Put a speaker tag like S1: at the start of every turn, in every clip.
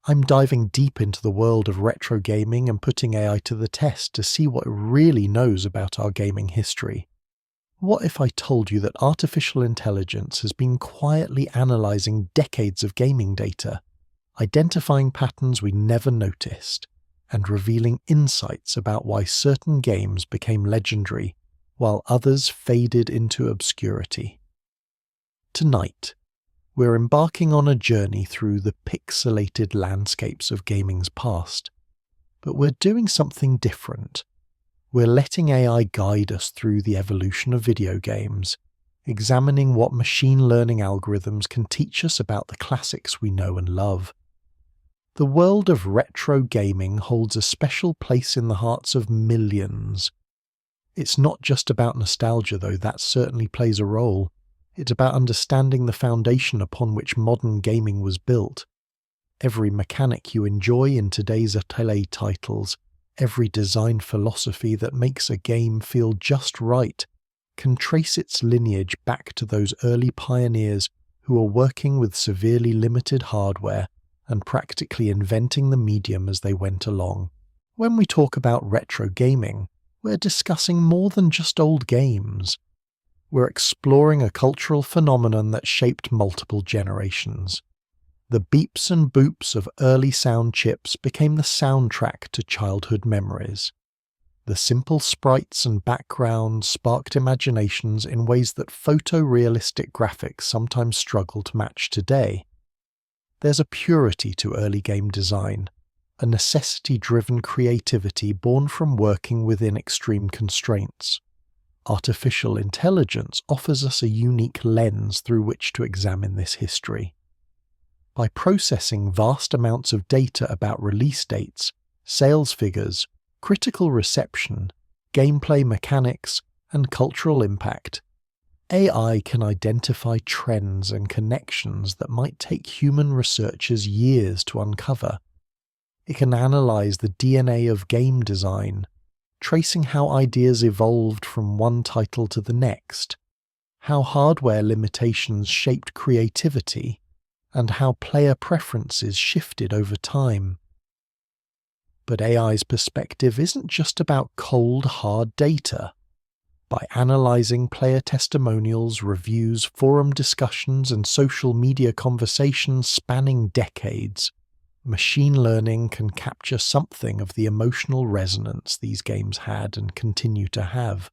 S1: I'm diving deep into the world of retro gaming and putting AI to the test to see what it really knows about our gaming history. What if I told you that artificial intelligence has been quietly analyzing decades of gaming data, identifying patterns we never noticed, and revealing insights about why certain games became legendary while others faded into obscurity? Tonight, we're embarking on a journey through the pixelated landscapes of gaming's past. But we're doing something different. We're letting AI guide us through the evolution of video games, examining what machine learning algorithms can teach us about the classics we know and love. The world of retro gaming holds a special place in the hearts of millions. It's not just about nostalgia, though that certainly plays a role. It's about understanding the foundation upon which modern gaming was built. Every mechanic you enjoy in today's Atelier titles, every design philosophy that makes a game feel just right, can trace its lineage back to those early pioneers who were working with severely limited hardware and practically inventing the medium as they went along. When we talk about retro gaming, we're discussing more than just old games. We're exploring a cultural phenomenon that shaped multiple generations. The beeps and boops of early sound chips became the soundtrack to childhood memories. The simple sprites and backgrounds sparked imaginations in ways that photorealistic graphics sometimes struggle to match today. There's a purity to early game design, a necessity-driven creativity born from working within extreme constraints. Artificial intelligence offers us a unique lens through which to examine this history. By processing vast amounts of data about release dates, sales figures, critical reception, gameplay mechanics, and cultural impact, AI can identify trends and connections that might take human researchers years to uncover. It can analyze the DNA of game design, tracing how ideas evolved from one title to the next, how hardware limitations shaped creativity, and how player preferences shifted over time. But AI's perspective isn't just about cold, hard data. By analyzing player testimonials, reviews, forum discussions, and social media conversations spanning decades, machine learning can capture something of the emotional resonance these games had and continue to have.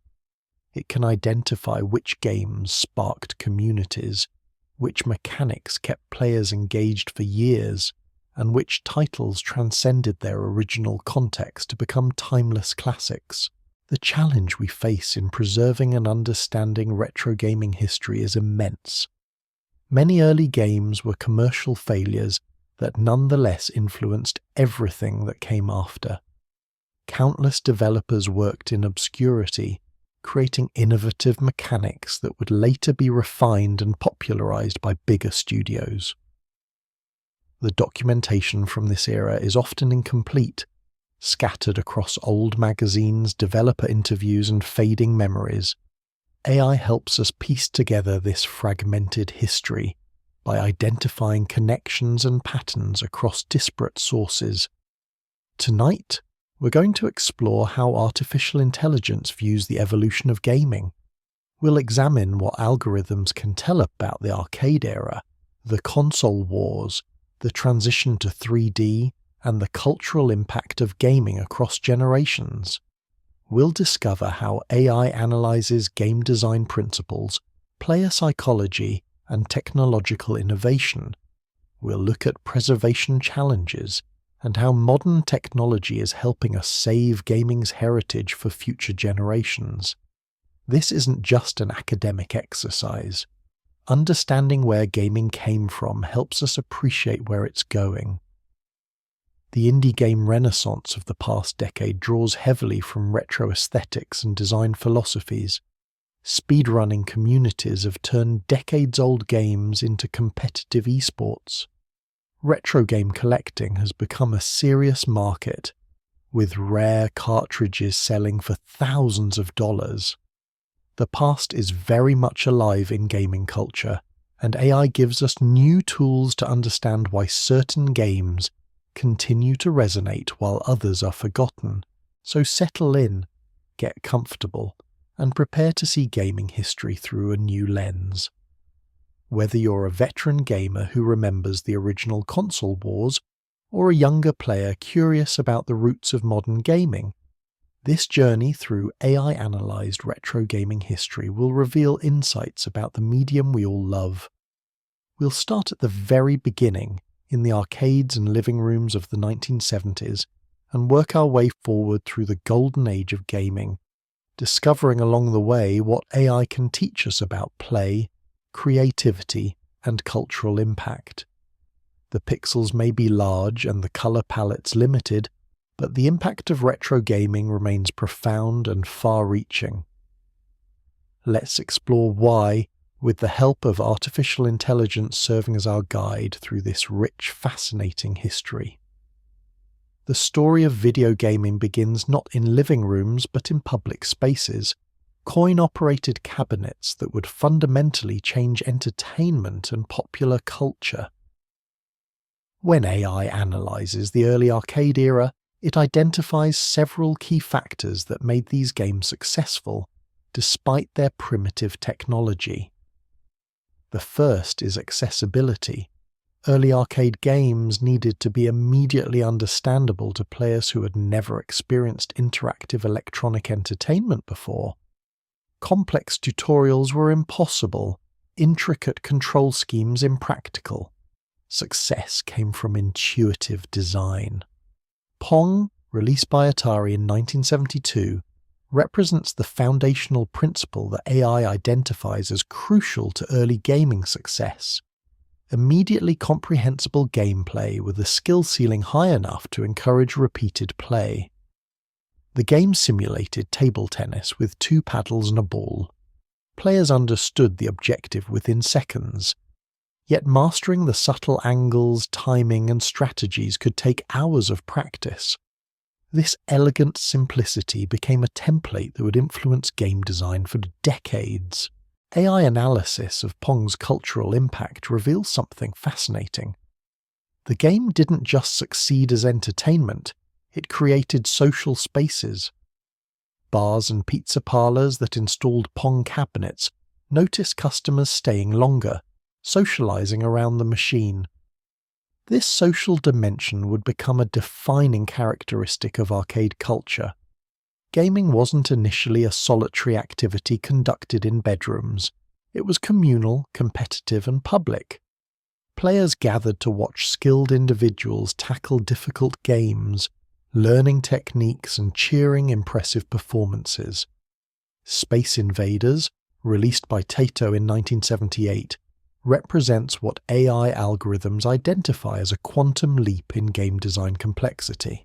S1: It can identify which games sparked communities, which mechanics kept players engaged for years, and which titles transcended their original context to become timeless classics. The challenge we face in preserving and understanding retro gaming history is immense. Many early games were commercial failures that nonetheless influenced everything that came after. Countless developers worked in obscurity, creating innovative mechanics that would later be refined and popularized by bigger studios. The documentation from this era is often incomplete, scattered across old magazines, developer interviews, and fading memories. AI helps us piece together this fragmented history by identifying connections and patterns across disparate sources. Tonight, we're going to explore how artificial intelligence views the evolution of gaming. We'll examine what algorithms can tell about the arcade era, the console wars, the transition to 3D, and the cultural impact of gaming across generations. We'll discover how AI analyzes game design principles, player psychology, and technological innovation. We'll look at preservation challenges and how modern technology is helping us save gaming's heritage for future generations. This isn't just an academic exercise. Understanding where gaming came from helps us appreciate where it's going. The indie game renaissance of the past decade draws heavily from retro aesthetics and design philosophies. Speedrunning communities have turned decades-old games into competitive esports. Retro game collecting has become a serious market, with rare cartridges selling for thousands of dollars. The past is very much alive in gaming culture, and AI gives us new tools to understand why certain games continue to resonate while others are forgotten, so settle in, get comfortable, and prepare to see gaming history through a new lens. Whether you're a veteran gamer who remembers the original console wars, or a younger player curious about the roots of modern gaming, this journey through AI-analyzed retro gaming history will reveal insights about the medium we all love. We'll start at the very beginning, in the arcades and living rooms of the 1970s, and work our way forward through the golden age of gaming, discovering along the way what AI can teach us about play, creativity, and cultural impact. The pixels may be large and the color palettes limited, but the impact of retro gaming remains profound and far-reaching. Let's explore why, with the help of artificial intelligence serving as our guide through this rich, fascinating history. The story of video gaming begins not in living rooms but in public spaces, coin-operated cabinets that would fundamentally change entertainment and popular culture. When AI analyzes the early arcade era, it identifies several key factors that made these games successful, despite their primitive technology. The first is accessibility. Early arcade games needed to be immediately understandable to players who had never experienced interactive electronic entertainment before. Complex tutorials were impossible, intricate control schemes impractical. Success came from intuitive design. Pong, released by Atari in 1972, represents the foundational principle that AI identifies as crucial to early gaming success. Immediately comprehensible gameplay with a skill ceiling high enough to encourage repeated play. The game simulated table tennis with 2 paddles and a ball. Players understood the objective within seconds, yet mastering the subtle angles, timing, and strategies could take hours of practice. This elegant simplicity became a template that would influence game design for decades. AI analysis of Pong's cultural impact reveals something fascinating. The game didn't just succeed as entertainment, it created social spaces. Bars and pizza parlors that installed Pong cabinets noticed customers staying longer, socializing around the machine. This social dimension would become a defining characteristic of arcade culture. Gaming wasn't initially a solitary activity conducted in bedrooms. It was communal, competitive, and public. Players gathered to watch skilled individuals tackle difficult games, learning techniques and cheering impressive performances. Space Invaders, released by Taito in 1978, represents what AI algorithms identify as a quantum leap in game design complexity.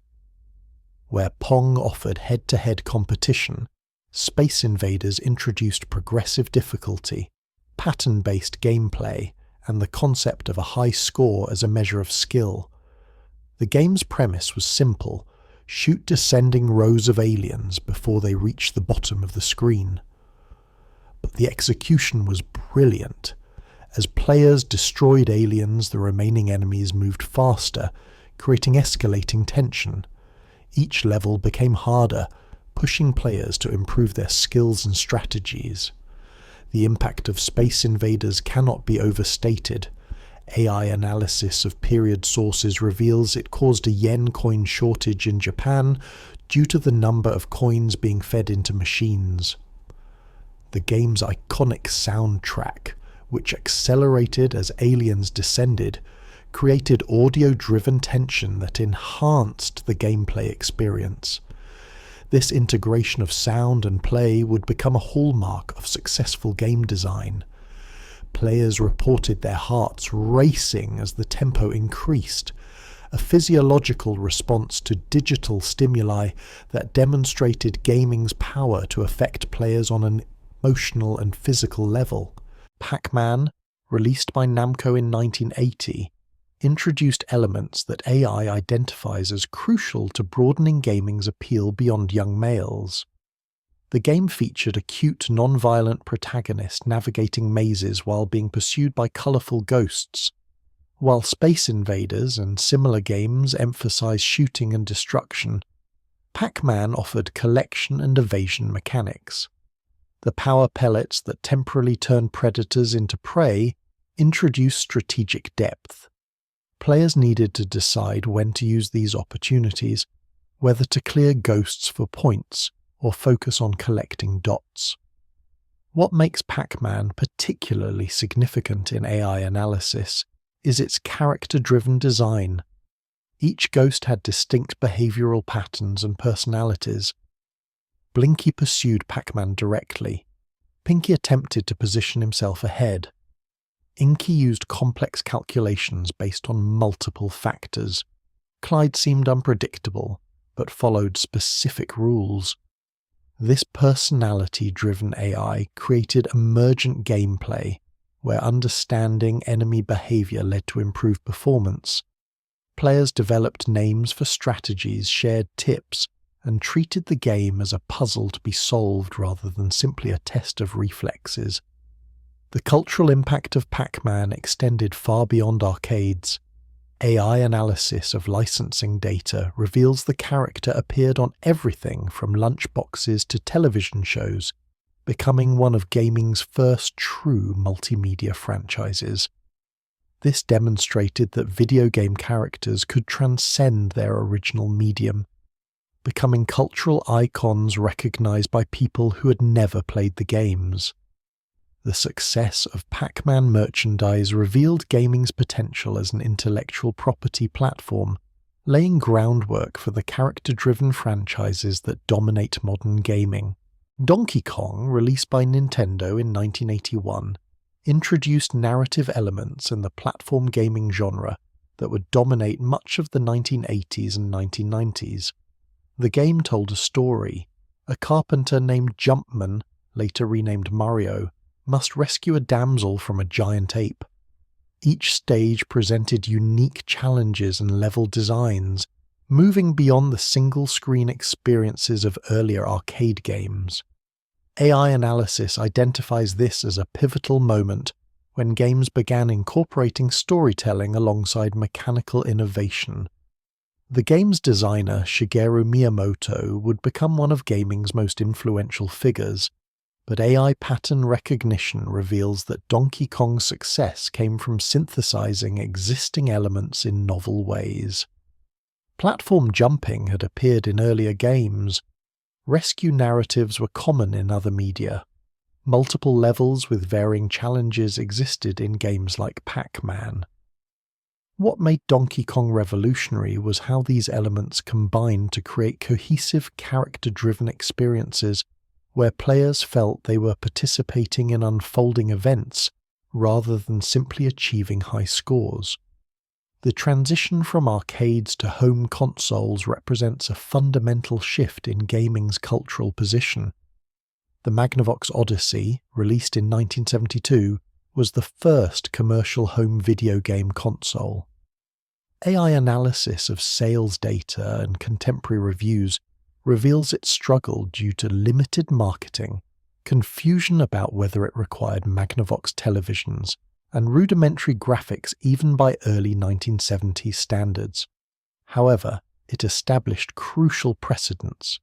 S1: Where Pong offered head-to-head competition, Space Invaders introduced progressive difficulty, pattern-based gameplay, and the concept of a high score as a measure of skill. The game's premise was simple: shoot descending rows of aliens before they reach the bottom of the screen. But the execution was brilliant. As players destroyed aliens, the remaining enemies moved faster, creating escalating tension. Each level became harder, pushing players to improve their skills and strategies. The impact of Space Invaders cannot be overstated. AI analysis of period sources reveals it caused a yen coin shortage in Japan due to the number of coins being fed into machines. The game's iconic soundtrack, which accelerated as aliens descended, created audio-driven tension that enhanced the gameplay experience. This integration of sound and play would become a hallmark of successful game design. Players reported their hearts racing as the tempo increased, a physiological response to digital stimuli that demonstrated gaming's power to affect players on an emotional and physical level. Pac-Man, released by Namco in 1980, introduced elements that AI identifies as crucial to broadening gaming's appeal beyond young males. The game featured a cute, non-violent protagonist navigating mazes while being pursued by colourful ghosts. While Space Invaders and similar games emphasize shooting and destruction, Pac-Man offered collection and evasion mechanics. The power pellets that temporarily turn predators into prey introduced strategic depth. Players needed to decide when to use these opportunities, whether to clear ghosts for points or focus on collecting dots. What makes Pac-Man particularly significant in AI analysis is its character-driven design. Each ghost had distinct behavioral patterns and personalities. Blinky pursued Pac-Man directly. Pinky attempted to position himself ahead. Inky used complex calculations based on multiple factors. Clyde seemed unpredictable, but followed specific rules. This personality-driven AI created emergent gameplay, where understanding enemy behavior led to improved performance. Players developed names for strategies, shared tips, and treated the game as a puzzle to be solved rather than simply a test of reflexes. The cultural impact of Pac-Man extended far beyond arcades. AI analysis of licensing data reveals the character appeared on everything from lunchboxes to television shows, becoming one of gaming's first true multimedia franchises. This demonstrated that video game characters could transcend their original medium, becoming cultural icons recognized by people who had never played the games. The success of Pac-Man merchandise revealed gaming's potential as an intellectual property platform, laying groundwork for the character-driven franchises that dominate modern gaming. Donkey Kong, released by Nintendo in 1981, introduced narrative elements in the platform gaming genre that would dominate much of the 1980s and 1990s. The game told a story. A carpenter named Jumpman, later renamed Mario, must rescue a damsel from a giant ape. Each stage presented unique challenges and level designs, moving beyond the single-screen experiences of earlier arcade games. AI analysis identifies this as a pivotal moment when games began incorporating storytelling alongside mechanical innovation. The game's designer, Shigeru Miyamoto, would become one of gaming's most influential figures, but AI pattern recognition reveals that Donkey Kong's success came from synthesizing existing elements in novel ways. Platform jumping had appeared in earlier games. Rescue narratives were common in other media. Multiple levels with varying challenges existed in games like Pac-Man. What made Donkey Kong revolutionary was how these elements combined to create cohesive, character-driven experiences where players felt they were participating in unfolding events rather than simply achieving high scores. The transition from arcades to home consoles represents a fundamental shift in gaming's cultural position. The Magnavox Odyssey, released in 1972, was the first commercial home video game console. AI analysis of sales data and contemporary reviews reveals its struggle due to limited marketing, confusion about whether it required Magnavox televisions, and rudimentary graphics even by early 1970s standards. However, it established crucial precedents.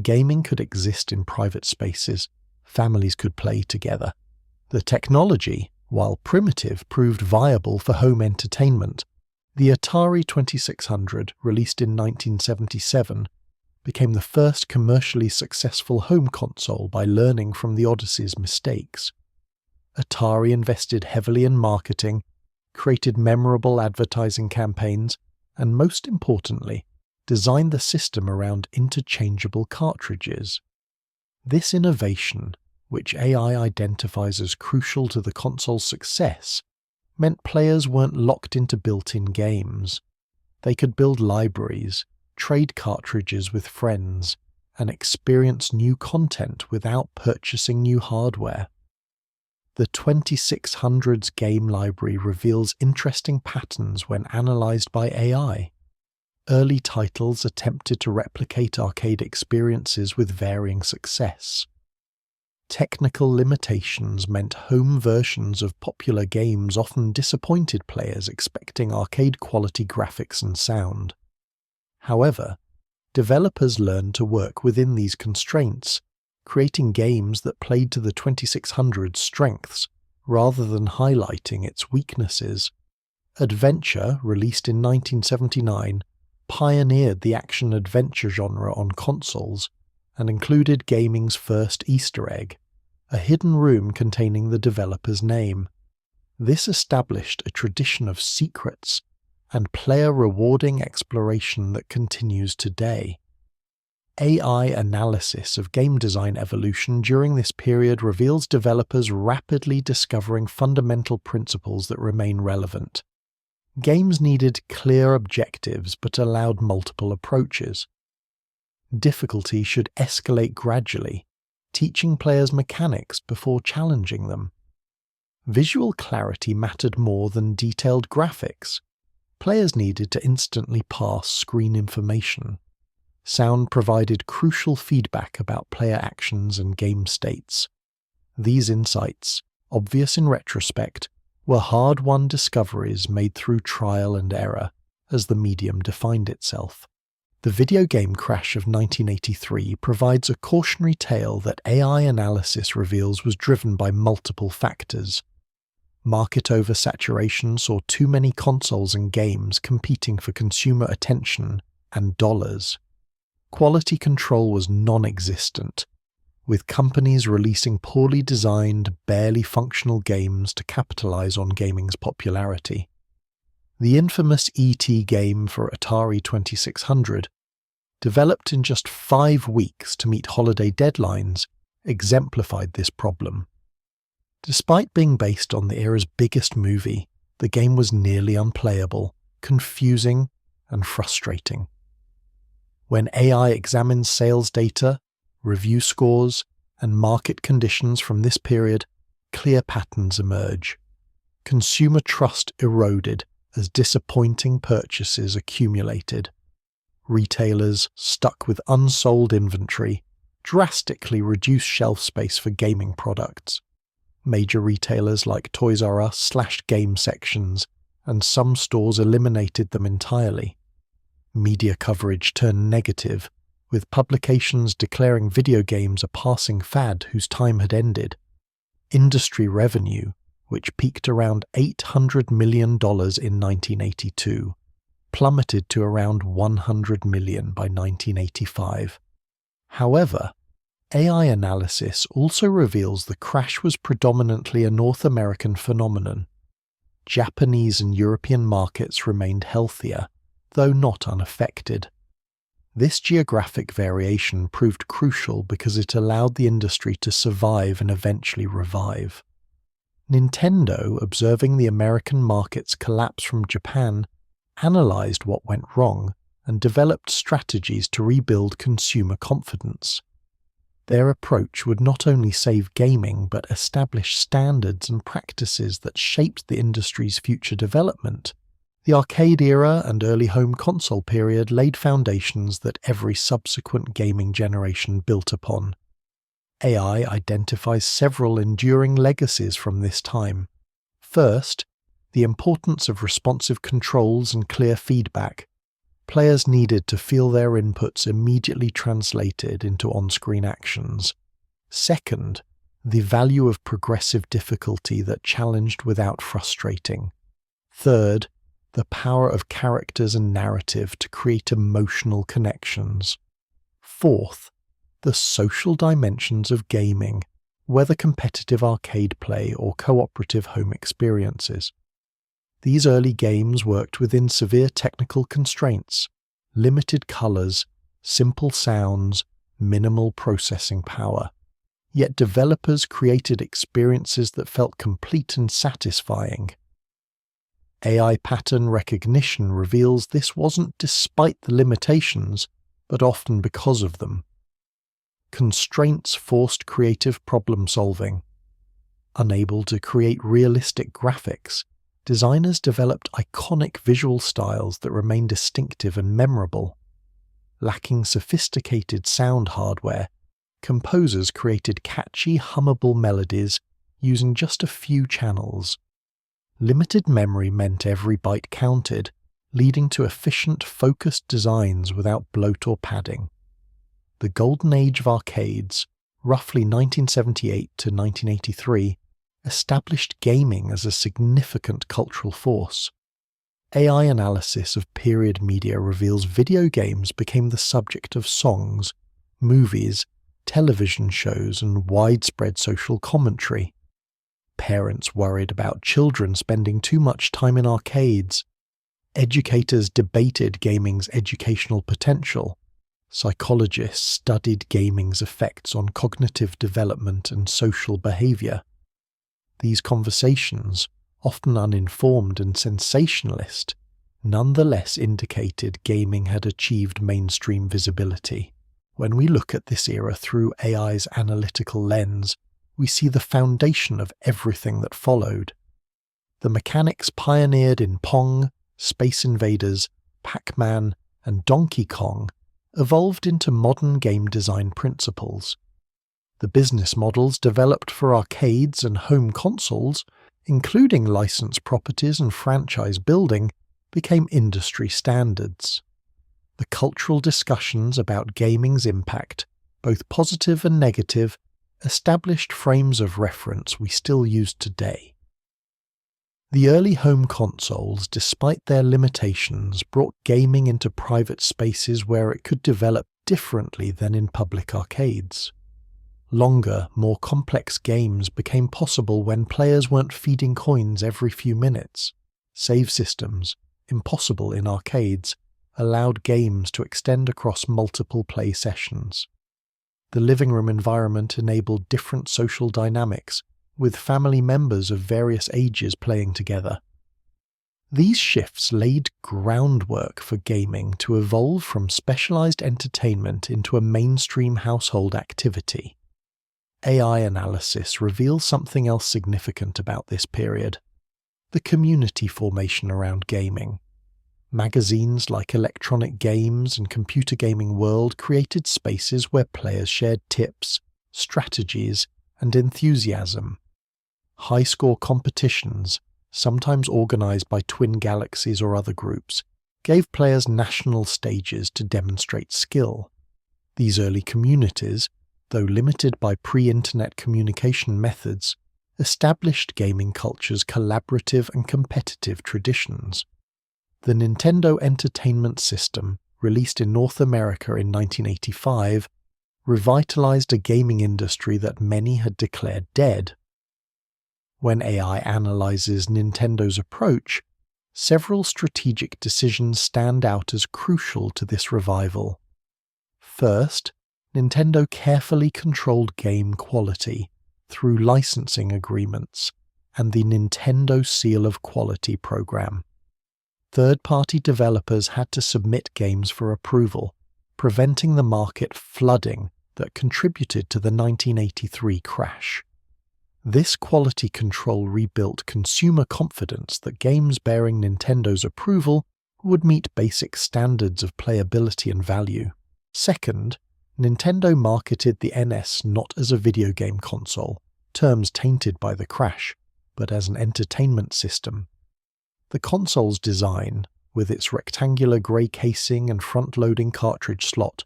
S1: Gaming could exist in private spaces, families could play together. The technology, while primitive, proved viable for home entertainment. The Atari 2600, released in 1977, became the first commercially successful home console by learning from the Odyssey's mistakes. Atari invested heavily in marketing, created memorable advertising campaigns, and most importantly, designed the system around interchangeable cartridges. This innovation, which AI identifies as crucial to the console's success, meant players weren't locked into built-in games. They could build libraries, trade cartridges with friends, and experience new content without purchasing new hardware. The 2600's game library reveals interesting patterns when analyzed by AI. Early titles attempted to replicate arcade experiences with varying success. Technical limitations meant home versions of popular games often disappointed players expecting arcade-quality graphics and sound. However, developers learned to work within these constraints, creating games that played to the 2600's strengths rather than highlighting its weaknesses. Adventure, released in 1979, pioneered the action-adventure genre on consoles and included gaming's first Easter egg, a hidden room containing the developer's name. This established a tradition of secrets and player-rewarding exploration that continues today. AI analysis of game design evolution during this period reveals developers rapidly discovering fundamental principles that remain relevant. Games needed clear objectives but allowed multiple approaches. Difficulty should escalate gradually, teaching players mechanics before challenging them. Visual clarity mattered more than detailed graphics. Players needed to instantly pass screen information. Sound provided crucial feedback about player actions and game states. These insights, obvious in retrospect, were hard-won discoveries made through trial and error as the medium defined itself. The video game crash of 1983 provides a cautionary tale that AI analysis reveals was driven by multiple factors. Market oversaturation saw too many consoles and games competing for consumer attention and dollars. Quality control was non-existent, with companies releasing poorly designed, barely functional games to capitalize on gaming's popularity. The infamous E.T. game for Atari 2600, developed in just 5 weeks to meet holiday deadlines, exemplified this problem. Despite being based on the era's biggest movie, the game was nearly unplayable, confusing, and frustrating. When AI examines sales data, review scores, and market conditions from this period, clear patterns emerge. Consumer trust eroded as disappointing purchases accumulated. Retailers, stuck with unsold inventory, drastically reduced shelf space for gaming products. Major retailers like Toys R Us slashed game sections, and some stores eliminated them entirely. Media coverage turned negative, with publications declaring video games a passing fad whose time had ended. Industry revenue, which peaked around $800 million in 1982, plummeted to around $100 million by 1985. However, AI analysis also reveals the crash was predominantly a North American phenomenon. Japanese and European markets remained healthier, though not unaffected. This geographic variation proved crucial because it allowed the industry to survive and eventually revive. Nintendo, observing the American market's collapse from Japan, analyzed what went wrong and developed strategies to rebuild consumer confidence. Their approach would not only save gaming but establish standards and practices that shaped the industry's future development. The arcade era and early home console period laid foundations that every subsequent gaming generation built upon. AI identifies several enduring legacies from this time. First, the importance of responsive controls and clear feedback. Players needed to feel their inputs immediately translated into on-screen actions. Second, the value of progressive difficulty that challenged without frustrating. Third, the power of characters and narrative to create emotional connections. Fourth, the social dimensions of gaming, whether competitive arcade play or cooperative home experiences. These early games worked within severe technical constraints, limited colors, simple sounds, minimal processing power. Yet developers created experiences that felt complete and satisfying. AI pattern recognition reveals this wasn't despite the limitations, but often because of them. Constraints forced creative problem-solving. Unable to create realistic graphics, designers developed iconic visual styles that remain distinctive and memorable. Lacking sophisticated sound hardware, composers created catchy, hummable melodies using just a few channels. Limited memory meant every byte counted, leading to efficient, focused designs without bloat or padding. The golden age of arcades, roughly 1978 to 1983, established gaming as a significant cultural force. AI analysis of period media reveals video games became the subject of songs, movies, television shows, and widespread social commentary. Parents worried about children spending too much time in arcades. Educators debated gaming's educational potential. Psychologists studied gaming's effects on cognitive development and social behavior. These conversations, often uninformed and sensationalist, nonetheless indicated gaming had achieved mainstream visibility. When we look at this era through AI's analytical lens, we see the foundation of everything that followed. The mechanics pioneered in Pong, Space Invaders, Pac-Man, and Donkey Kong evolved into modern game design principles. The business models developed for arcades and home consoles, including licensed properties and franchise building, became industry standards. The cultural discussions about gaming's impact, both positive and negative, established frames of reference we still use today. The early home consoles, despite their limitations, brought gaming into private spaces where it could develop differently than in public arcades. Longer, more complex games became possible when players weren't feeding coins every few minutes. Save systems, impossible in arcades, allowed games to extend across multiple play sessions. The living room environment enabled different social dynamics, with family members of various ages playing together. These shifts laid groundwork for gaming to evolve from specialized entertainment into a mainstream household activity. AI analysis reveals something else significant about this period: the community formation around gaming. Magazines like Electronic Games and Computer Gaming World created spaces where players shared tips, strategies, and enthusiasm. High-score competitions, sometimes organized by Twin Galaxies or other groups, gave players national stages to demonstrate skill. These early communities, though limited by pre-internet communication methods, established gaming culture's collaborative and competitive traditions. The Nintendo Entertainment System, released in North America in 1985, revitalized a gaming industry that many had declared dead. When AI analyzes Nintendo's approach, several strategic decisions stand out as crucial to this revival. First, Nintendo carefully controlled game quality through licensing agreements and the Nintendo Seal of Quality program. Third-party developers had to submit games for approval, preventing the market flooding that contributed to the 1983 crash. This quality control rebuilt consumer confidence that games bearing Nintendo's approval would meet basic standards of playability and value. Second, Nintendo marketed the NES not as a video game console, terms tainted by the crash, but as an entertainment system. The console's design, with its rectangular grey casing and front-loading cartridge slot,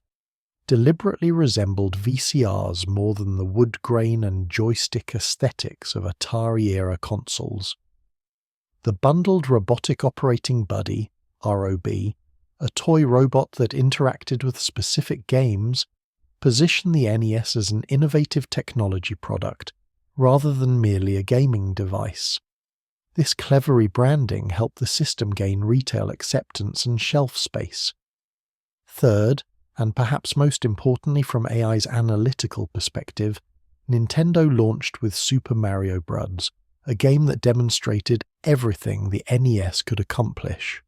S1: deliberately resembled VCRs more than the wood grain and joystick aesthetics of Atari-era consoles. The bundled robotic operating buddy, ROB, a toy robot that interacted with specific games, positioned the NES as an innovative technology product rather than merely a gaming device. This clever rebranding helped the system gain retail acceptance and shelf space. Third, and perhaps most importantly from AI's analytical perspective, Nintendo launched with Super Mario Bros., a game that demonstrated everything the NES could accomplish.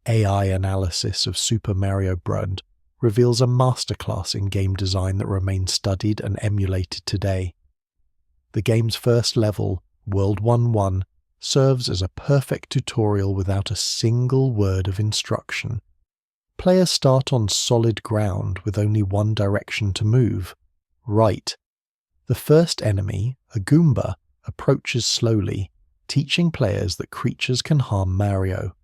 S1: AI analysis of Super Mario Bros. Reveals a masterclass in game design that remains studied and emulated today. The game's first level, World 1-1, serves as a perfect tutorial without a single word of instruction. Players start on solid ground with only one direction to move, Right. The first enemy, a Goomba, approaches slowly, teaching players that creatures can harm Mario.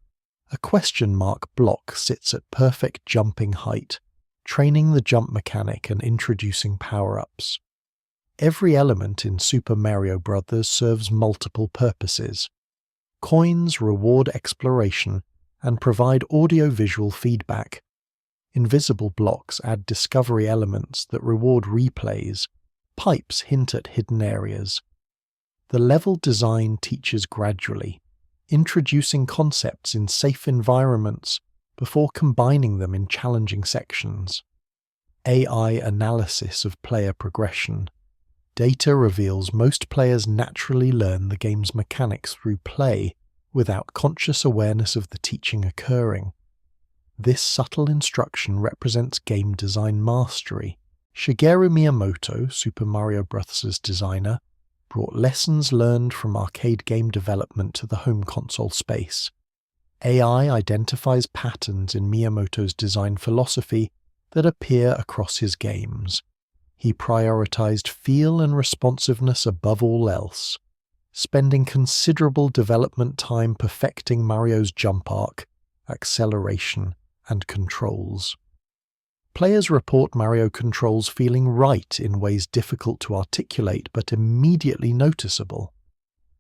S1: A question mark block sits at perfect jumping height, training the jump mechanic and introducing power-ups. Every element in Super Mario Bros. Serves multiple purposes. Coins reward exploration and provide audio-visual feedback. Invisible blocks add discovery elements that reward replays. Pipes hint at hidden areas. The level design teaches gradually, introducing concepts in safe environments before combining them in challenging sections. AI analysis of player progression. Data reveals most players naturally learn the game's mechanics through play without conscious awareness of the teaching occurring. This subtle instruction represents game design mastery. Shigeru Miyamoto, Super Mario Bros.' designer, brought lessons learned from arcade game development to the home console space. AI identifies patterns in Miyamoto's design philosophy that appear across his games. He prioritized feel and responsiveness above all else, spending considerable development time perfecting Mario's jump arc, acceleration, and controls. Players report Mario controls feeling right in ways difficult to articulate but immediately noticeable.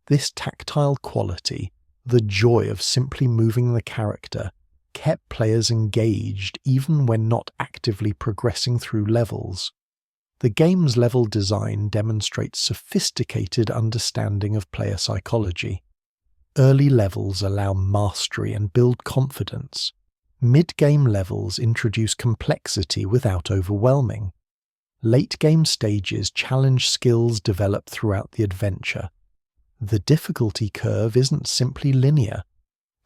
S1: This tactile quality, the joy of simply moving the character, kept players engaged even when not actively progressing through levels. The game's level design demonstrates sophisticated understanding of player psychology. Early levels allow mastery and build confidence. Mid-game levels introduce complexity without overwhelming. Late-game stages challenge skills developed throughout the adventure. The difficulty curve isn't simply linear.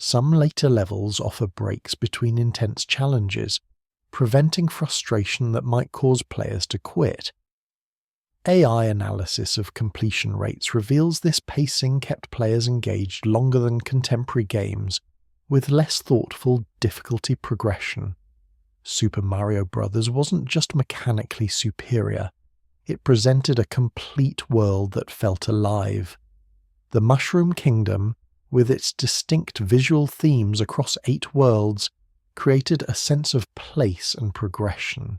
S1: Some later levels offer breaks between intense challenges, preventing frustration that might cause players to quit. AI analysis of completion rates reveals this pacing kept players engaged longer than contemporary games, with less thoughtful difficulty progression. Super Mario Bros. Wasn't just mechanically superior, it presented a complete world that felt alive. The Mushroom Kingdom, with its distinct visual themes across 8 worlds, created a sense of place and progression.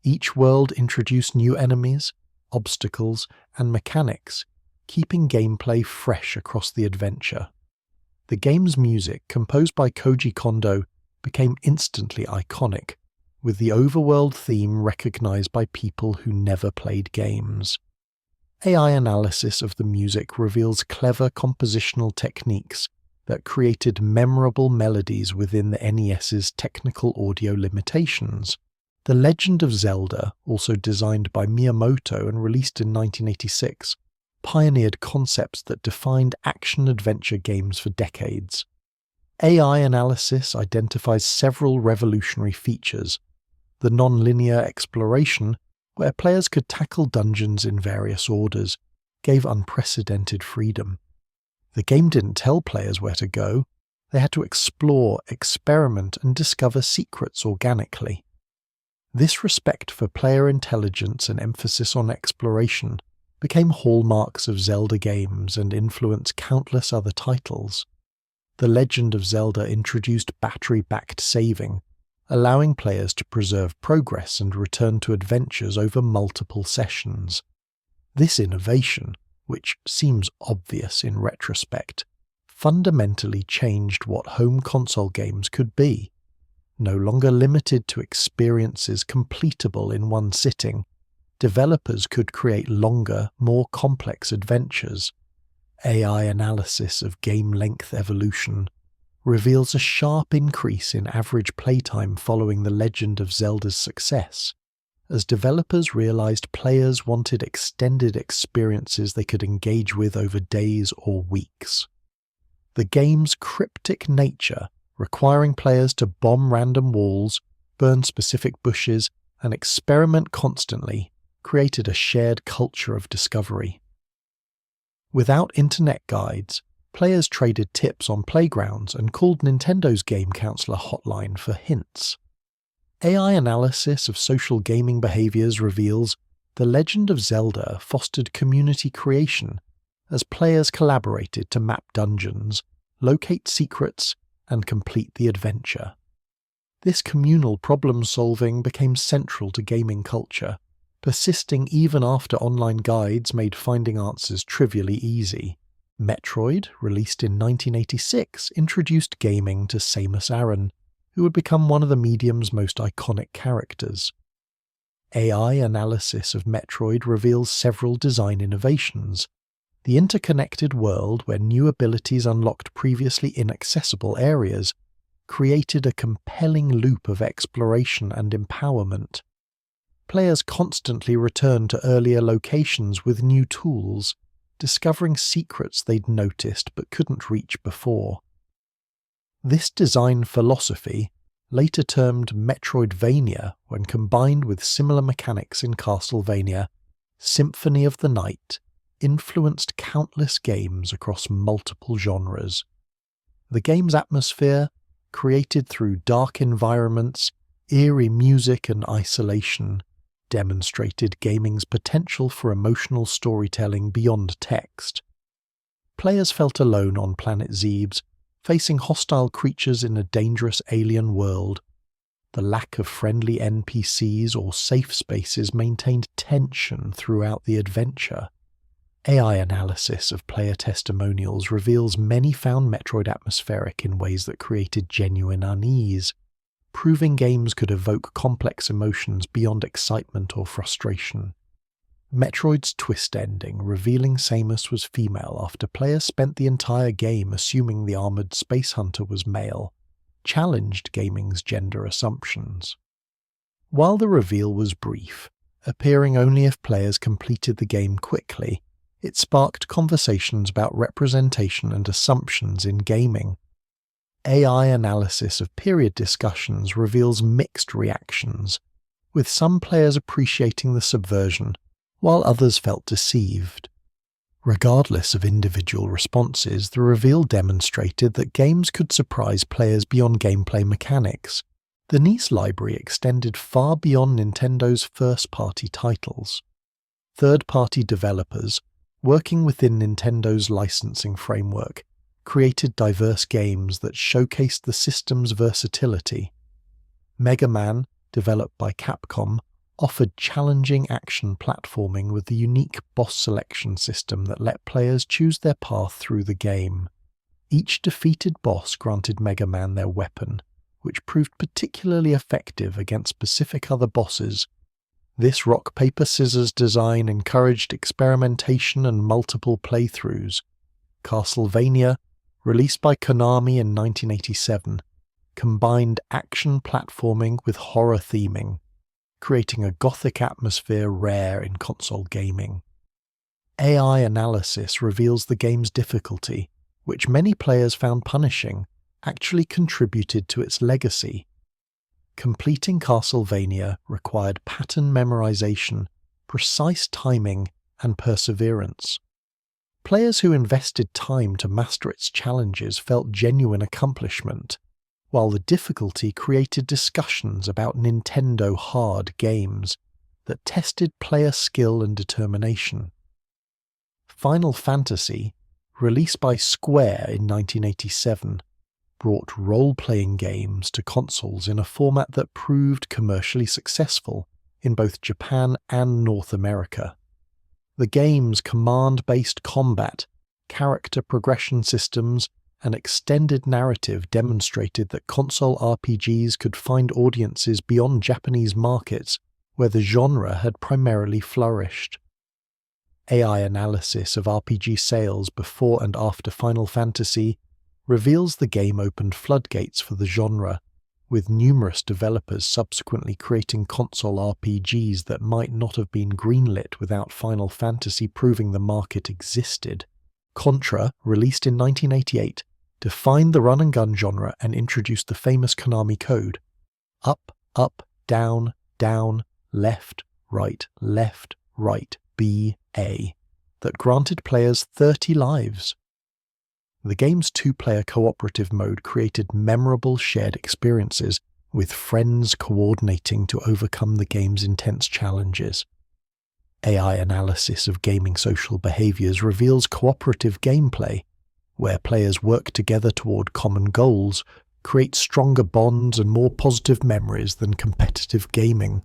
S1: Each world introduced new enemies, obstacles, and mechanics, keeping gameplay fresh across the adventure. The game's music, composed by Koji Kondo, became instantly iconic, with the overworld theme recognized by people who never played games. AI analysis of the music reveals clever compositional techniques that created memorable melodies within the NES's technical audio limitations. The Legend of Zelda, also designed by Miyamoto and released in 1986, pioneered concepts that defined action-adventure games for decades. AI analysis identifies several revolutionary features. The non-linear exploration, where players could tackle dungeons in various orders, gave unprecedented freedom. The game didn't tell players where to go. They had to explore, experiment, and discover secrets organically. This respect for player intelligence and emphasis on exploration became hallmarks of Zelda games and influenced countless other titles. The Legend of Zelda introduced battery-backed saving, allowing players to preserve progress and return to adventures over multiple sessions. This innovation, which seems obvious in retrospect, fundamentally changed what home console games could be. No longer limited to experiences completable in one sitting, developers could create longer, more complex adventures. AI analysis of game length evolution reveals a sharp increase in average playtime following The Legend of Zelda's success, as developers realized players wanted extended experiences they could engage with over days or weeks. The game's cryptic nature, requiring players to bomb random walls, burn specific bushes, and experiment constantly, created a shared culture of discovery. Without internet guides, players traded tips on playgrounds and called Nintendo's game counselor hotline for hints. AI analysis of social gaming behaviors reveals The Legend of Zelda fostered community creation as players collaborated to map dungeons, locate secrets, and complete the adventure. This communal problem-solving became central to gaming culture, persisting even after online guides made finding answers trivially easy. Metroid, released in 1986, introduced gaming to Samus Aran, who would become one of the medium's most iconic characters. AI analysis of Metroid reveals several design innovations. The interconnected world, where new abilities unlocked previously inaccessible areas, created a compelling loop of exploration and empowerment. Players constantly returned to earlier locations with new tools, discovering secrets they'd noticed but couldn't reach before. This design philosophy, later termed Metroidvania when combined with similar mechanics in Castlevania, Symphony of the Night, influenced countless games across multiple genres. The game's atmosphere, created through dark environments, eerie music and isolation, demonstrated gaming's potential for emotional storytelling beyond text. Players felt alone on Planet Zebes, facing hostile creatures in a dangerous alien world. The lack of friendly NPCs or safe spaces maintained tension throughout the adventure. AI analysis of player testimonials reveals many found Metroid atmospheric in ways that created genuine unease, proving games could evoke complex emotions beyond excitement or frustration. Metroid's twist ending, revealing Samus was female after players spent the entire game assuming the armoured space hunter was male, challenged gaming's gender assumptions. While the reveal was brief, appearing only if players completed the game quickly, it sparked conversations about representation and assumptions in gaming. AI analysis of period discussions reveals mixed reactions, with some players appreciating the subversion, while others felt deceived. Regardless of individual responses, the reveal demonstrated that games could surprise players beyond gameplay mechanics. The NIS library extended far beyond Nintendo's first-party titles. Third-party developers, working within Nintendo's licensing framework, created diverse games that showcased the system's versatility. Mega Man, developed by Capcom, offered challenging action platforming with the unique boss selection system that let players choose their path through the game. Each defeated boss granted Mega Man their weapon, which proved particularly effective against specific other bosses. This rock-paper-scissors design encouraged experimentation and multiple playthroughs. Castlevania, released by Konami in 1987, combined action platforming with horror theming, creating a gothic atmosphere rare in console gaming. AI analysis reveals the game's difficulty, which many players found punishing, actually contributed to its legacy. Completing Castlevania required pattern memorization, precise timing, and perseverance. Players who invested time to master its challenges felt genuine accomplishment, while the difficulty created discussions about Nintendo hard games that tested player skill and determination. Final Fantasy, released by Square in 1987, brought role-playing games to consoles in a format that proved commercially successful in both Japan and North America. The game's command-based combat, character progression systems, and extended narrative demonstrated that console RPGs could find audiences beyond Japanese markets where the genre had primarily flourished. AI analysis of RPG sales before and after Final Fantasy reveals the game opened floodgates for the genre, with numerous developers subsequently creating console RPGs that might not have been greenlit without Final Fantasy proving the market existed. Contra, released in 1988, defined the run-and-gun genre and introduced the famous Konami code: up, up, down, down, left, right, B, A, that granted players 30 lives. The game's two-player cooperative mode created memorable shared experiences, with friends coordinating to overcome the game's intense challenges. AI analysis of gaming social behaviors reveals cooperative gameplay, where players work together toward common goals, create stronger bonds and more positive memories than competitive gaming.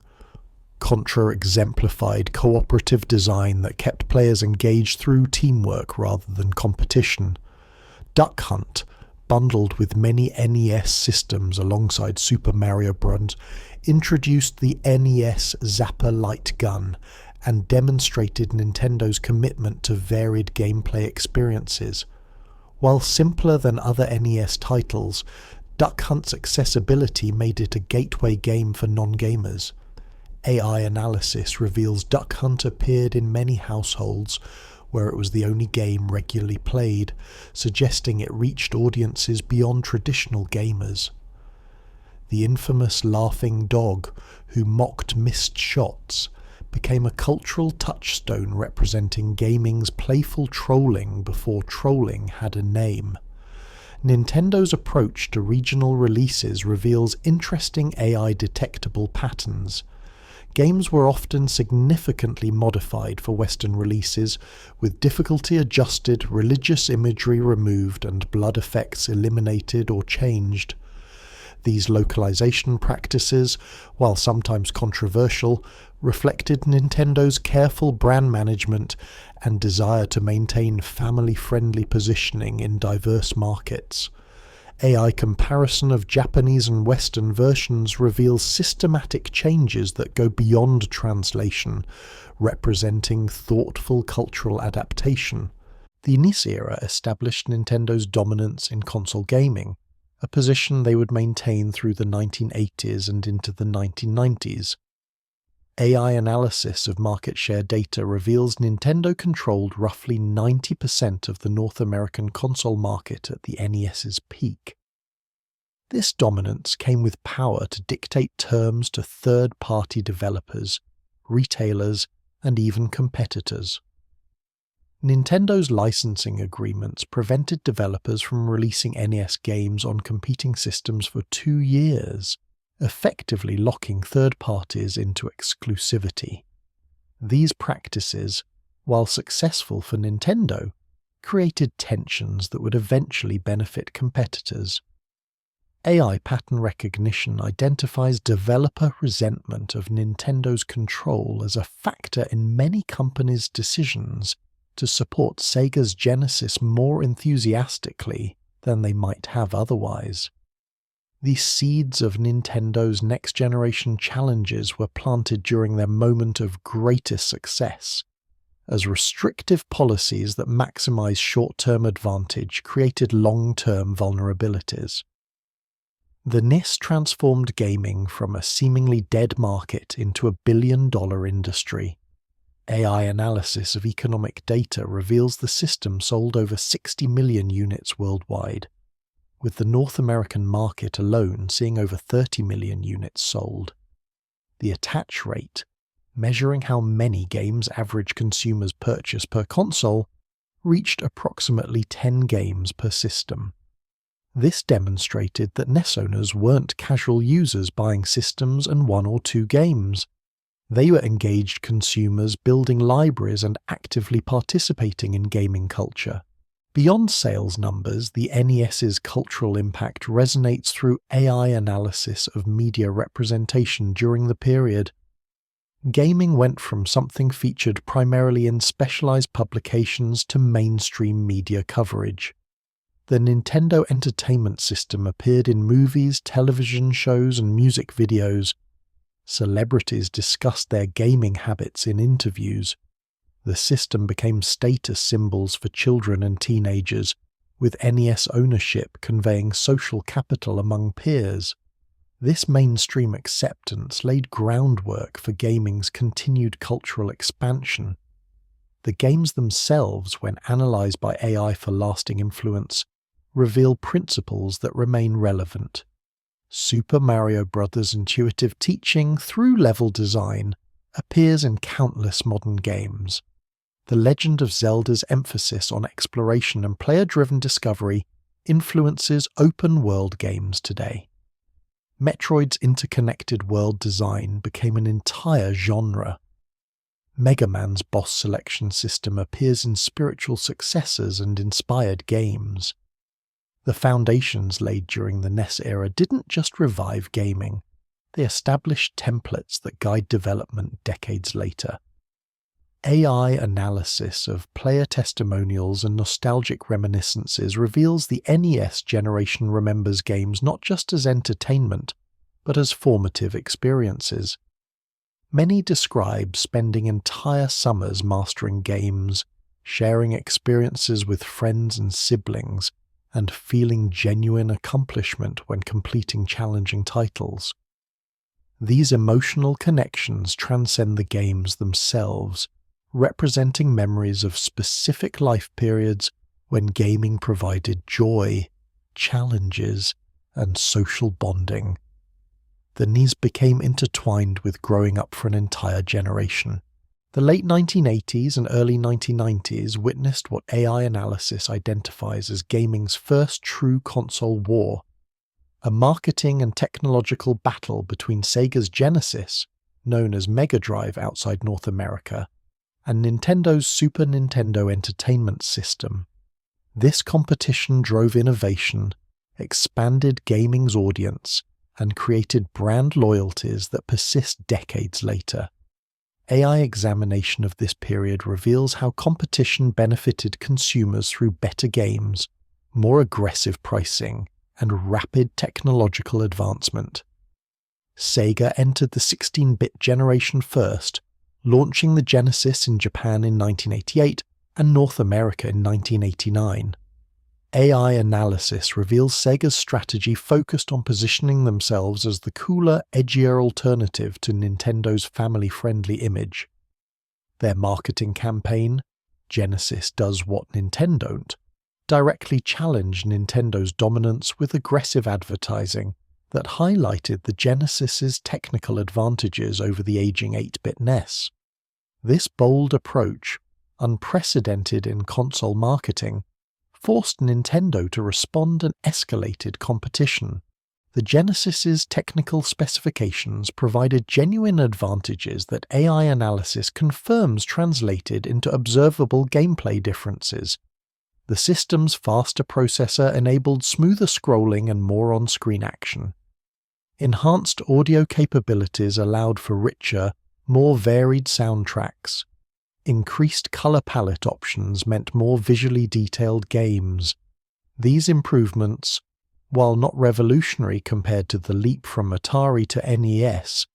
S1: Contra exemplified cooperative design that kept players engaged through teamwork rather than competition. Duck Hunt, bundled with many NES systems alongside Super Mario Bros., introduced the NES Zapper light gun and demonstrated Nintendo's commitment to varied gameplay experiences. While simpler than other NES titles, Duck Hunt's accessibility made it a gateway game for non-gamers. AI analysis reveals Duck Hunt appeared in many households where it was the only game regularly played, suggesting it reached audiences beyond traditional gamers. The infamous laughing dog, who mocked missed shots, became a cultural touchstone representing gaming's playful trolling before trolling had a name. Nintendo's approach to regional releases reveals interesting AI detectable patterns. Games were often significantly modified for Western releases, with difficulty adjusted, religious imagery removed, and blood effects eliminated or changed. These localization practices, while sometimes controversial, reflected Nintendo's careful brand management and desire to maintain family-friendly positioning in diverse markets. AI comparison of Japanese and Western versions reveals systematic changes that go beyond translation, representing thoughtful cultural adaptation. The NES era established Nintendo's dominance in console gaming, a position they would maintain through the 1980s and into the 1990s. AI analysis of market share data reveals Nintendo controlled roughly 90% of the North American console market at the NES's peak. This dominance came with power to dictate terms to third-party developers, retailers, and even competitors. Nintendo's licensing agreements prevented developers from releasing NES games on competing systems for 2 years, effectively locking third parties into exclusivity. These practices, while successful for Nintendo, created tensions that would eventually benefit competitors. AI pattern recognition identifies developer resentment of Nintendo's control as a factor in many companies' decisions to support Sega's Genesis more enthusiastically than they might have otherwise. The seeds of Nintendo's next-generation challenges were planted during their moment of greatest success, as restrictive policies that maximize short-term advantage created long-term vulnerabilities. The NES transformed gaming from a seemingly dead market into a billion-dollar industry. AI analysis of economic data reveals the system sold over 60 million units worldwide, with the North American market alone seeing over 30 million units sold. The attach rate, measuring how many games average consumers purchase per console, reached approximately 10 games per system. This demonstrated that NES owners weren't casual users buying systems and 1 or 2 games. They were engaged consumers building libraries and actively participating in gaming culture. Beyond sales numbers, the NES's cultural impact resonates through AI analysis of media representation during the period. Gaming went from something featured primarily in specialized publications to mainstream media coverage. The Nintendo Entertainment System appeared in movies, television shows, and music videos. Celebrities discussed their gaming habits in interviews. The system became status symbols for children and teenagers, with NES ownership conveying social capital among peers. This mainstream acceptance laid groundwork for gaming's continued cultural expansion. The games themselves, when analyzed by AI for lasting influence, reveal principles that remain relevant. Super Mario Bros.' intuitive teaching through level design appears in countless modern games. The Legend of Zelda's emphasis on exploration and player-driven discovery influences open-world games today. Metroid's interconnected world design became an entire genre. Mega Man's boss selection system appears in spiritual successors and inspired games. The foundations laid during the NES era didn't just revive gaming, they established templates that guide development decades later. AI analysis of player testimonials and nostalgic reminiscences reveals the NES generation remembers games not just as entertainment, but as formative experiences. Many describe spending entire summers mastering games, sharing experiences with friends and siblings, and feeling genuine accomplishment when completing challenging titles. These emotional connections transcend the games themselves, representing memories of specific life periods when gaming provided joy, challenges, and social bonding. The NES became intertwined with growing up for an entire generation. The late 1980s and early 1990s witnessed what AI analysis identifies as gaming's first true console war, a marketing and technological battle between Sega's Genesis, known as Mega Drive outside North America, and Nintendo's Super Nintendo Entertainment System. This competition drove innovation, expanded gaming's audience, and created brand loyalties that persist decades later. AI examination of this period reveals how competition benefited consumers through better games, more aggressive pricing, and rapid technological advancement. Sega entered the 16-bit generation first, launching the Genesis in Japan in 1988 and North America in 1989. AI analysis reveals Sega's strategy focused on positioning themselves as the cooler, edgier alternative to Nintendo's family-friendly image. Their marketing campaign, Genesis Does What Nintendo Don't, directly challenged Nintendo's dominance with aggressive advertising that highlighted the Genesis's technical advantages over the aging 8-bit NES. This bold approach, unprecedented in console marketing, forced Nintendo to respond and escalated competition. The Genesis's technical specifications provided genuine advantages that AI analysis confirms translated into observable gameplay differences. The system's faster processor enabled smoother scrolling and more on-screen action. Enhanced audio capabilities allowed for richer, more varied soundtracks. Increased color palette options meant more visually detailed games. These improvements, while not revolutionary compared to the leap from Atari to NES,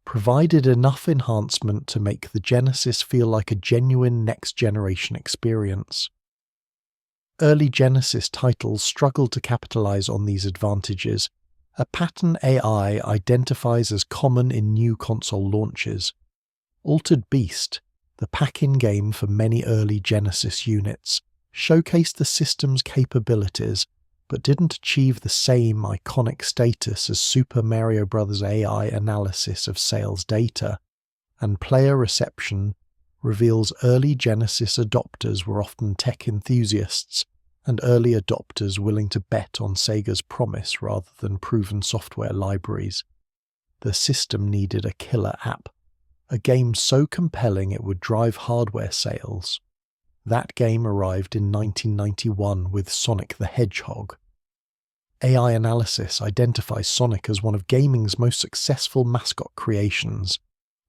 S1: provided enough enhancement to make the Genesis feel like a genuine next-generation experience. Early Genesis titles struggled to capitalize on these advantages, a pattern AI identifies as common in new console launches. Altered Beast, the pack-in game for many early Genesis units, showcased the system's capabilities, but didn't achieve the same iconic status as Super Mario Bros. AI analysis of sales data, and player reception reveals early Genesis adopters were often tech enthusiasts, and early adopters willing to bet on Sega's promise rather than proven software libraries. The system needed a killer app, a game so compelling it would drive hardware sales. That game arrived in 1991 with Sonic the Hedgehog. AI analysis identifies Sonic as one of gaming's most successful mascot creations,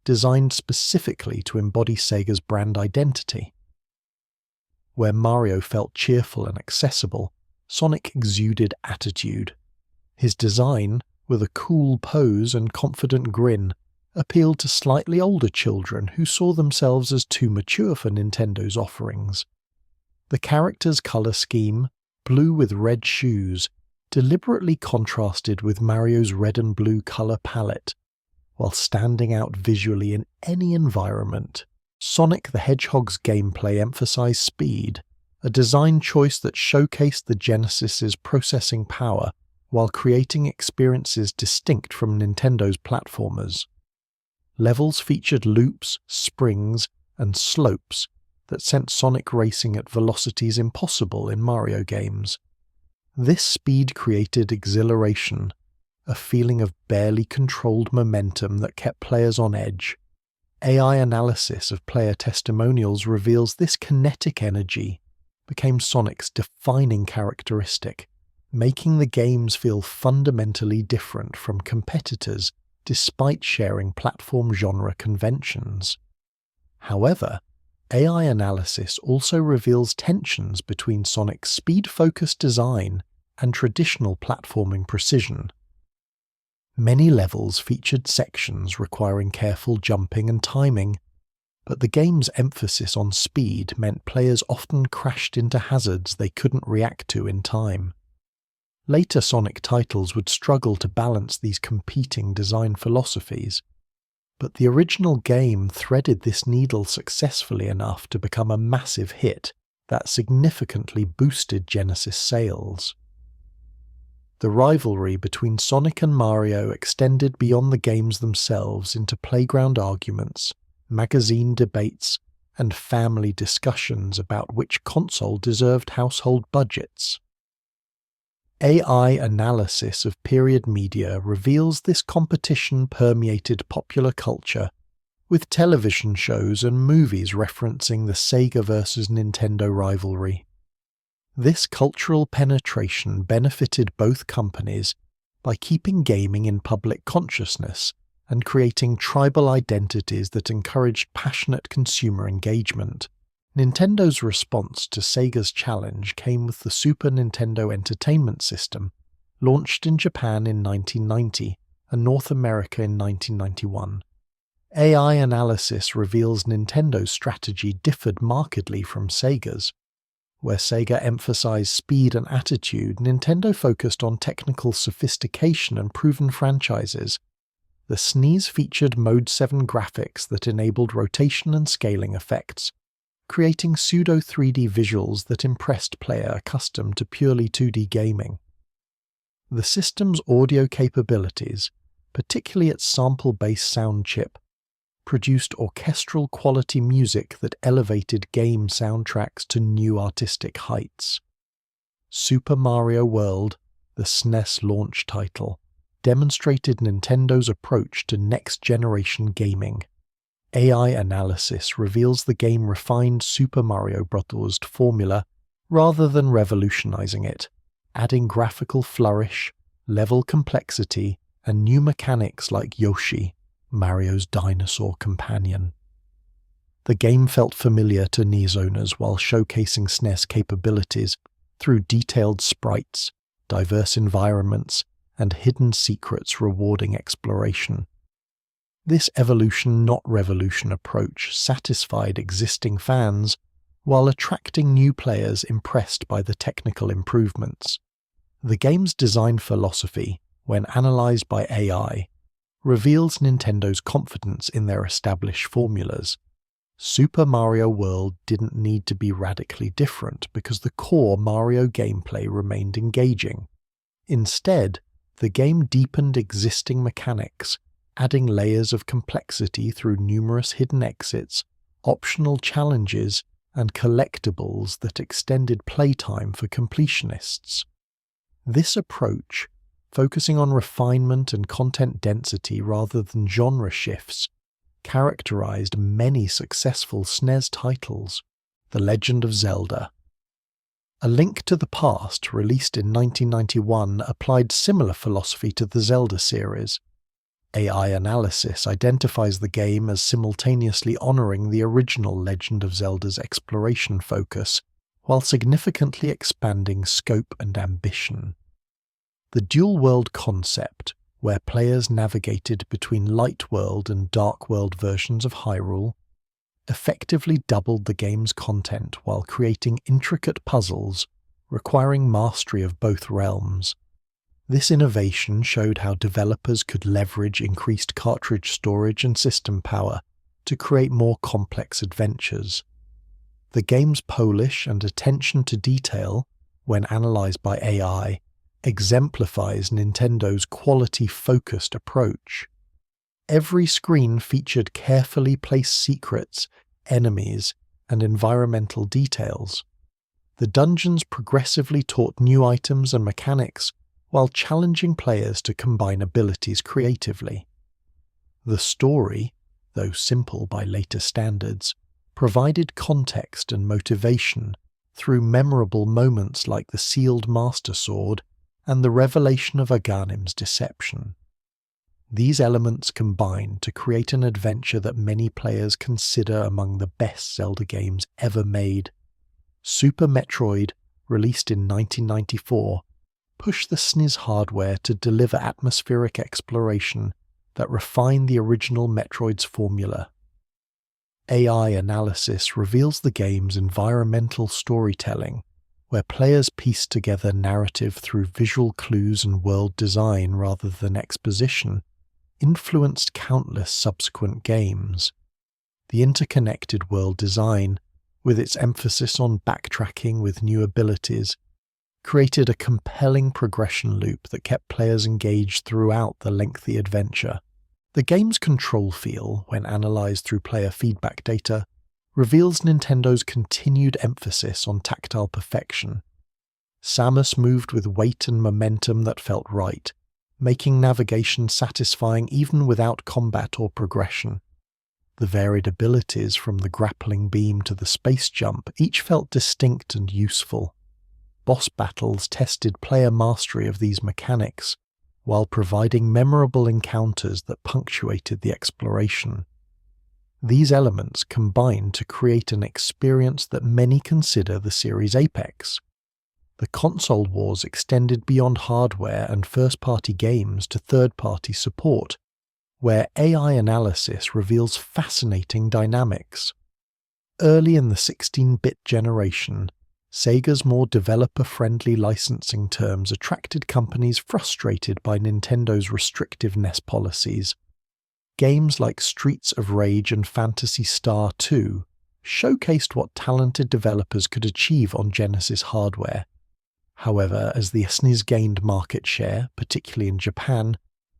S1: designed specifically to embody Sega's brand identity. Where Mario felt cheerful and accessible, Sonic exuded attitude. His design, with a cool pose and confident grin, appealed to slightly older children who saw themselves as too mature for Nintendo's offerings. The character's color scheme, blue with red shoes, deliberately contrasted with Mario's red and blue color palette, while standing out visually in any environment. Sonic the Hedgehog's gameplay emphasized speed, a design choice that showcased the Genesis's processing power while creating experiences distinct from Nintendo's platformers. Levels featured loops, springs, and slopes that sent Sonic racing at velocities impossible in Mario games. This speed created exhilaration, a feeling of barely controlled momentum that kept players on edge. AI analysis of player testimonials reveals this kinetic energy became Sonic's defining characteristic, making the games feel fundamentally different from competitors despite sharing platform genre conventions. However, AI analysis also reveals tensions between Sonic's speed-focused design and traditional platforming precision. Many levels featured sections requiring careful jumping and timing, but the game's emphasis on speed meant players often crashed into hazards they couldn't react to in time. Later Sonic titles would struggle to balance these competing design philosophies, but the original game threaded this needle successfully enough to become a massive hit that significantly boosted Genesis sales. The rivalry between Sonic and Mario extended beyond the games themselves into playground arguments, magazine debates, and family discussions about which console deserved household budgets. AI analysis of period media reveals this competition permeated popular culture, with television shows and movies referencing the Sega versus Nintendo rivalry. This cultural penetration benefited both companies by keeping gaming in public consciousness and creating tribal identities that encouraged passionate consumer engagement. Nintendo's response to Sega's challenge came with the Super Nintendo Entertainment System, launched in Japan in 1990 and North America in 1991. AI analysis reveals Nintendo's strategy differed markedly from Sega's. Where Sega emphasized speed and attitude, Nintendo focused on technical sophistication and proven franchises. The SNES featured Mode 7 graphics that enabled rotation and scaling effects, creating pseudo-3D visuals that impressed players accustomed to purely 2D gaming. The system's audio capabilities, particularly its sample-based sound chip, produced orchestral quality music that elevated game soundtracks to new artistic heights. Super Mario World, the SNES launch title, demonstrated Nintendo's approach to next-generation gaming. AI analysis reveals the game refined Super Mario Bros. Formula rather than revolutionizing it, adding graphical flourish, level complexity, and new mechanics like Yoshi, Mario's dinosaur companion. The game felt familiar to NES owners while showcasing SNES capabilities through detailed sprites, diverse environments, and hidden secrets rewarding exploration. This evolution not revolution approach satisfied existing fans while attracting new players impressed by the technical improvements. The game's design philosophy, when analyzed by AI, reveals Nintendo's confidence in their established formulas. Super Mario World didn't need to be radically different because the core Mario gameplay remained engaging. Instead, the game deepened existing mechanics, adding layers of complexity through numerous hidden exits, optional challenges, and collectibles that extended playtime for completionists. This approach, focusing on refinement and content density rather than genre shifts, characterized many successful SNES titles. The Legend of Zelda. A Link to the Past, released in 1991, applied similar philosophy to the Zelda series. AI analysis identifies the game as simultaneously honoring the original Legend of Zelda's exploration focus, while significantly expanding scope and ambition. The dual-world concept, where players navigated between light world and dark world versions of Hyrule, effectively doubled the game's content while creating intricate puzzles requiring mastery of both realms. This innovation showed how developers could leverage increased cartridge storage and system power to create more complex adventures. The game's polish and attention to detail, when analyzed by AI, exemplifies Nintendo's quality-focused approach. Every screen featured carefully placed secrets, enemies, and environmental details. The dungeons progressively taught new items and mechanics while challenging players to combine abilities creatively. The story, though simple by later standards, provided context and motivation through memorable moments like the sealed Master Sword and the revelation of Aghanim's deception. These elements combine to create an adventure that many players consider among the best Zelda games ever made. Super Metroid, released in 1994, pushed the SNES hardware to deliver atmospheric exploration that refined the original Metroid's formula. AI analysis reveals the game's environmental storytelling, where players piece together narrative through visual clues and world design rather than exposition, influenced countless subsequent games. The interconnected world design, with its emphasis on backtracking with new abilities, created a compelling progression loop that kept players engaged throughout the lengthy adventure. The game's control feel, when analysed through player feedback data, reveals Nintendo's continued emphasis on tactile perfection. Samus moved with weight and momentum that felt right, making navigation satisfying even without combat or progression. The varied abilities from the grappling beam to the space jump each felt distinct and useful. Boss battles tested player mastery of these mechanics, while providing memorable encounters that punctuated the exploration. These elements combine to create an experience that many consider the series' apex. The console wars extended beyond hardware and first-party games to third-party support, where AI analysis reveals fascinating dynamics. Early in the 16-bit generation, Sega's more developer-friendly licensing terms attracted companies frustrated by Nintendo's restrictive NES policies. Games like Streets of Rage and Phantasy Star 2 showcased what talented developers could achieve on Genesis hardware. However, as the SNES gained market share, particularly in Japan,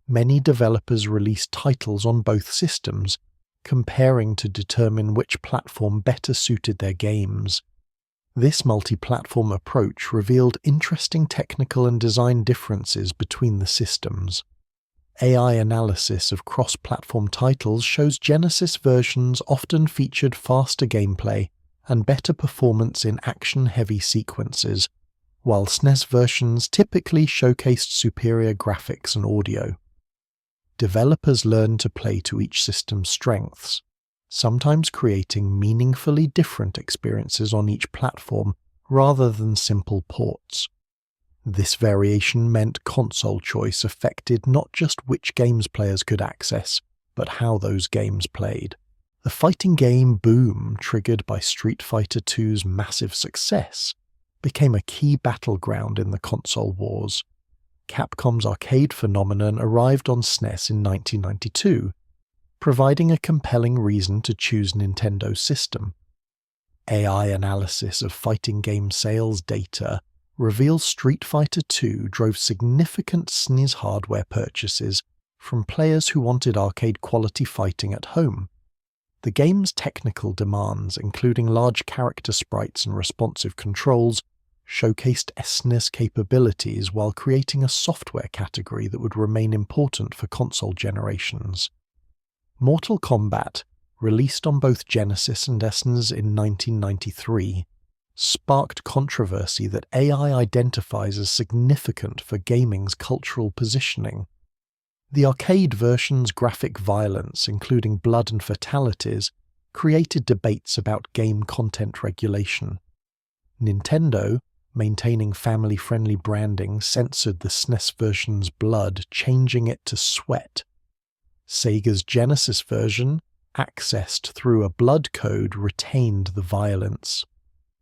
S1: many developers released titles on both systems, comparing to determine which platform better suited their games. This multi-platform approach revealed interesting technical and design differences between the systems. AI analysis of cross-platform titles shows Genesis versions often featured faster gameplay and better performance in action-heavy sequences, while SNES versions typically showcased superior graphics and audio. Developers learned to play to each system's strengths, sometimes creating meaningfully different experiences on each platform rather than simple ports. This variation meant console choice affected not just which games players could access, but how those games played. The fighting game boom, triggered by Street Fighter II's massive success, became a key battleground in the console wars. Capcom's arcade phenomenon arrived on SNES in 1992, providing a compelling reason to choose Nintendo's system. AI analysis of fighting game sales data reveals Street Fighter II drove significant SNES hardware purchases from players who wanted arcade-quality fighting at home. The game's technical demands, including large character sprites and responsive controls, showcased SNES capabilities while creating a software category that would remain important for console generations. Mortal Kombat, released on both Genesis and SNES in 1993, sparked controversy that AI identifies as significant for gaming's cultural positioning. The arcade version's graphic violence, including blood and fatalities, created debates about game content regulation. Nintendo, maintaining family-friendly branding, censored the SNES version's blood, changing it to sweat. Sega's Genesis version, accessed through a blood code, retained the violence.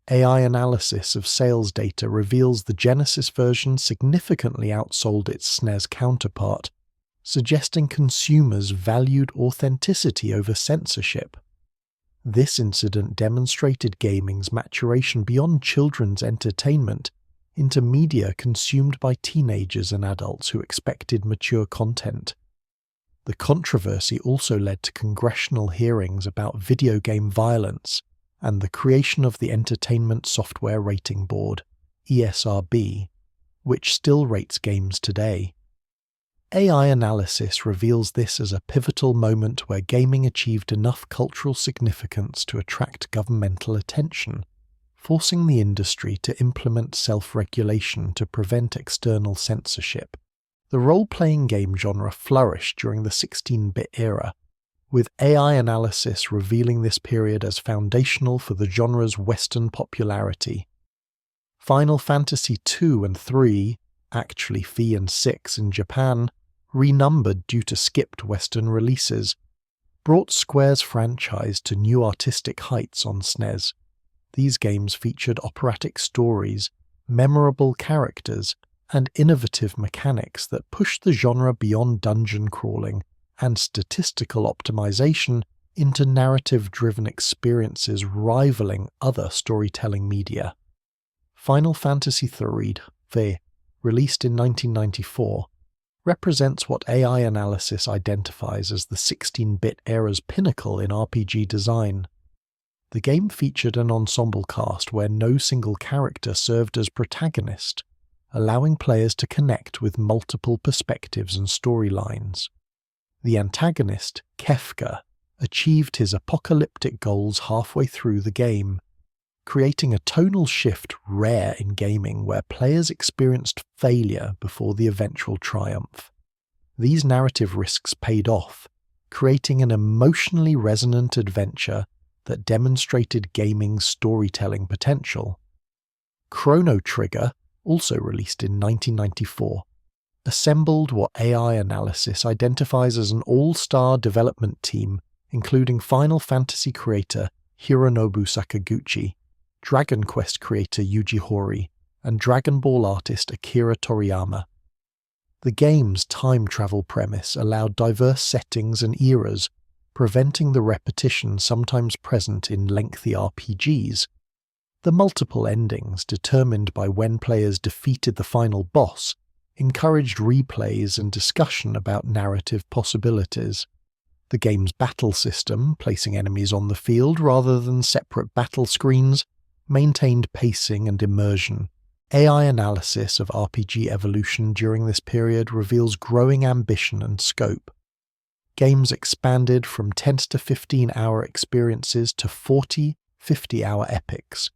S1: AI analysis of sales data reveals the Genesis version significantly outsold its SNES counterpart, suggesting consumers valued authenticity over censorship. This incident demonstrated gaming's maturation beyond children's entertainment into media consumed by teenagers and adults who expected mature content. The controversy also led to congressional hearings about video game violence and the creation of the Entertainment Software Rating Board, ESRB, which still rates games today. AI analysis reveals this as a pivotal moment where gaming achieved enough cultural significance to attract governmental attention, forcing the industry to implement self-regulation to prevent external censorship. The role-playing game genre flourished during the 16-bit era, with AI analysis revealing this period as foundational for the genre's Western popularity. Final Fantasy II and III, actually FI and VI in Japan, renumbered due to skipped Western releases, brought Square's franchise to new artistic heights on SNES. These games featured operatic stories, memorable characters, and innovative mechanics that pushed the genre beyond dungeon crawling and statistical optimization into narrative-driven experiences rivaling other storytelling media. Final Fantasy III, V, released in 1994, represents what AI analysis identifies as the 16-bit era's pinnacle in RPG design. The game featured an ensemble cast where no single character served as protagonist, allowing players to connect with multiple perspectives and storylines. The antagonist, Kefka, achieved his apocalyptic goals halfway through the game, creating a tonal shift rare in gaming where players experienced failure before the eventual triumph. These narrative risks paid off, creating an emotionally resonant adventure that demonstrated gaming's storytelling potential. Chrono Trigger, also released in 1994, assembled what AI analysis identifies as an all-star development team, including Final Fantasy creator Hironobu Sakaguchi, Dragon Quest creator Yuji Horii, and Dragon Ball artist Akira Toriyama. The game's time travel premise allowed diverse settings and eras, preventing the repetition sometimes present in lengthy RPGs. The multiple endings, determined by when players defeated the final boss, encouraged replays and discussion about narrative possibilities. The game's battle system, placing enemies on the field rather than separate battle screens, maintained pacing and immersion. AI analysis of RPG evolution during this period reveals growing ambition and scope. Games expanded from 10 to 15-hour experiences to 40, 50-hour epics.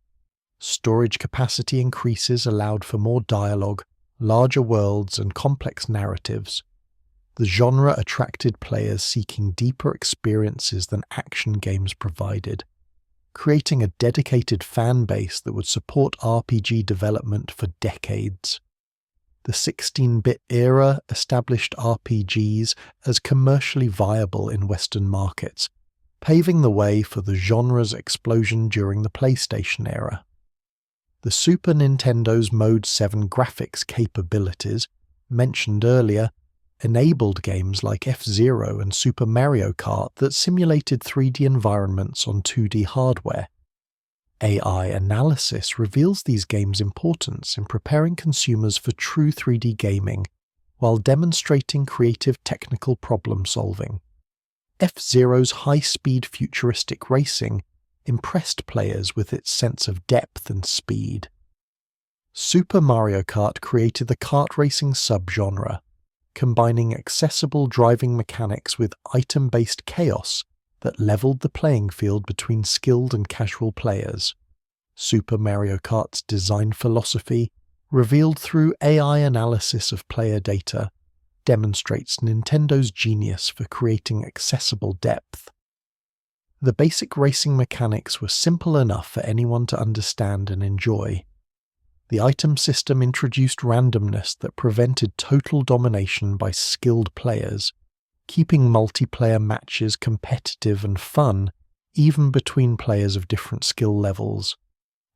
S1: Storage capacity increases allowed for more dialogue, larger worlds, and complex narratives. The genre attracted players seeking deeper experiences than action games provided, creating a dedicated fan base that would support RPG development for decades. The 16-bit era established RPGs as commercially viable in Western markets, paving the way for the genre's explosion during the PlayStation era. The Super Nintendo's Mode 7 graphics capabilities, mentioned earlier, enabled games like F-Zero and Super Mario Kart that simulated 3D environments on 2D hardware. AI analysis reveals these games' importance in preparing consumers for true 3D gaming while demonstrating creative technical problem-solving. F-Zero's high-speed futuristic racing impressed players with its sense of depth and speed. Super Mario Kart created the kart racing subgenre, combining accessible driving mechanics with item-based chaos that leveled the playing field between skilled and casual players. Super Mario Kart's design philosophy, revealed through AI analysis of player data, demonstrates Nintendo's genius for creating accessible depth. The basic racing mechanics were simple enough for anyone to understand and enjoy. The item system introduced randomness that prevented total domination by skilled players, keeping multiplayer matches competitive and fun even between players of different skill levels.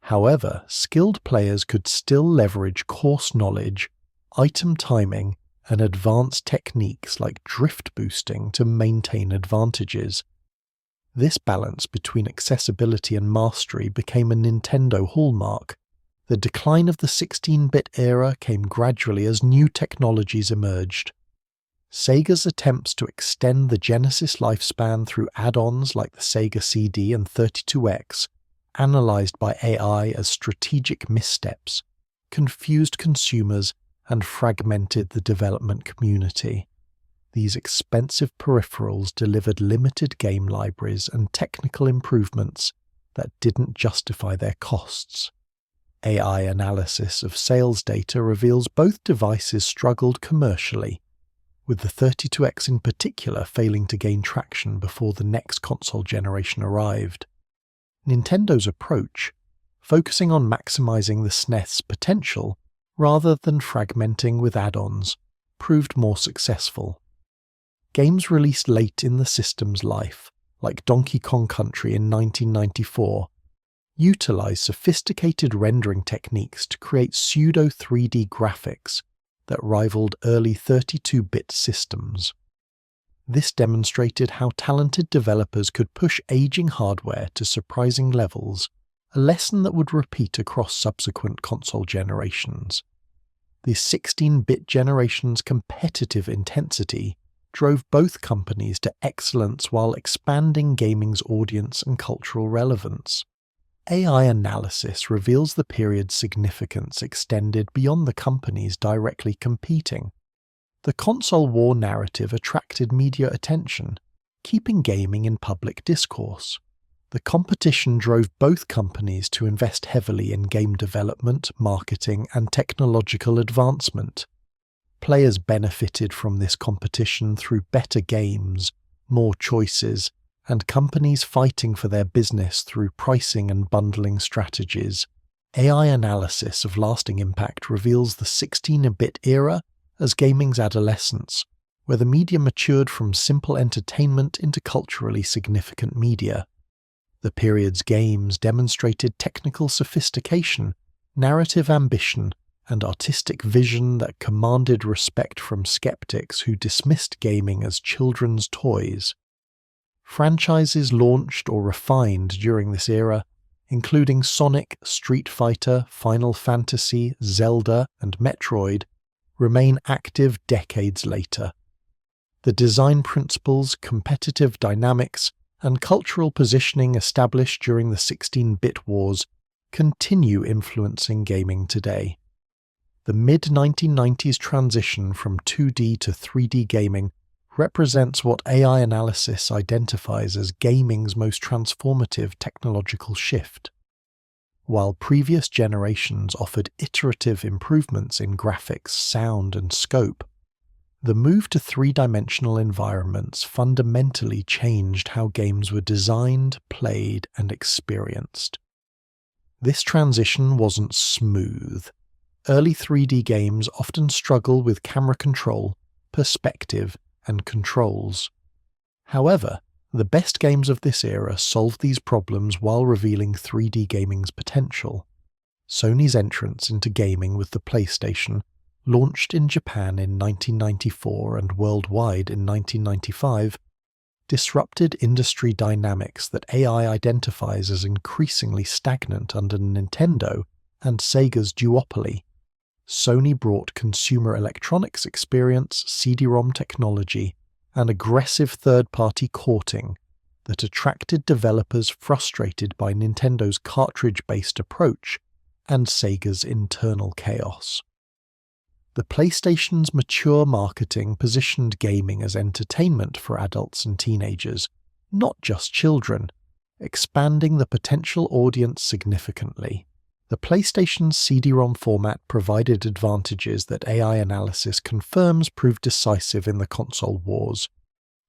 S1: However, skilled players could still leverage course knowledge, item timing, and advanced techniques like drift boosting to maintain advantages. This balance between accessibility and mastery became a Nintendo hallmark. The decline of the 16-bit era came gradually as new technologies emerged. Sega's attempts to extend the Genesis lifespan through add-ons like the Sega CD and 32X, analyzed by AI as strategic missteps, confused consumers and fragmented the development community. These expensive peripherals delivered limited game libraries and technical improvements that didn't justify their costs. AI analysis of sales data reveals both devices struggled commercially, with the 32X in particular failing to gain traction before the next console generation arrived. Nintendo's approach, focusing on maximizing the SNES's potential rather than fragmenting with add-ons, proved more successful. Games released late in the system's life, like Donkey Kong Country in 1994, utilize sophisticated rendering techniques to create pseudo-3D graphics that rivaled early 32-bit systems. This demonstrated how talented developers could push aging hardware to surprising levels, a lesson that would repeat across subsequent console generations. The 16-bit generation's competitive intensity drove both companies to excellence while expanding gaming's audience and cultural relevance. AI analysis reveals the period's significance extended beyond the companies directly competing. The console war narrative attracted media attention, keeping gaming in public discourse. The competition drove both companies to invest heavily in game development, marketing, and technological advancement. Players benefited from this competition through better games, more choices, and companies fighting for their business through pricing and bundling strategies. AI analysis of lasting impact reveals the 16-bit era as gaming's adolescence, where the media matured from simple entertainment into culturally significant media. The period's games demonstrated technical sophistication, narrative ambition, and artistic vision that commanded respect from skeptics who dismissed gaming as children's toys. Franchises launched or refined during this era, including Sonic, Street Fighter, Final Fantasy, Zelda, and Metroid, remain active decades later. The design principles, competitive dynamics, and cultural positioning established during the 16-bit wars continue influencing gaming today. The mid-1990s transition from 2D to 3D gaming represents what AI analysis identifies as gaming's most transformative technological shift. While previous generations offered iterative improvements in graphics, sound, and scope, the move to three-dimensional environments fundamentally changed how games were designed, played, and experienced. This transition wasn't smooth. Early 3D games often struggle with camera control, perspective, and controls. However, the best games of this era solved these problems while revealing 3D gaming's potential. Sony's entrance into gaming with the PlayStation, launched in Japan in 1994 and worldwide in 1995, disrupted industry dynamics that AI identifies as increasingly stagnant under Nintendo and Sega's duopoly. Sony brought consumer electronics experience, CD-ROM technology, and aggressive third-party courting that attracted developers frustrated by Nintendo's cartridge-based approach and Sega's internal chaos. The PlayStation's mature marketing positioned gaming as entertainment for adults and teenagers, not just children, expanding the potential audience significantly. The PlayStation's CD-ROM format provided advantages that AI analysis confirms proved decisive in the console wars.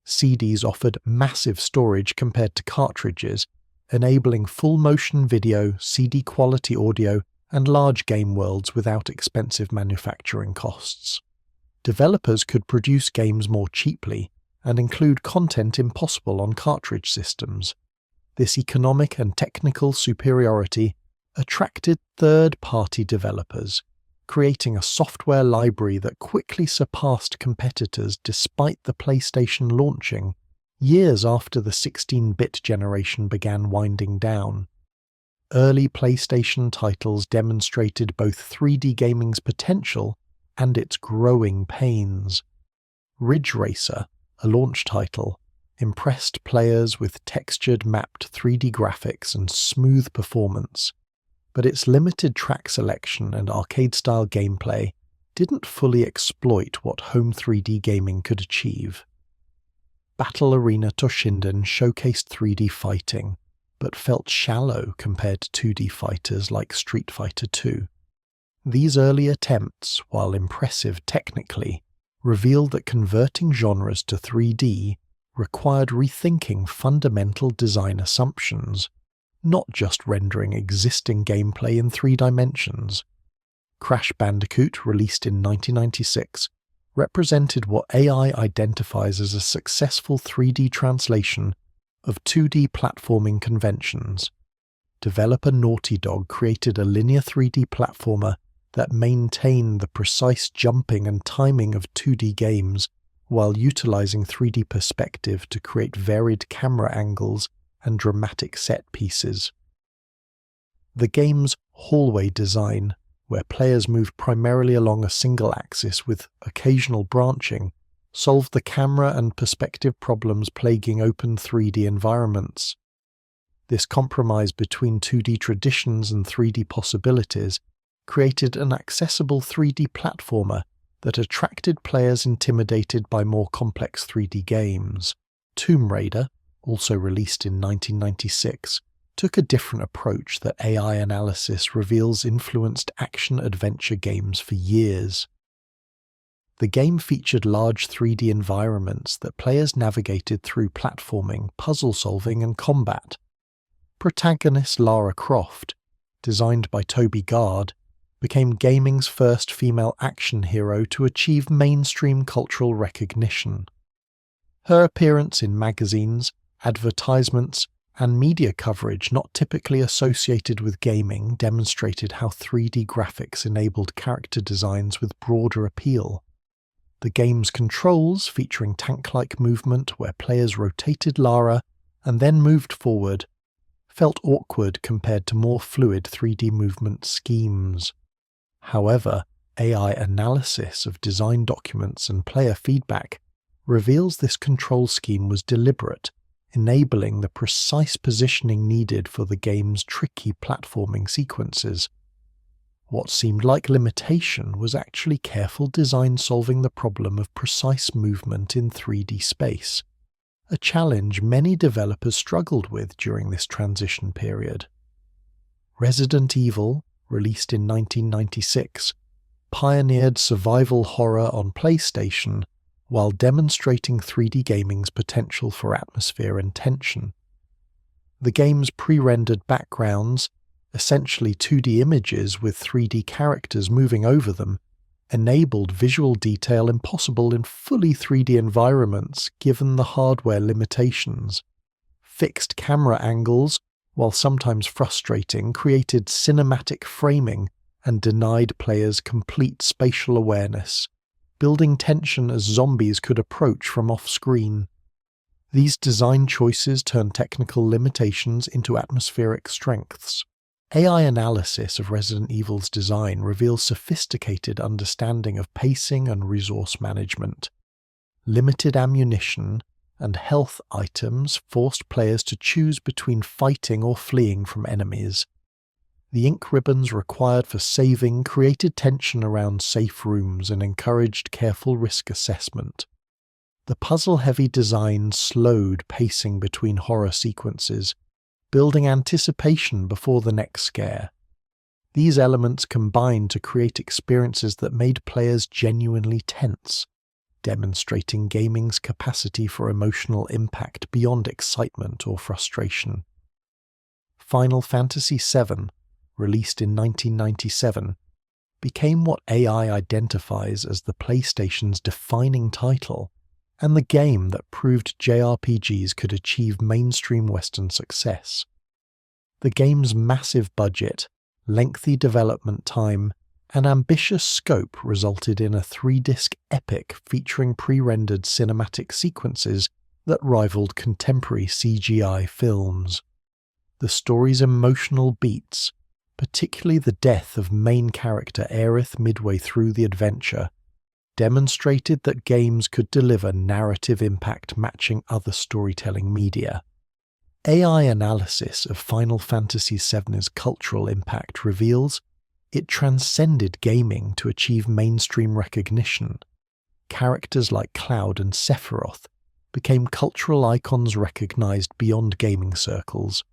S1: CDs offered massive storage compared to cartridges, enabling full-motion video, CD-quality audio, and large game worlds without expensive manufacturing costs. Developers could produce games more cheaply and include content impossible on cartridge systems. This economic and technical superiority attracted third-party developers, creating a software library that quickly surpassed competitors despite the PlayStation launching, years after the 16-bit generation began winding down. Early PlayStation titles demonstrated both 3D gaming's potential and its growing pains. Ridge Racer, a launch title, impressed players with textured mapped 3D graphics and smooth performance, but its limited track selection and arcade-style gameplay didn't fully exploit what home 3D gaming could achieve. Battle Arena Toshinden showcased 3D fighting, but felt shallow compared to 2D fighters like Street Fighter II. These early attempts, while impressive technically, revealed that converting genres to 3D required rethinking fundamental design assumptions, not just rendering existing gameplay in 3 dimensions. Crash Bandicoot, released in 1996, represented what AI identifies as a successful 3D translation of 2D platforming conventions. Developer Naughty Dog created a linear 3D platformer that maintained the precise jumping and timing of 2D games while utilizing 3D perspective to create varied camera angles and dramatic set pieces. The game's hallway design, where players moved primarily along a single axis with occasional branching, solved the camera and perspective problems plaguing open 3D environments. This compromise between 2D traditions and 3D possibilities created an accessible 3D platformer that attracted players intimidated by more complex 3D games. Tomb Raider, also released in 1996, took a different approach that AI analysis reveals influenced action-adventure games for years. The game featured large 3D environments that players navigated through platforming, puzzle-solving, and combat. Protagonist Lara Croft, designed by Toby Gard, became gaming's first female action hero to achieve mainstream cultural recognition. Her appearance in magazines, advertisements, and media coverage not typically associated with gaming demonstrated how 3D graphics enabled character designs with broader appeal. The game's controls, featuring tank-like movement where players rotated Lara and then moved forward, felt awkward compared to more fluid 3D movement schemes. However, AI analysis of design documents and player feedback reveals this control scheme was deliberate, enabling the precise positioning needed for the game's tricky platforming sequences. What seemed like limitation was actually careful design solving the problem of precise movement in 3D space, a challenge many developers struggled with during this transition period. Resident Evil, released in 1996, pioneered survival horror on PlayStation while demonstrating 3D gaming's potential for atmosphere and tension. The game's pre-rendered backgrounds, essentially 2D images with 3D characters moving over them, enabled visual detail impossible in fully 3D environments given the hardware limitations. Fixed camera angles, while sometimes frustrating, created cinematic framing and denied players complete spatial awareness, building tension as zombies could approach from off-screen. These design choices turned technical limitations into atmospheric strengths. AI analysis of Resident Evil's design reveals sophisticated understanding of pacing and resource management. Limited ammunition and health items forced players to choose between fighting or fleeing from enemies. The ink ribbons required for saving created tension around safe rooms and encouraged careful risk assessment. The puzzle-heavy design slowed pacing between horror sequences, building anticipation before the next scare. These elements combined to create experiences that made players genuinely tense, demonstrating gaming's capacity for emotional impact beyond excitement or frustration. Final Fantasy VII, released in 1997, became what AI identifies as the PlayStation's defining title, and the game that proved JRPGs could achieve mainstream Western success. The game's massive budget, lengthy development time, and ambitious scope resulted in a 3-disc epic featuring pre-rendered cinematic sequences that rivaled contemporary CGI films. The story's emotional beats, particularly the death of main character Aerith midway through the adventure, demonstrated that games could deliver narrative impact matching other storytelling media. AI analysis of Final Fantasy VII's cultural impact reveals It transcended gaming to achieve mainstream recognition. Characters like Cloud and Sephiroth became cultural icons recognized beyond gaming circles.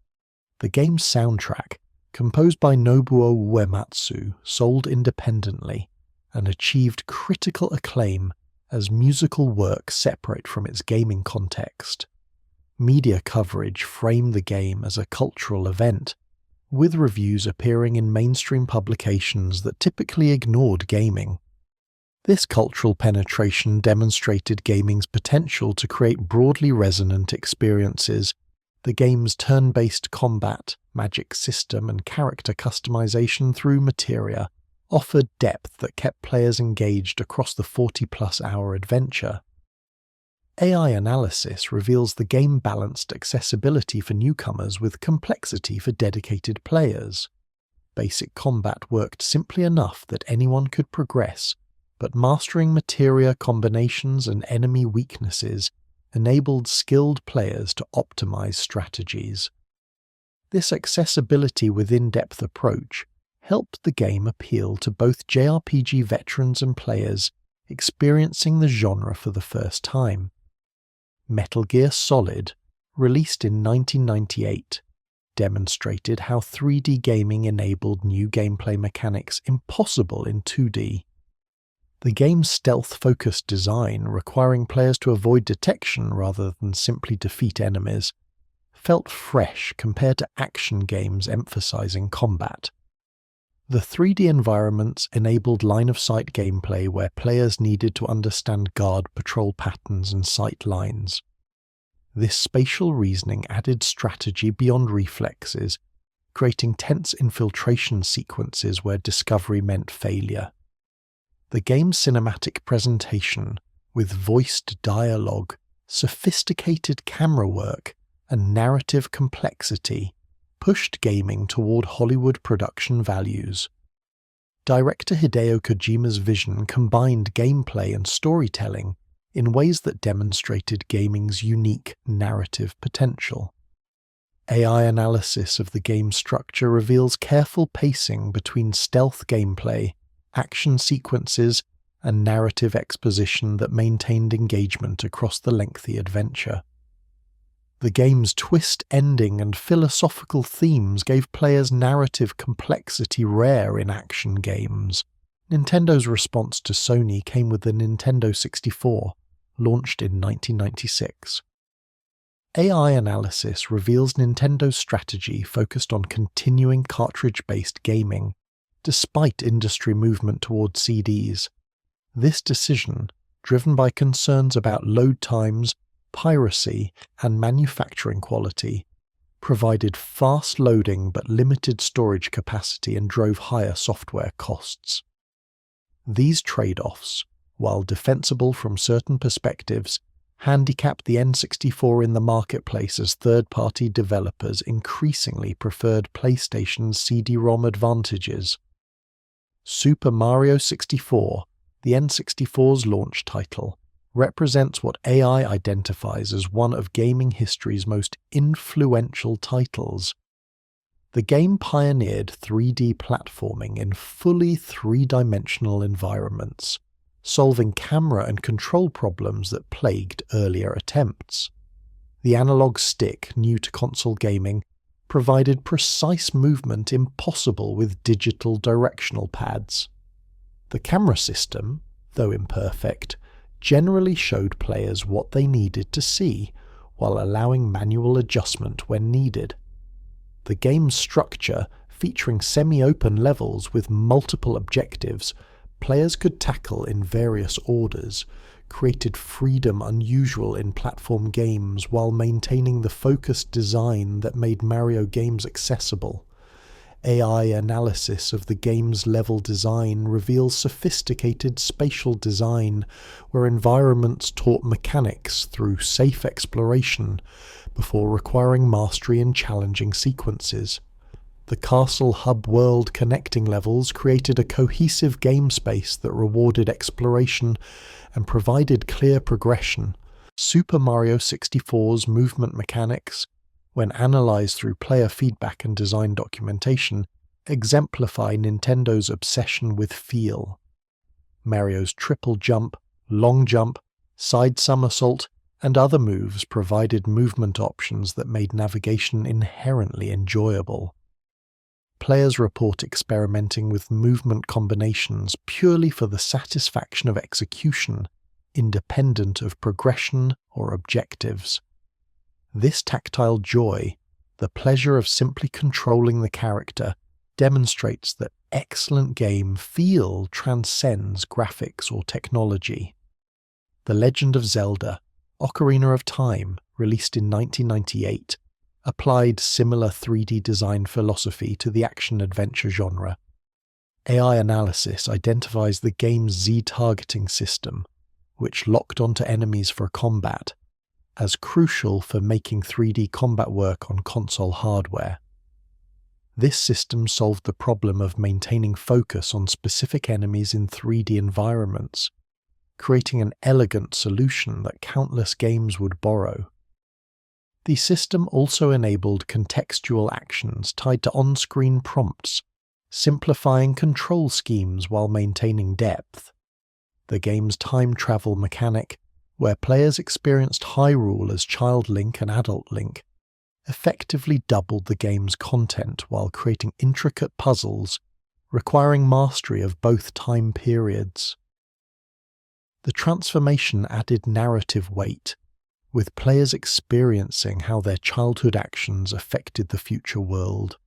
S1: The game's soundtrack, composed by Nobuo Uematsu, sold independently and achieved critical acclaim as musical work separate from its gaming context. Media coverage framed the game as a cultural event, with reviews appearing in mainstream publications that typically ignored gaming. This cultural penetration demonstrated gaming's potential to create broadly resonant experiences. The game's turn-based combat, magic system, and character customization through materia offered depth that kept players engaged across the 40-plus hour adventure. AI analysis reveals the game balanced accessibility for newcomers with complexity for dedicated players. Basic combat worked simply enough that anyone could progress, but mastering materia combinations and enemy weaknesses enabled skilled players to optimize strategies. This accessibility with in-depth approach helped the game appeal to both JRPG veterans and players experiencing the genre for the first time. Metal Gear Solid, released in 1998, demonstrated how 3D gaming enabled new gameplay mechanics impossible in 2D. The game's stealth-focused design, requiring players to avoid detection rather than simply defeat enemies, felt fresh compared to action games emphasizing combat. The 3D environments enabled line-of-sight gameplay where players needed to understand guard patrol patterns and sight lines. This spatial reasoning added strategy beyond reflexes, creating tense infiltration sequences where discovery meant failure. The game's cinematic presentation, with voiced dialogue, sophisticated camera work, and narrative complexity, pushed gaming toward Hollywood production values. Director Hideo Kojima's vision combined gameplay and storytelling in ways that demonstrated gaming's unique narrative potential. AI analysis of the game's structure reveals careful pacing between stealth gameplay, action sequences, and narrative exposition that maintained engagement across the lengthy adventure. The game's twist ending and philosophical themes gave players narrative complexity rare in action games. Nintendo's response to Sony came with the Nintendo 64, launched in 1996. AI analysis reveals Nintendo's strategy focused on continuing cartridge-based gaming, despite industry movement toward CDs. This decision, driven by concerns about load times, piracy, and manufacturing quality, provided fast loading but limited storage capacity and drove higher software costs. These trade-offs, while defensible from certain perspectives, handicapped the N64 in the marketplace as third-party developers increasingly preferred PlayStation's CD-ROM advantages. Super Mario 64, the N64's launch title, represents what AI identifies as one of gaming history's most influential titles. The game pioneered 3D platforming in fully three-dimensional environments, solving camera and control problems that plagued earlier attempts. The analog stick, new to console gaming, provided precise movement impossible with digital directional pads. The camera system, though imperfect, generally showed players what they needed to see, while allowing manual adjustment when needed. The game's structure, featuring semi-open levels with multiple objectives, players could tackle in various orders, created freedom unusual in platform games while maintaining the focused design that made Mario games accessible. AI analysis of the game's level design reveals sophisticated spatial design, where environments taught mechanics through safe exploration before requiring mastery in challenging sequences. The Castle Hub World connecting levels created a cohesive game space that rewarded exploration and provided clear progression. Super Mario 64's movement mechanics, when analyzed through player feedback and design documentation, exemplify Nintendo's obsession with feel. Mario's triple jump, long jump, side somersault, and other moves provided movement options that made navigation inherently enjoyable. Players report experimenting with movement combinations purely for the satisfaction of execution, independent of progression or objectives. This tactile joy, the pleasure of simply controlling the character, demonstrates that excellent game feel transcends graphics or technology. The Legend of Zelda, Ocarina of Time, released in 1998, applied similar 3D design philosophy to the action-adventure genre. AI analysis identifies the game's Z-targeting system, which locked onto enemies for combat, as crucial for making 3D combat work on console hardware. This system solved the problem of maintaining focus on specific enemies in 3D environments, creating an elegant solution that countless games would borrow. The system also enabled contextual actions tied to on-screen prompts, simplifying control schemes while maintaining depth. The game's time travel mechanic, where players experienced Hyrule as Child Link and Adult Link, effectively doubled the game's content while creating intricate puzzles, requiring mastery of both time periods. The transformation added narrative weight, with players experiencing how their childhood actions affected the future world.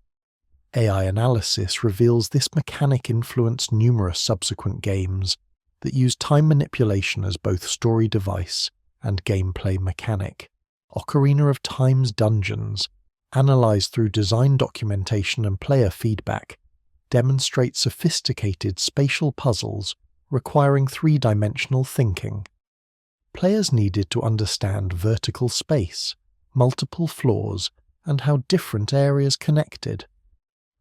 S1: AI analysis reveals this mechanic influenced numerous subsequent games that use time manipulation as both story device and gameplay mechanic. Ocarina of Time's dungeons, analysed through design documentation and player feedback, demonstrate sophisticated spatial puzzles requiring three-dimensional thinking. Players needed to understand vertical space, multiple floors, and how different areas connected.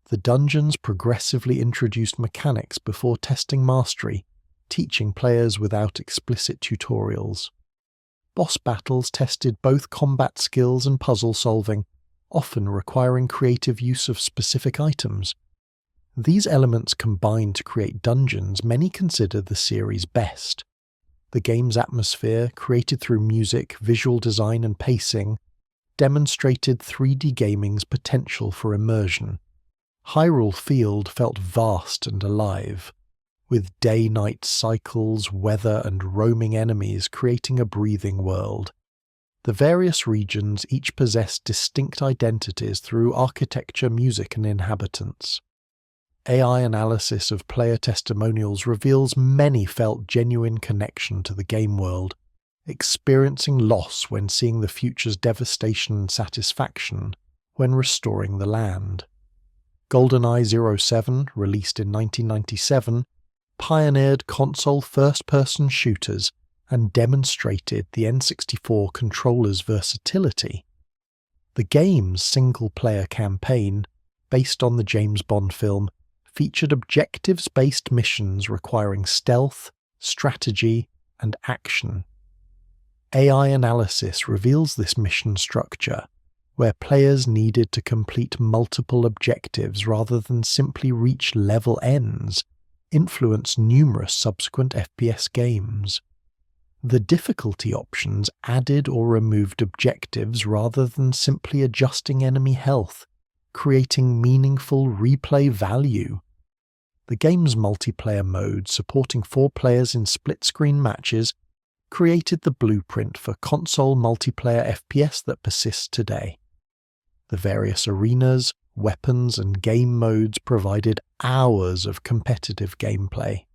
S1: The dungeons progressively introduced mechanics before testing mastery, teaching players without explicit tutorials. Boss battles tested both combat skills and puzzle solving, often requiring creative use of specific items. These elements combined to create dungeons many consider the series' best. The game's atmosphere, created through music, visual design, and pacing, demonstrated 3D gaming's potential for immersion. Hyrule Field felt vast and alive, with day-night cycles, weather, and roaming enemies creating a breathing world. The various regions each possessed distinct identities through architecture, music, and inhabitants. AI analysis of player testimonials reveals many felt genuine connection to the game world, experiencing loss when seeing the future's devastation and satisfaction when restoring the land. GoldenEye 07, released in 1997, pioneered console first-person shooters and demonstrated the N64 controller's versatility. The game's single-player campaign, based on the James Bond film, featured objectives-based missions requiring stealth, strategy, and action. AI analysis reveals this mission structure, where players needed to complete multiple objectives rather than simply reach level ends, influenced numerous subsequent FPS games. The difficulty options added or removed objectives rather than simply adjusting enemy health, creating meaningful replay value. The game's multiplayer mode, supporting 4 players in split-screen matches, created the blueprint for console multiplayer FPS that persists today. The various arenas, weapons, and game modes provided hours of competitive gameplay.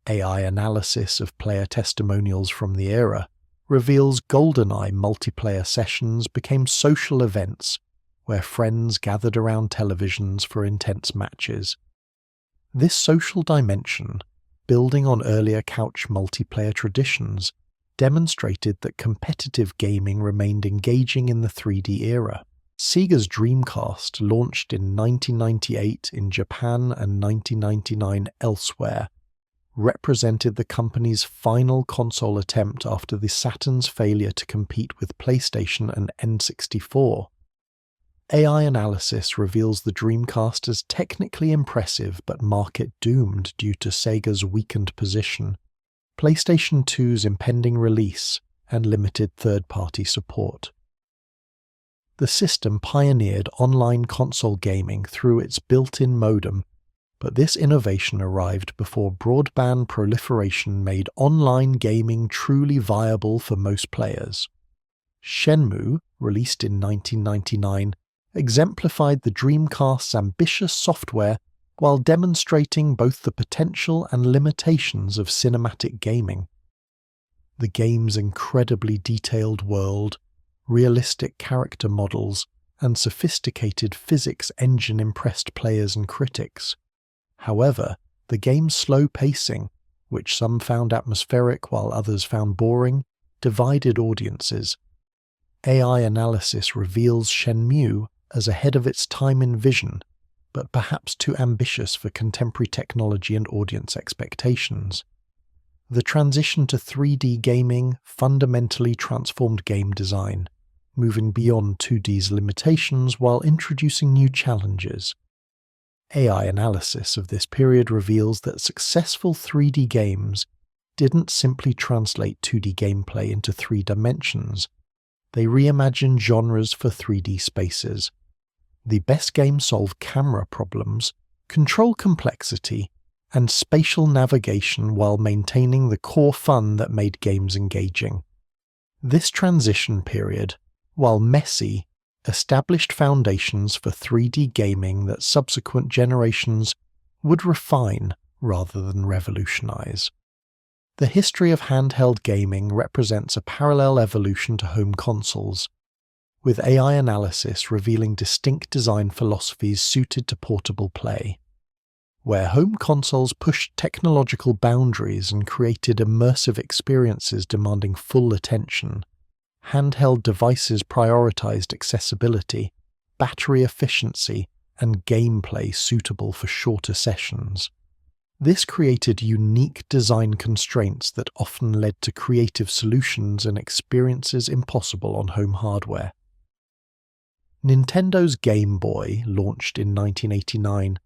S1: AI analysis of player testimonials from the era reveals GoldenEye multiplayer sessions became social events where friends gathered around televisions for intense matches. This social dimension, building on earlier couch multiplayer traditions, demonstrated that competitive gaming remained engaging in the 3D era. Sega's Dreamcast, launched in 1998 in Japan and 1999 elsewhere, represented the company's final console attempt after the Saturn's failure to compete with PlayStation and N64. AI analysis reveals the Dreamcast as technically impressive but market-doomed due to Sega's weakened position, PlayStation 2's impending release, and limited third-party support. The system pioneered online console gaming through its built-in modem, but this innovation arrived before broadband proliferation made online gaming truly viable for most players. Shenmue, released in 1999, exemplified the Dreamcast's ambitious software while demonstrating both the potential and limitations of cinematic gaming. The game's incredibly detailed world, realistic character models, and sophisticated physics engine impressed players and critics. However, the game's slow pacing, which some found atmospheric while others found boring, divided audiences. AI analysis reveals Shenmue as ahead of its time in vision, but perhaps too ambitious for contemporary technology and audience expectations. The transition to 3D gaming fundamentally transformed game design, moving beyond 2D's limitations while introducing new challenges. AI analysis of this period reveals that successful 3D games didn't simply translate 2D gameplay into 3 dimensions. They reimagined genres for 3D spaces. The best games solve camera problems, control complexity, and spatial navigation while maintaining the core fun that made games engaging. This transition period, while messy, established foundations for 3D gaming that subsequent generations would refine rather than revolutionize. The history of handheld gaming represents a parallel evolution to home consoles, with AI analysis revealing distinct design philosophies suited to portable play. Where home consoles pushed technological boundaries and created immersive experiences demanding full attention, handheld devices prioritized accessibility, battery efficiency, and gameplay suitable for shorter sessions. This created unique design constraints that often led to creative solutions and experiences impossible on home hardware. Nintendo's Game Boy, launched in 1989,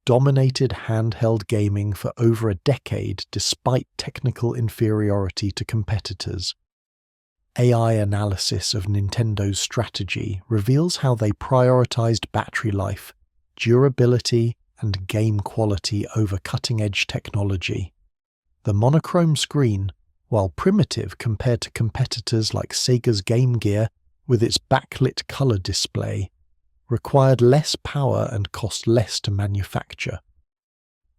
S1: dominated handheld gaming for over a decade despite technical inferiority to competitors. AI analysis of Nintendo's strategy reveals how they prioritized battery life, durability, and game quality over cutting-edge technology. The monochrome screen, while primitive compared to competitors like Sega's Game Gear with its backlit color display, required less power and cost less to manufacture.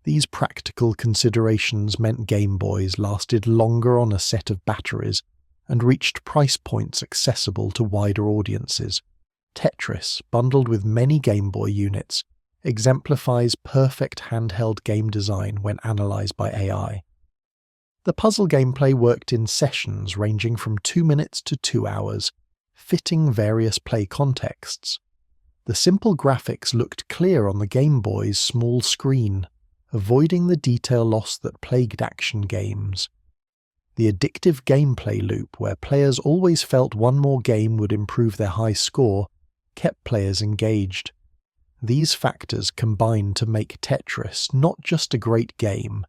S1: These practical considerations meant Game Boys lasted longer on a set of batteries and reached price points accessible to wider audiences. Tetris, bundled with many Game Boy units, exemplifies perfect handheld game design when analyzed by AI. The puzzle gameplay worked in sessions ranging from 2 minutes to 2 hours, fitting various play contexts. The simple graphics looked clear on the Game Boy's small screen, avoiding the detail loss that plagued action games. The addictive gameplay loop, where players always felt one more game would improve their high score, kept players engaged. These factors combined to make Tetris not just a great game,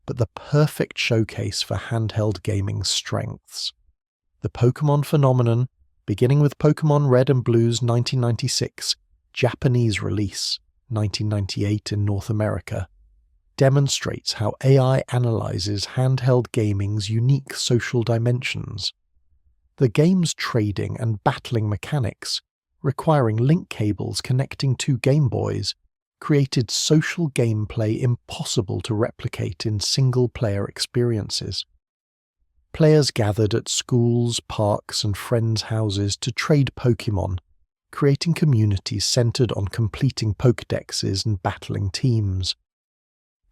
S1: but the perfect showcase for handheld gaming's strengths. The Pokémon phenomenon, beginning with Pokémon Red and Blue's 1996 Japanese release, 1998 in North America, demonstrates how AI analyzes handheld gaming's unique social dimensions. The game's trading and battling mechanics, requiring link cables connecting 2 Game Boys, created social gameplay impossible to replicate in single-player experiences. Players gathered at schools, parks, and friends' houses to trade Pokémon, creating communities centered on completing Pokédexes and battling teams.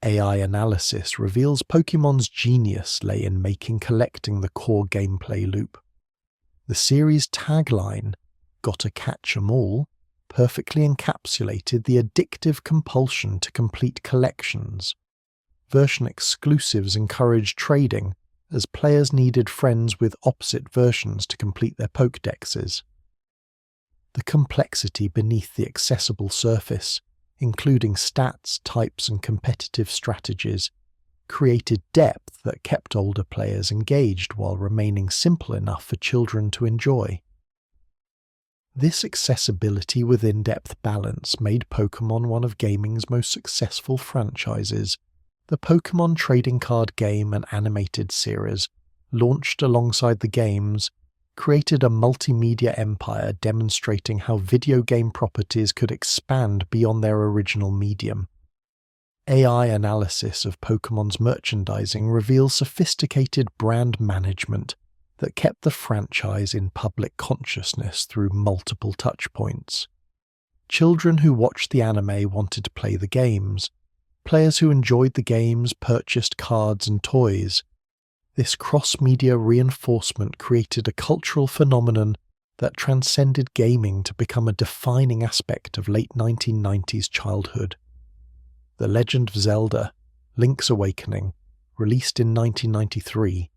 S1: AI analysis reveals Pokémon's genius lay in making collecting the core gameplay loop. The series' tagline, "Gotta catch 'em all," perfectly encapsulated the addictive compulsion to complete collections. Version exclusives encouraged trading, as players needed friends with opposite versions to complete their Pokédexes. the complexity beneath the accessible surface, including stats, types, and competitive strategies, created depth that kept older players engaged while remaining simple enough for children to enjoy. This accessibility with in-depth balance made Pokémon one of gaming's most successful franchises. The Pokémon trading card game and animated series, launched alongside the games, created a multimedia empire demonstrating how video game properties could expand beyond their original medium. AI analysis of Pokémon's merchandising reveals sophisticated brand management that kept the franchise in public consciousness through multiple touchpoints. Children who watched the anime wanted to play the games. Players who enjoyed the games purchased cards and toys. This cross-media reinforcement created a cultural phenomenon that transcended gaming to become a defining aspect of late 1990s childhood. The Legend of Zelda: Link's Awakening, released in 1993,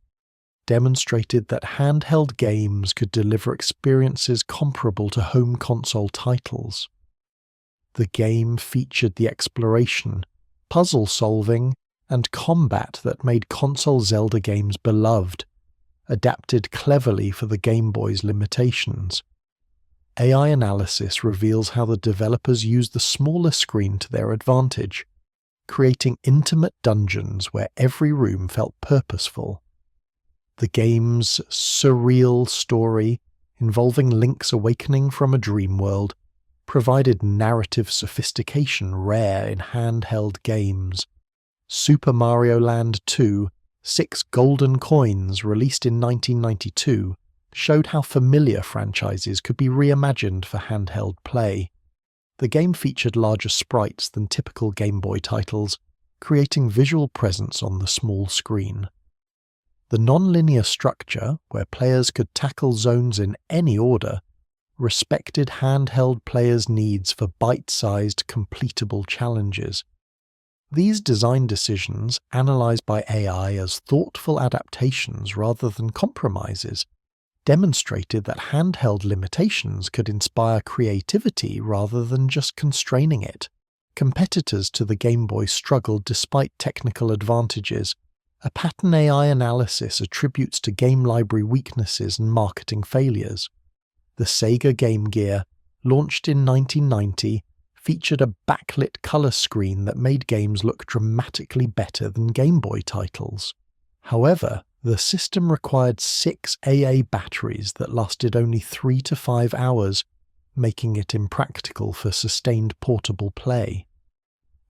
S1: demonstrated that handheld games could deliver experiences comparable to home console titles. The game featured the exploration, puzzle solving, and combat that made console Zelda games beloved, adapted cleverly for the Game Boy's limitations. AI analysis reveals how the developers used the smaller screen to their advantage, creating intimate dungeons where every room felt purposeful. The game's surreal story, involving Link's awakening from a dream world, provided narrative sophistication rare in handheld games. Super Mario Land 2, 6 Golden Coins, released in 1992, showed how familiar franchises could be reimagined for handheld play. The game featured larger sprites than typical Game Boy titles, creating visual presence on the small screen. The non-linear structure, where players could tackle zones in any order, respected handheld players' needs for bite-sized, completable challenges. These design decisions, analyzed by AI as thoughtful adaptations rather than compromises, demonstrated that handheld limitations could inspire creativity rather than just constraining it. Competitors to the Game Boy struggled despite technical advantages. A pattern AI analysis attributes to game library weaknesses and marketing failures. The Sega Game Gear, launched in 1990, featured a backlit color screen that made games look dramatically better than Game Boy titles. However, the system required 6 AA batteries that lasted only 3 to 5 hours, making it impractical for sustained portable play.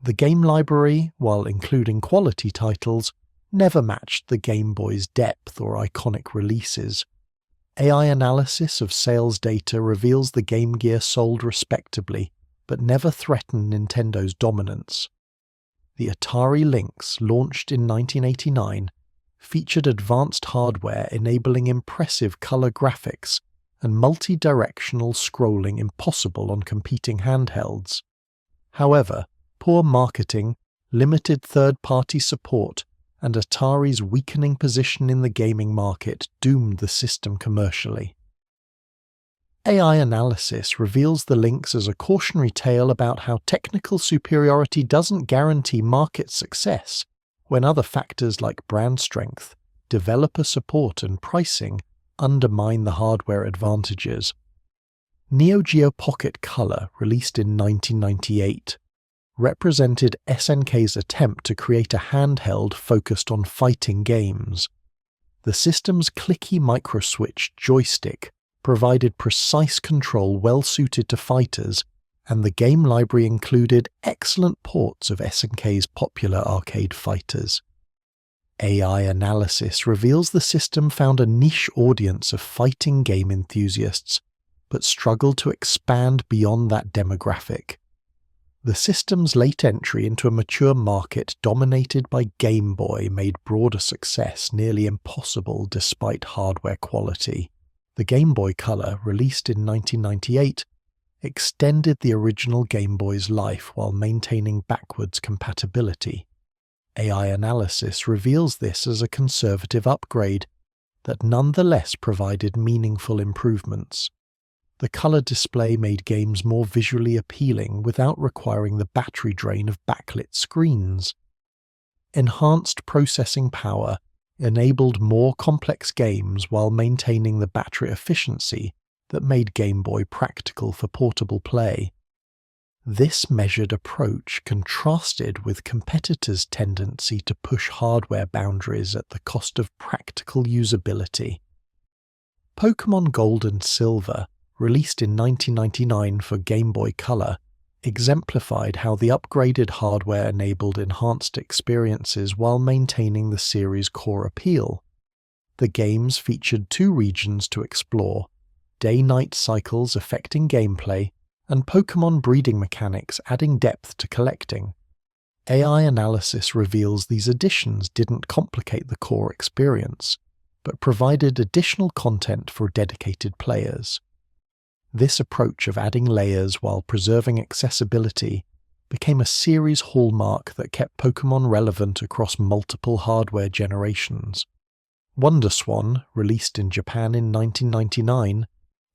S1: The game library, while including quality titles, never matched the Game Boy's depth or iconic releases. AI analysis of sales data reveals the Game Gear sold respectably, but never threatened Nintendo's dominance. The Atari Lynx, launched in 1989, featured advanced hardware enabling impressive color graphics and multi-directional scrolling impossible on competing handhelds. However, poor marketing, limited third-party support, and Atari's weakening position in the gaming market doomed the system commercially. AI analysis reveals the Lynx as a cautionary tale about how technical superiority doesn't guarantee market success, when other factors like brand strength, developer support, and pricing undermine the hardware advantages. Neo Geo Pocket Color, released in 1998, represented SNK's attempt to create a handheld focused on fighting games. The system's clicky microswitch joystick provided precise control well-suited to fighters, and the game library included excellent ports of SNK's popular arcade fighters. AI analysis reveals the system found a niche audience of fighting game enthusiasts, but struggled to expand beyond that demographic. The system's late entry into a mature market dominated by Game Boy made broader success nearly impossible despite hardware quality. The Game Boy Color, released in 1998, extended the original Game Boy's life while maintaining backwards compatibility. AI analysis reveals this as a conservative upgrade that nonetheless provided meaningful improvements. The color display made games more visually appealing without requiring the battery drain of backlit screens. Enhanced processing power enabled more complex games while maintaining the battery efficiency that made Game Boy practical for portable play. This measured approach contrasted with competitors' tendency to push hardware boundaries at the cost of practical usability. Pokémon Gold and Silver, released in 1999 for Game Boy Color, exemplified how the upgraded hardware enabled enhanced experiences while maintaining the series' core appeal. The games featured 2 regions to explore, day-night cycles affecting gameplay, and Pokémon breeding mechanics adding depth to collecting. AI analysis reveals these additions didn't complicate the core experience, but provided additional content for dedicated players. This approach of adding layers while preserving accessibility became a series hallmark that kept Pokémon relevant across multiple hardware generations. WonderSwan, released in Japan in 1999,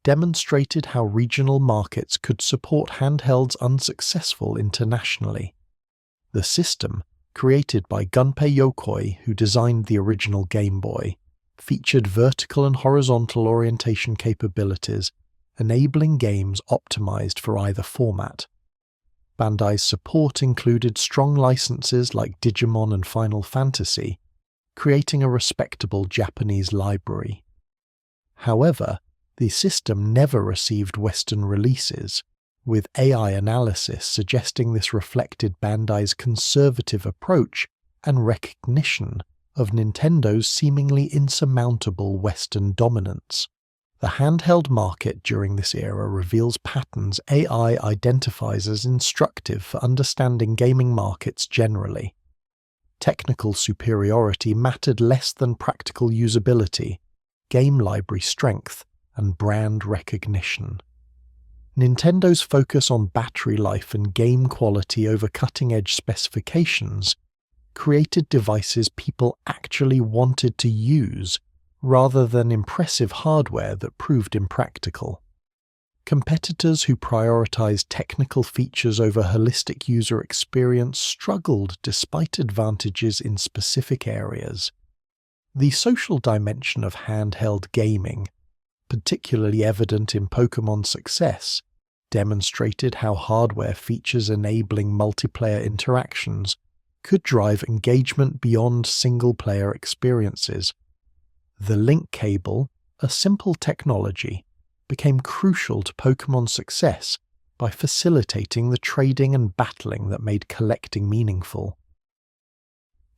S1: demonstrated how regional markets could support handhelds unsuccessful internationally. The system, created by Gunpei Yokoi, who designed the original Game Boy, featured vertical and horizontal orientation capabilities, enabling games optimized for either format. Bandai's support included strong licenses like Digimon and Final Fantasy, creating a respectable Japanese library. However, the system never received Western releases, with AI analysis suggesting this reflected Bandai's conservative approach and recognition of Nintendo's seemingly insurmountable Western dominance. The handheld market during this era reveals patterns AI identifies as instructive for understanding gaming markets generally. Technical superiority mattered less than practical usability, game library strength, and brand recognition. Nintendo's focus on battery life and game quality over cutting-edge specifications created devices people actually wanted to use, rather than impressive hardware that proved impractical. Competitors who prioritized technical features over holistic user experience struggled despite advantages in specific areas. The social dimension of handheld gaming, particularly evident in Pokémon's success, demonstrated how hardware features enabling multiplayer interactions could drive engagement beyond single-player experiences. The link cable, a simple technology, became crucial to Pokémon's success by facilitating the trading and battling that made collecting meaningful.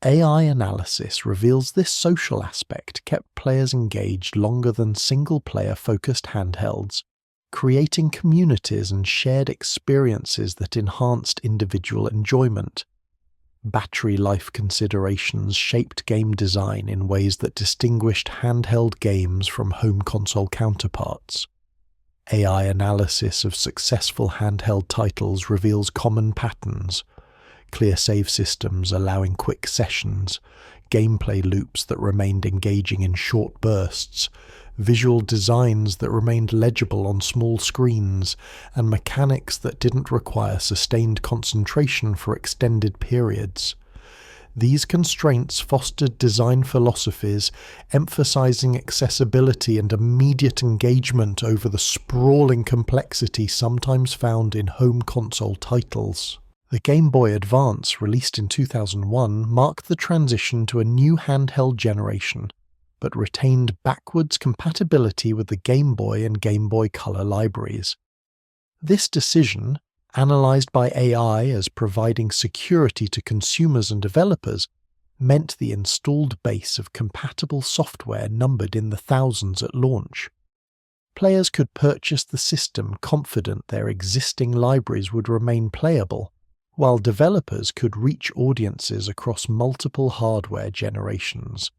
S1: AI analysis reveals this social aspect kept players engaged longer than single-player focused handhelds, creating communities and shared experiences that enhanced individual enjoyment. Battery life considerations shaped game design in ways that distinguished handheld games from home console counterparts. AI analysis of successful handheld titles reveals common patterns: clear save systems allowing quick sessions, gameplay loops that remained engaging in short bursts, visual designs that remained legible on small screens, and mechanics that didn't require sustained concentration for extended periods. These constraints fostered design philosophies emphasizing accessibility and immediate engagement over the sprawling complexity sometimes found in home console titles. The Game Boy Advance, released in 2001, marked the transition to a new handheld generation, but retained backwards compatibility with the Game Boy and Game Boy Color libraries. This decision, analyzed by AI as providing security to consumers and developers, meant the installed base of compatible software numbered in the thousands at launch. Players could purchase the system confident their existing libraries would remain playable, while developers could reach audiences across multiple hardware generations.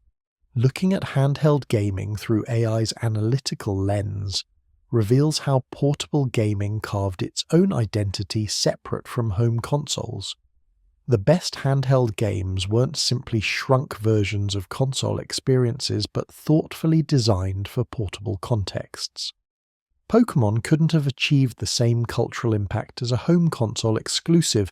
S1: Looking at handheld gaming through AI's analytical lens reveals how portable gaming carved its own identity separate from home consoles. The best handheld games weren't simply shrunk versions of console experiences but thoughtfully designed for portable contexts. Pokémon couldn't have achieved the same cultural impact as a home console exclusive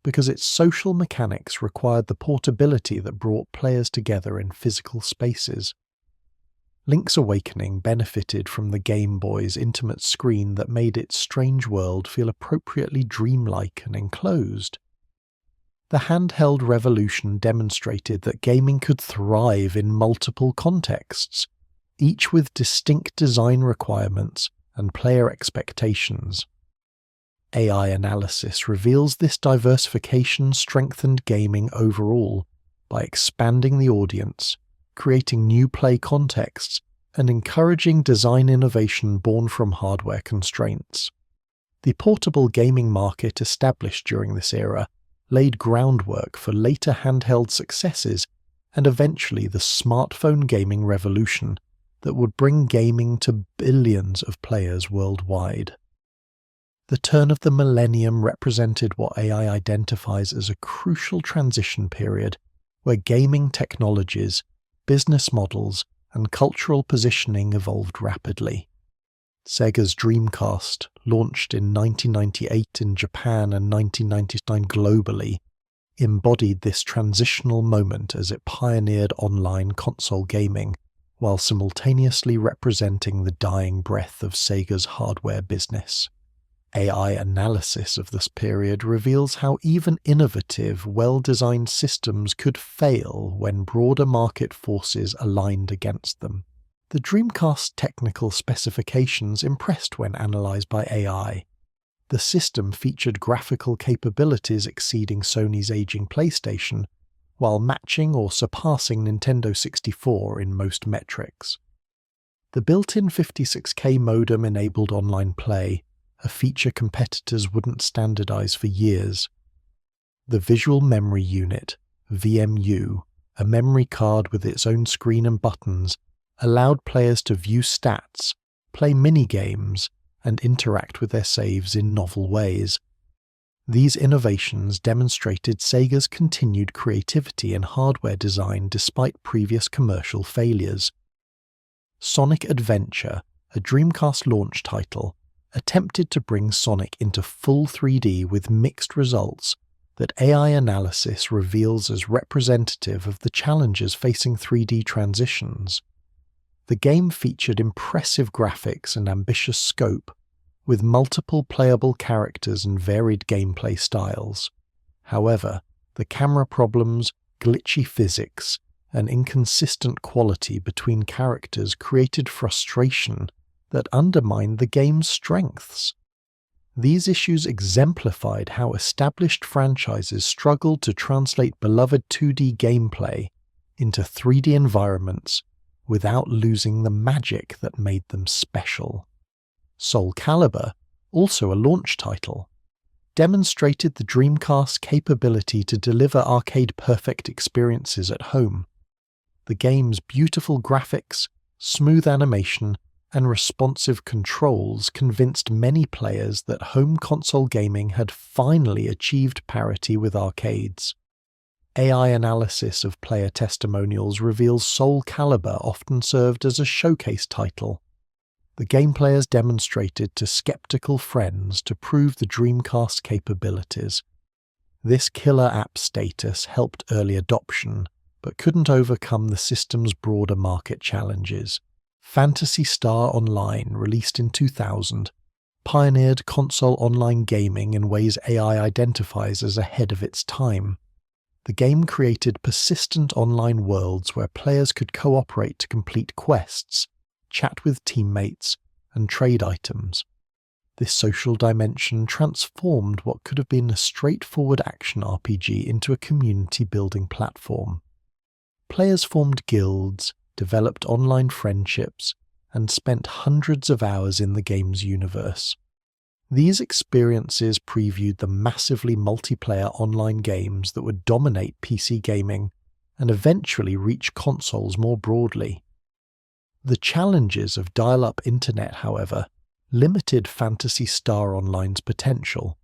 S1: because its social mechanics required the portability that brought players together in physical spaces. Link's Awakening benefited from the Game Boy's intimate screen that made its strange world feel appropriately dreamlike and enclosed. The handheld revolution demonstrated that gaming could thrive in multiple contexts, each with distinct design requirements and player expectations. AI analysis reveals this diversification strengthened gaming overall by expanding the audience, creating new play contexts, and encouraging design innovation born from hardware constraints. The portable gaming market established during this era laid groundwork for later handheld successes and eventually the smartphone gaming revolution that would bring gaming to billions of players worldwide. The turn of the millennium represented what AI identifies as a crucial transition period where gaming technologies, business models, and cultural positioning evolved rapidly. Sega's Dreamcast, launched in 1998 in Japan and 1999 globally, embodied this transitional moment as it pioneered online console gaming, while simultaneously representing the dying breath of Sega's hardware business. AI analysis of this period reveals how even innovative, well-designed systems could fail when broader market forces aligned against them. The Dreamcast's technical specifications impressed when analyzed by AI. The system featured graphical capabilities exceeding Sony's aging PlayStation, while matching or surpassing Nintendo 64 in most metrics. The built-in 56K modem enabled online play, a feature competitors wouldn't standardize for years. The Visual Memory Unit, VMU, a memory card with its own screen and buttons, allowed players to view stats, play mini-games, and interact with their saves in novel ways. These innovations demonstrated Sega's continued creativity in hardware design despite previous commercial failures. Sonic Adventure, a Dreamcast launch title, attempted to bring Sonic into full 3D with mixed results that AI analysis reveals as representative of the challenges facing 3D transitions. The game featured impressive graphics and ambitious scope, with multiple playable characters and varied gameplay styles. However, the camera problems, glitchy physics, and inconsistent quality between characters created frustration that undermined the game's strengths. These issues exemplified how established franchises struggled to translate beloved 2D gameplay into 3D environments without losing the magic that made them special. Soul Calibur, also a launch title, demonstrated the Dreamcast's capability to deliver arcade-perfect experiences at home. The game's beautiful graphics, smooth animation, and responsive controls convinced many players that home console gaming had finally achieved parity with arcades. AI analysis of player testimonials reveals Soul Calibur often served as a showcase title. The game players demonstrated to skeptical friends to prove the Dreamcast's capabilities. This killer app status helped early adoption, but couldn't overcome the system's broader market challenges. Phantasy Star Online, released in 2000, pioneered console online gaming in ways AI identifies as ahead of its time. The game created persistent online worlds where players could cooperate to complete quests, chat with teammates, and trade items. This social dimension transformed what could have been a straightforward action RPG into a community-building platform. Players formed guilds, developed online friendships, and spent hundreds of hours in the game's universe. These experiences previewed the massively multiplayer online games that would dominate PC gaming and eventually reach consoles more broadly. The challenges of dial-up internet, however, limited Phantasy Star Online's potential.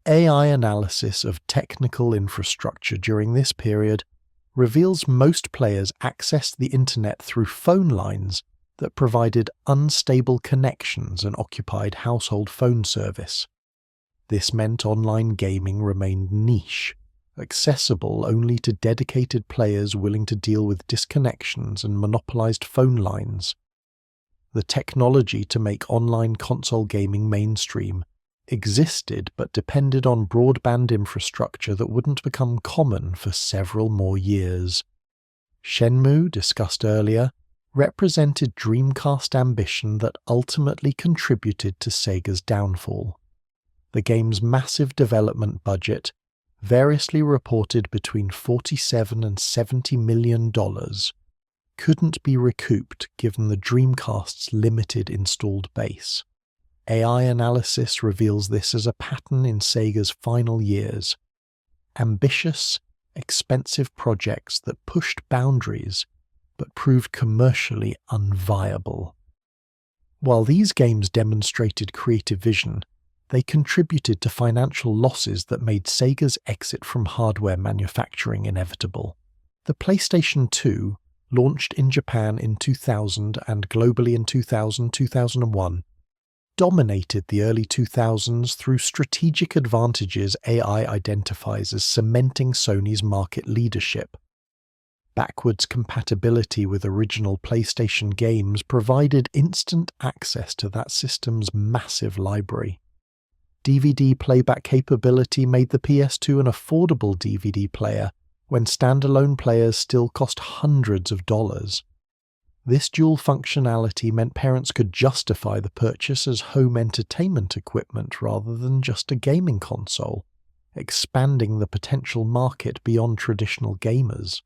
S1: AI analysis of technical infrastructure during this period reveals most players accessed the internet through phone lines that provided unstable connections and occupied household phone service. This meant online gaming remained niche, accessible only to dedicated players willing to deal with disconnections and monopolized phone lines. The technology to make online console gaming mainstream existed but depended on broadband infrastructure that wouldn't become common for several more years. Shenmue, discussed earlier, represented Dreamcast ambition that ultimately contributed to Sega's downfall. The game's massive development budget, variously reported between $47 and $70 million, couldn't be recouped given the Dreamcast's limited installed base. AI analysis reveals this as a pattern in Sega's final years. Ambitious, expensive projects that pushed boundaries but proved commercially unviable. While these games demonstrated creative vision, they contributed to financial losses that made Sega's exit from hardware manufacturing inevitable. The PlayStation 2, launched in Japan in 2000 and globally in 2000-2001, dominated the early 2000s through strategic advantages AI identifies as cementing Sony's market leadership. Backwards compatibility with original PlayStation games provided instant access to that system's massive library. DVD playback capability made the PS2 an affordable DVD player when standalone players still cost hundreds of dollars. This dual functionality meant parents could justify the purchase as home entertainment equipment rather than just a gaming console, expanding the potential market beyond traditional gamers.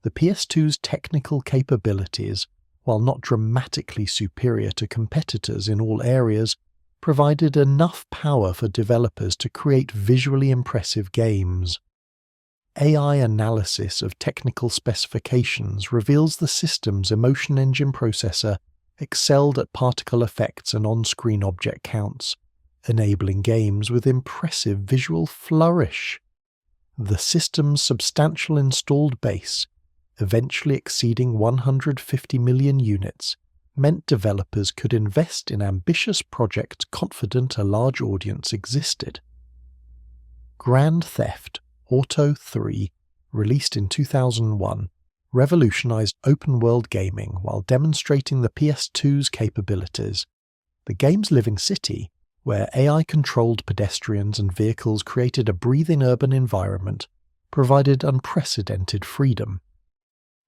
S1: The PS2's technical capabilities, while not dramatically superior to competitors in all areas, provided enough power for developers to create visually impressive games. AI analysis of technical specifications reveals the system's Emotion Engine processor excelled at particle effects and on-screen object counts, enabling games with impressive visual flourish. The system's substantial installed base, eventually exceeding 150 million units, meant developers could invest in ambitious projects confident a large audience existed. Grand Theft Auto 3, released in 2001, revolutionized open-world gaming while demonstrating the PS2's capabilities. The game's living city, where AI-controlled pedestrians and vehicles created a breathing urban environment, provided unprecedented freedom.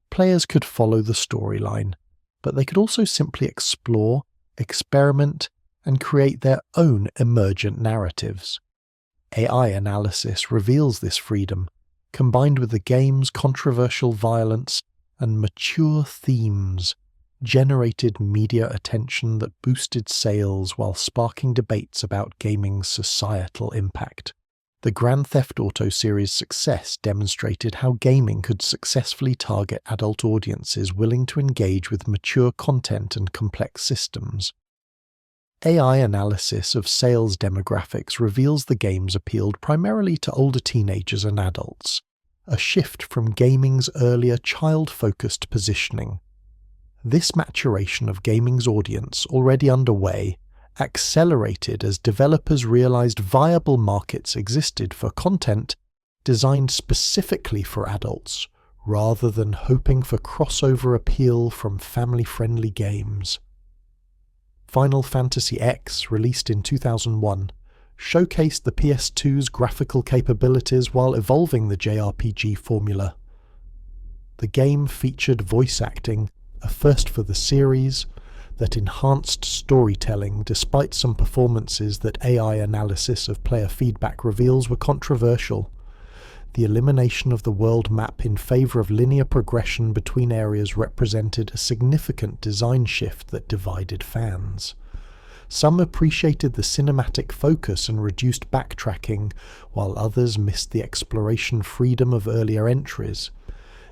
S1: Players could follow the storyline, but they could also simply explore, experiment, and create their own emergent narratives. AI analysis reveals this freedom, combined with the game's controversial violence and mature themes, generated media attention that boosted sales while sparking debates about gaming's societal impact. The Grand Theft Auto series' success demonstrated how gaming could successfully target adult audiences willing to engage with mature content and complex systems. AI analysis of sales demographics reveals the games appealed primarily to older teenagers and adults, a shift from gaming's earlier child-focused positioning. This maturation of gaming's audience, already underway, accelerated as developers realized viable markets existed for content designed specifically for adults, rather than hoping for crossover appeal from family-friendly games. Final Fantasy X, released in 2001, showcased the PS2's graphical capabilities while evolving the JRPG formula. The game featured voice acting, a first for the series, that enhanced storytelling despite some performances that AI analysis of player feedback reveals were controversial. The elimination of the world map in favor of linear progression between areas represented a significant design shift that divided fans. Some appreciated the cinematic focus and reduced backtracking, while others missed the exploration freedom of earlier entries.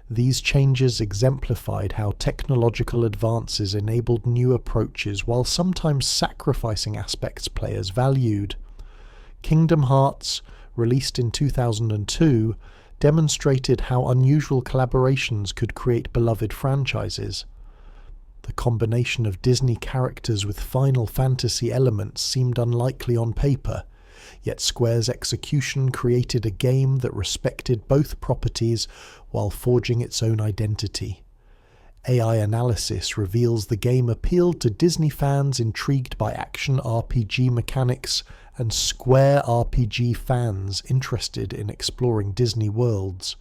S1: These changes exemplified how technological advances enabled new approaches while sometimes sacrificing aspects players valued. Kingdom Hearts, released in 2002, demonstrated how unusual collaborations could create beloved franchises. The combination of Disney characters with Final Fantasy elements seemed unlikely on paper, yet Square's execution created a game that respected both properties while forging its own identity. AI analysis reveals the game appealed to Disney fans intrigued by action RPG mechanics and Square RPG fans interested in exploring Disney worlds.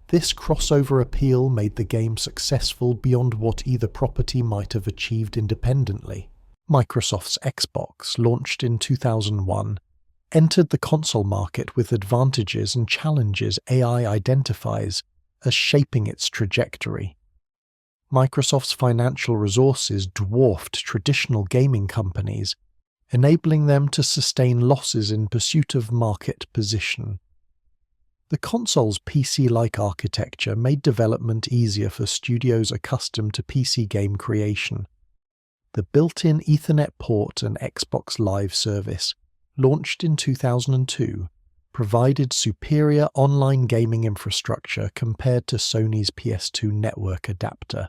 S1: This crossover appeal made the game successful beyond what either property might have achieved independently. Microsoft's Xbox, launched in 2001, entered the console market with advantages and challenges AI identifies as shaping its trajectory. Microsoft's financial resources dwarfed traditional gaming companies, enabling them to sustain losses in pursuit of market position. The console's PC-like architecture made development easier for studios accustomed to PC game creation. The built-in Ethernet port and Xbox Live service, launched in 2002, provided superior online gaming infrastructure compared to Sony's PS2 network adapter.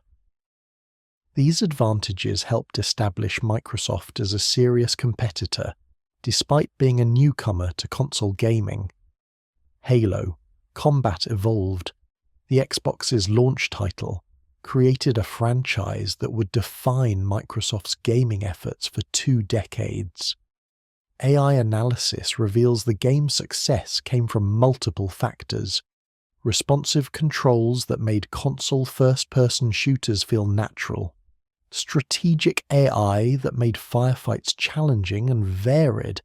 S1: These advantages helped establish Microsoft as a serious competitor, despite being a newcomer to console gaming. Halo: Combat Evolved, the Xbox's launch title, created a franchise that would define Microsoft's gaming efforts for 2 decades. AI analysis reveals the game's success came from multiple factors: responsive controls that made console first-person shooters feel natural, strategic AI that made firefights challenging and varied,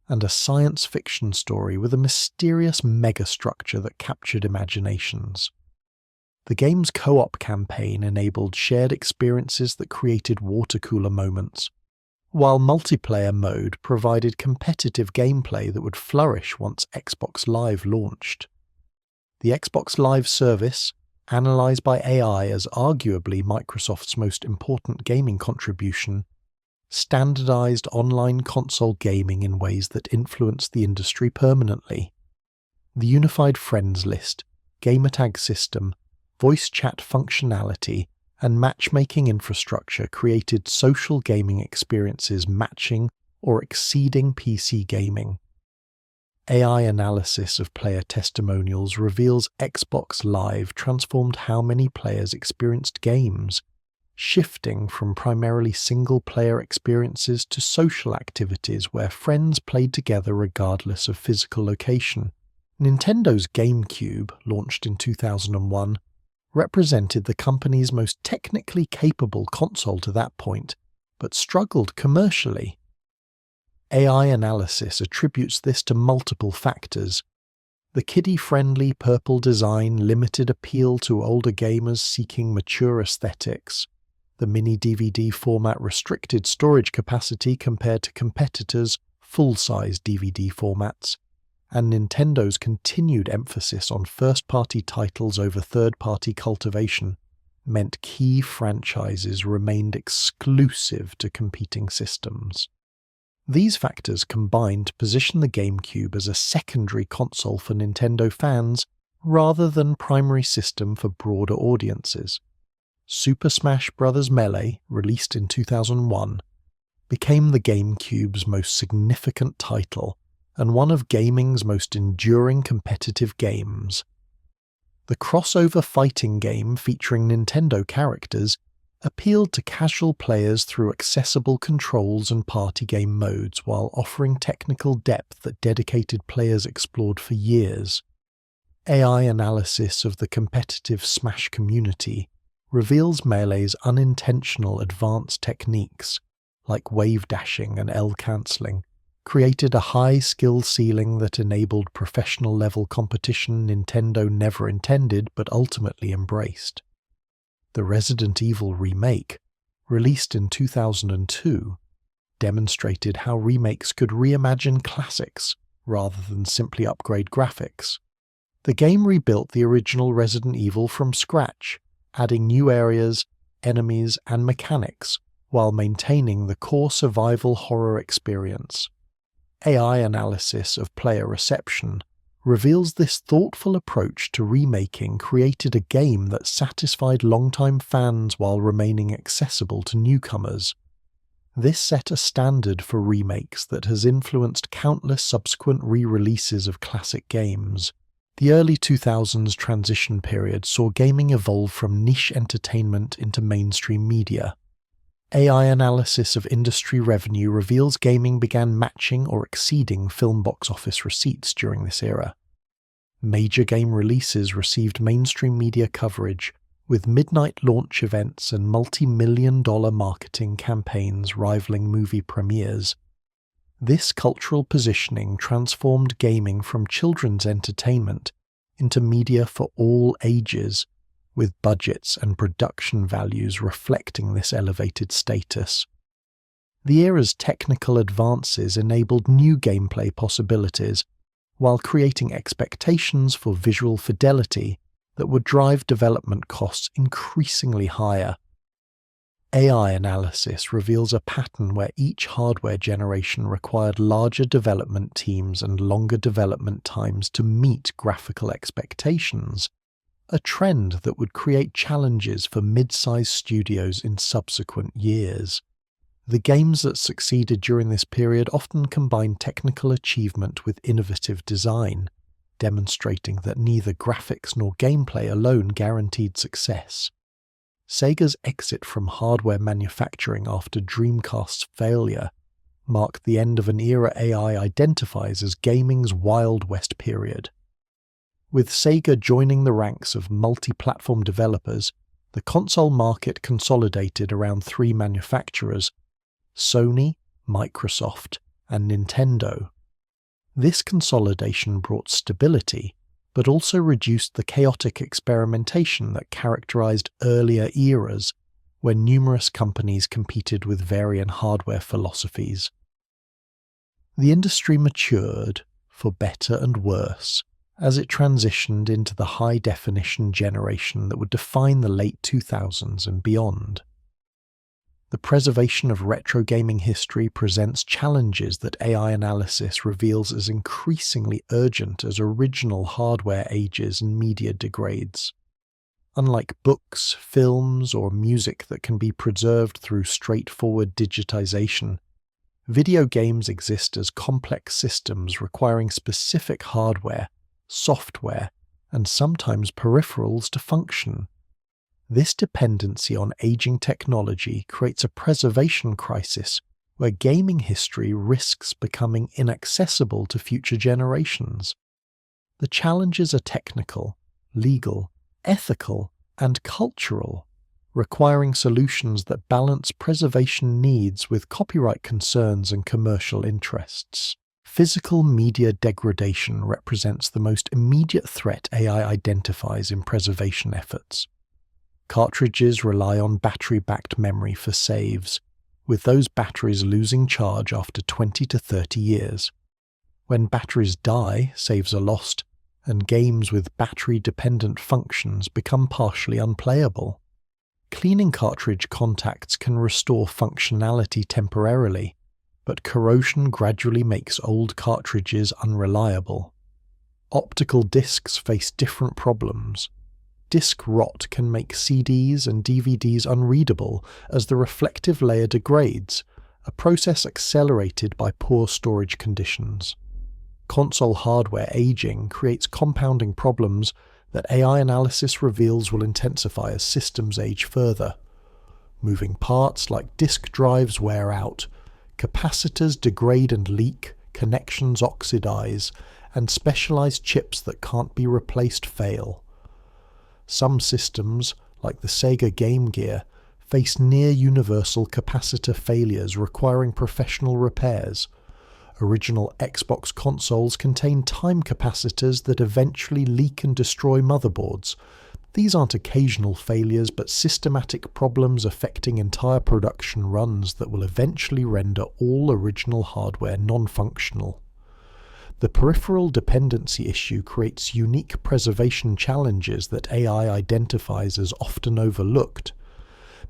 S1: and a science fiction story with a mysterious megastructure that captured imaginations. The game's co-op campaign enabled shared experiences that created water-cooler moments, while multiplayer mode provided competitive gameplay that would flourish once Xbox Live launched. The Xbox Live service, analyzed by AI as arguably Microsoft's most important gaming contribution, standardized online console gaming in ways that influenced the industry permanently. The unified friends list, gamertag system, voice chat functionality, and matchmaking infrastructure created social gaming experiences matching or exceeding PC gaming. AI analysis of player testimonials reveals Xbox Live transformed how many players experienced games, shifting from primarily single-player experiences to social activities where friends played together regardless of physical location. Nintendo's GameCube, launched in 2001, represented the company's most technically capable console to that point, but struggled commercially. AI analysis attributes this to multiple factors. The kiddie-friendly purple design limited appeal to older gamers seeking mature aesthetics. The mini-DVD format restricted storage capacity compared to competitors' full-size DVD formats, and Nintendo's continued emphasis on first-party titles over third-party cultivation meant key franchises remained exclusive to competing systems. These factors combined to position the GameCube as a secondary console for Nintendo fans rather than primary system for broader audiences. Super Smash Bros. Melee, released in 2001, became the GameCube's most significant title and one of gaming's most enduring competitive games. The crossover fighting game featuring Nintendo characters appealed to casual players through accessible controls and party game modes while offering technical depth that dedicated players explored for years. AI analysis of the competitive Smash community reveals Melee's unintentional advanced techniques, like wave dashing and L-cancelling, created a high skill ceiling that enabled professional-level competition Nintendo never intended but ultimately embraced. The Resident Evil remake, released in 2002, demonstrated how remakes could reimagine classics rather than simply upgrade graphics. The game rebuilt the original Resident Evil from scratch, adding new areas, enemies, and mechanics, while maintaining the core survival horror experience. AI analysis of player reception, reveals this thoughtful approach to remaking created a game that satisfied longtime fans while remaining accessible to newcomers. This set a standard for remakes that has influenced countless subsequent re-releases of classic games. The early 2000s transition period saw gaming evolve from niche entertainment into mainstream media. AI analysis of industry revenue reveals gaming began matching or exceeding film box office receipts during this era. Major game releases received mainstream media coverage, with midnight launch events and multi-million-dollar marketing campaigns rivaling movie premieres. This cultural positioning transformed gaming from children's entertainment into media for all ages, with budgets and production values reflecting this elevated status. The era's technical advances enabled new gameplay possibilities, while creating expectations for visual fidelity that would drive development costs increasingly higher. AI analysis reveals a pattern where each hardware generation required larger development teams and longer development times to meet graphical expectations, a trend that would create challenges for mid-sized studios in subsequent years. The games that succeeded during this period often combined technical achievement with innovative design, demonstrating that neither graphics nor gameplay alone guaranteed success. Sega's exit from hardware manufacturing after Dreamcast's failure marked the end of an era AI identifies as gaming's Wild West period. With Sega joining the ranks of multi-platform developers, the console market consolidated around three manufacturers: Sony, Microsoft, and Nintendo. This consolidation brought stability, but also reduced the chaotic experimentation that characterized earlier eras when numerous companies competed with varying hardware philosophies. The industry matured, for better and worse, as it transitioned into the high-definition generation that would define the late 2000s and beyond. The preservation of retro gaming history presents challenges that AI analysis reveals as increasingly urgent as original hardware ages and media degrades. Unlike books, films, or music that can be preserved through straightforward digitization, video games exist as complex systems requiring specific hardware, software, and sometimes peripherals to function. This dependency on aging technology creates a preservation crisis where gaming history risks becoming inaccessible to future generations. The challenges are technical, legal, ethical, and cultural, requiring solutions that balance preservation needs with copyright concerns and commercial interests. Physical media degradation represents the most immediate threat AI identifies in preservation efforts. Cartridges rely on battery-backed memory for saves, with those batteries losing charge after 20 to 30 years. When batteries die, saves are lost, and games with battery-dependent functions become partially unplayable. Cleaning cartridge contacts can restore functionality temporarily, but corrosion gradually makes old cartridges unreliable. Optical discs face different problems. Disc rot can make CDs and DVDs unreadable as the reflective layer degrades, a process accelerated by poor storage conditions. Console hardware aging creates compounding problems that AI analysis reveals will intensify as systems age further. Moving parts like disk drives wear out, capacitors degrade and leak, connections oxidize, and specialized chips that can't be replaced fail. Some systems, like the Sega Game Gear, face near-universal capacitor failures requiring professional repairs. Original Xbox consoles contain time capacitors that eventually leak and destroy motherboards. These aren't occasional failures, but systematic problems affecting entire production runs that will eventually render all original hardware non-functional. The peripheral dependency issue creates unique preservation challenges that AI identifies as often overlooked.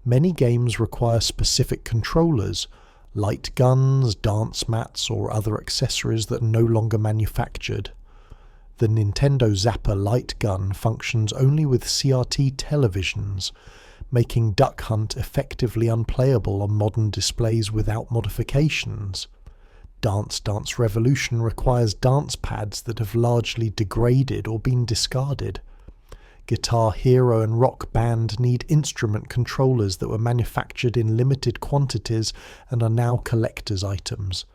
S1: Many games require specific controllers, light guns, dance mats, or other accessories that are no longer manufactured. The Nintendo Zapper light gun functions only with CRT televisions, making Duck Hunt effectively unplayable on modern displays without modifications. Dance Dance Revolution requires dance pads that have largely degraded or been discarded. Guitar Hero and Rock Band need instrument controllers that were manufactured in limited quantities and are now collector's items.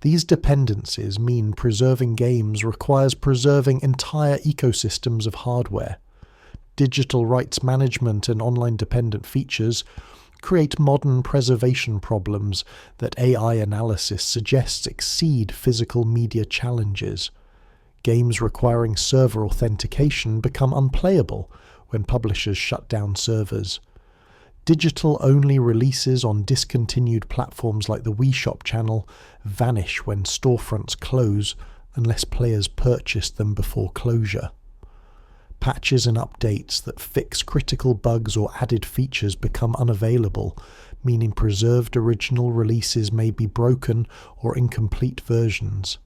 S1: These dependencies mean preserving games requires preserving entire ecosystems of hardware. Digital rights management and online dependent features create modern preservation problems that AI analysis suggests exceed physical media challenges. Games requiring server authentication become unplayable when publishers shut down servers. Digital-only releases on discontinued platforms like the Wii Shop channel vanish when storefronts close unless players purchase them before closure. Patches and updates that fix critical bugs or added features become unavailable, meaning preserved original releases may be broken or incomplete versions.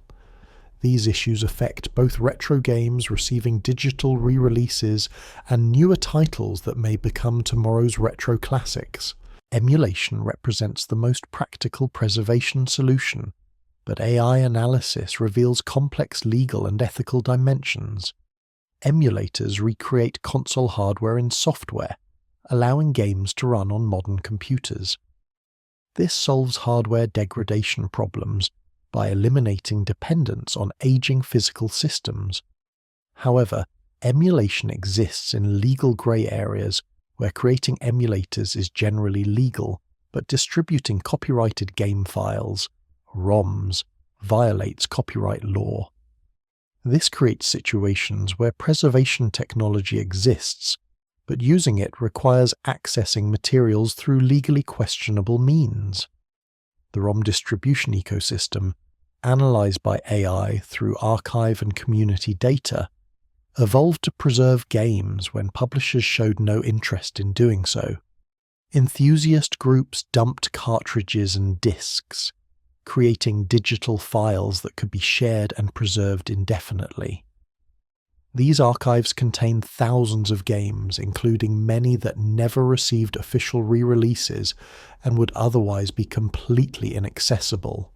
S1: These issues affect both retro games receiving digital re-releases and newer titles that may become tomorrow's retro classics. Emulation represents the most practical preservation solution, but AI analysis reveals complex legal and ethical dimensions. Emulators recreate console hardware in software, allowing games to run on modern computers. This solves hardware degradation problems by eliminating dependence on aging physical systems. However, emulation exists in legal grey areas where creating emulators is generally legal, but distributing copyrighted game files, ROMs, violates copyright law. This creates situations where preservation technology exists, but using it requires accessing materials through legally questionable means. The ROM distribution ecosystem, analysed by AI through archive and community data, evolved to preserve games when publishers showed no interest in doing so. Enthusiast groups dumped cartridges and discs, creating digital files that could be shared and preserved indefinitely. These archives contain thousands of games, including many that never received official re-releases and would otherwise be completely inaccessible.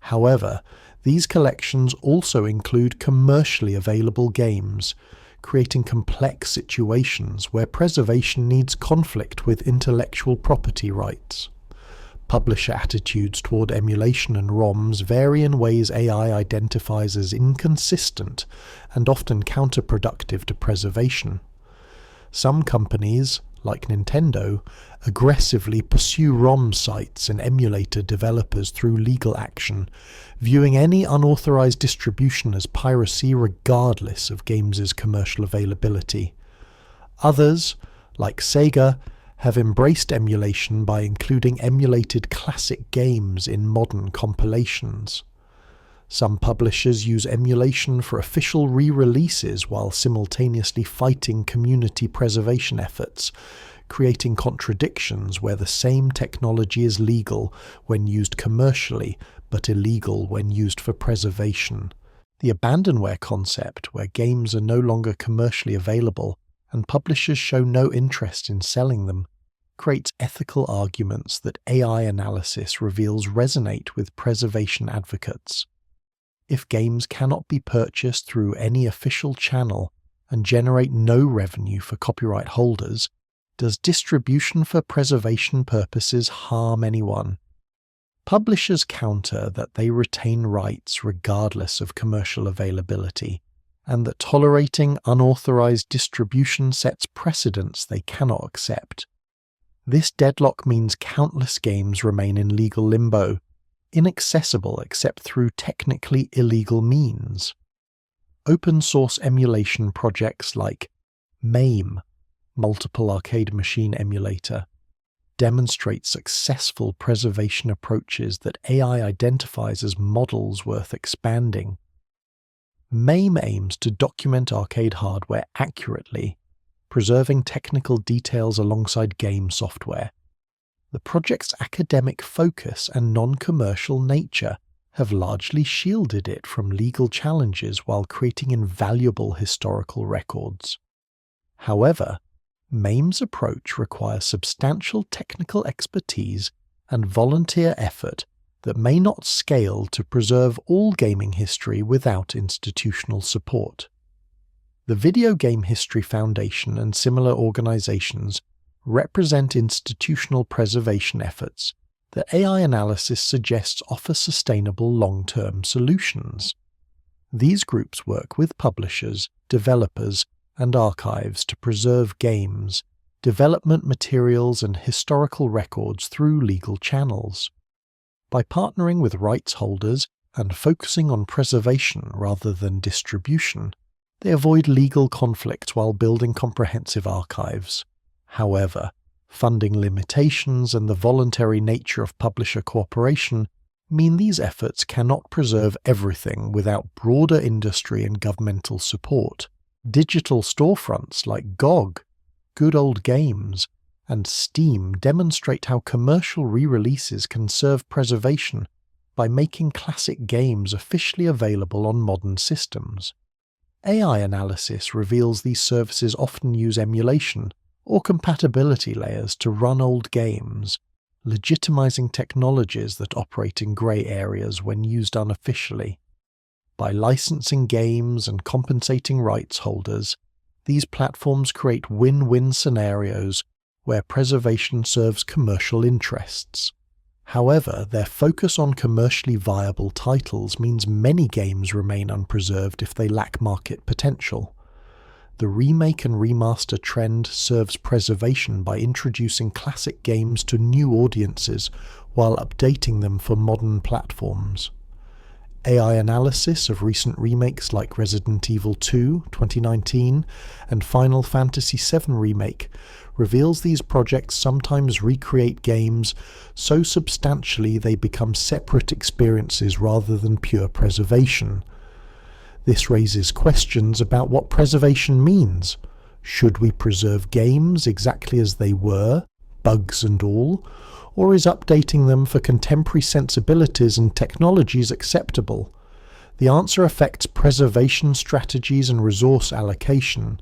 S1: However, these collections also include commercially available games, creating complex situations where preservation needs conflict with intellectual property rights. Publisher attitudes toward emulation and ROMs vary in ways AI identifies as inconsistent and often counterproductive to preservation. Some companies, like Nintendo, aggressively pursue ROM sites and emulator developers through legal action, viewing any unauthorized distribution as piracy regardless of games' commercial availability. Others, like Sega, have embraced emulation by including emulated classic games in modern compilations. Some publishers use emulation for official re-releases while simultaneously fighting community preservation efforts, creating contradictions where the same technology is legal when used commercially, but illegal when used for preservation. The abandonware concept, where games are no longer commercially available and publishers show no interest in selling them, creates ethical arguments that AI analysis reveals resonate with preservation advocates. If games cannot be purchased through any official channel and generate no revenue for copyright holders, does distribution for preservation purposes harm anyone? Publishers counter that they retain rights regardless of commercial availability, and that tolerating unauthorized distribution sets precedents they cannot accept. This deadlock means countless games remain in legal limbo, inaccessible except through technically illegal means. Open-source emulation projects like MAME, Multiple Arcade Machine Emulator, demonstrate successful preservation approaches that AI identifies as models worth expanding. MAME aims to document arcade hardware accurately, preserving technical details alongside game software. The project's academic focus and non-commercial nature have largely shielded it from legal challenges while creating invaluable historical records. However, MAME's approach requires substantial technical expertise and volunteer effort that may not scale to preserve all gaming history without institutional support. The Video Game History Foundation and similar organizations represent institutional preservation efforts that AI analysis suggests offer sustainable long-term solutions. These groups work with publishers, developers, and archives to preserve games, development materials, and historical records through legal channels. By partnering with rights holders and focusing on preservation rather than distribution, they avoid legal conflicts while building comprehensive archives. However, funding limitations and the voluntary nature of publisher cooperation mean these efforts cannot preserve everything without broader industry and governmental support. Digital storefronts like GOG, Good Old Games, and Steam demonstrate how commercial re-releases can serve preservation by making classic games officially available on modern systems. AI analysis reveals these services often use emulation or compatibility layers to run old games, legitimizing technologies that operate in grey areas when used unofficially. By licensing games and compensating rights holders, these platforms create win-win scenarios where preservation serves commercial interests. However, their focus on commercially viable titles means many games remain unpreserved if they lack market potential. The remake and remaster trend serves preservation by introducing classic games to new audiences while updating them for modern platforms. AI analysis of recent remakes like Resident Evil 2, 2019, and Final Fantasy VII Remake reveals these projects sometimes recreate games so substantially they become separate experiences rather than pure preservation. This raises questions about what preservation means. Should we preserve games exactly as they were, bugs and all, or is updating them for contemporary sensibilities and technologies acceptable? The answer affects preservation strategies and resource allocation.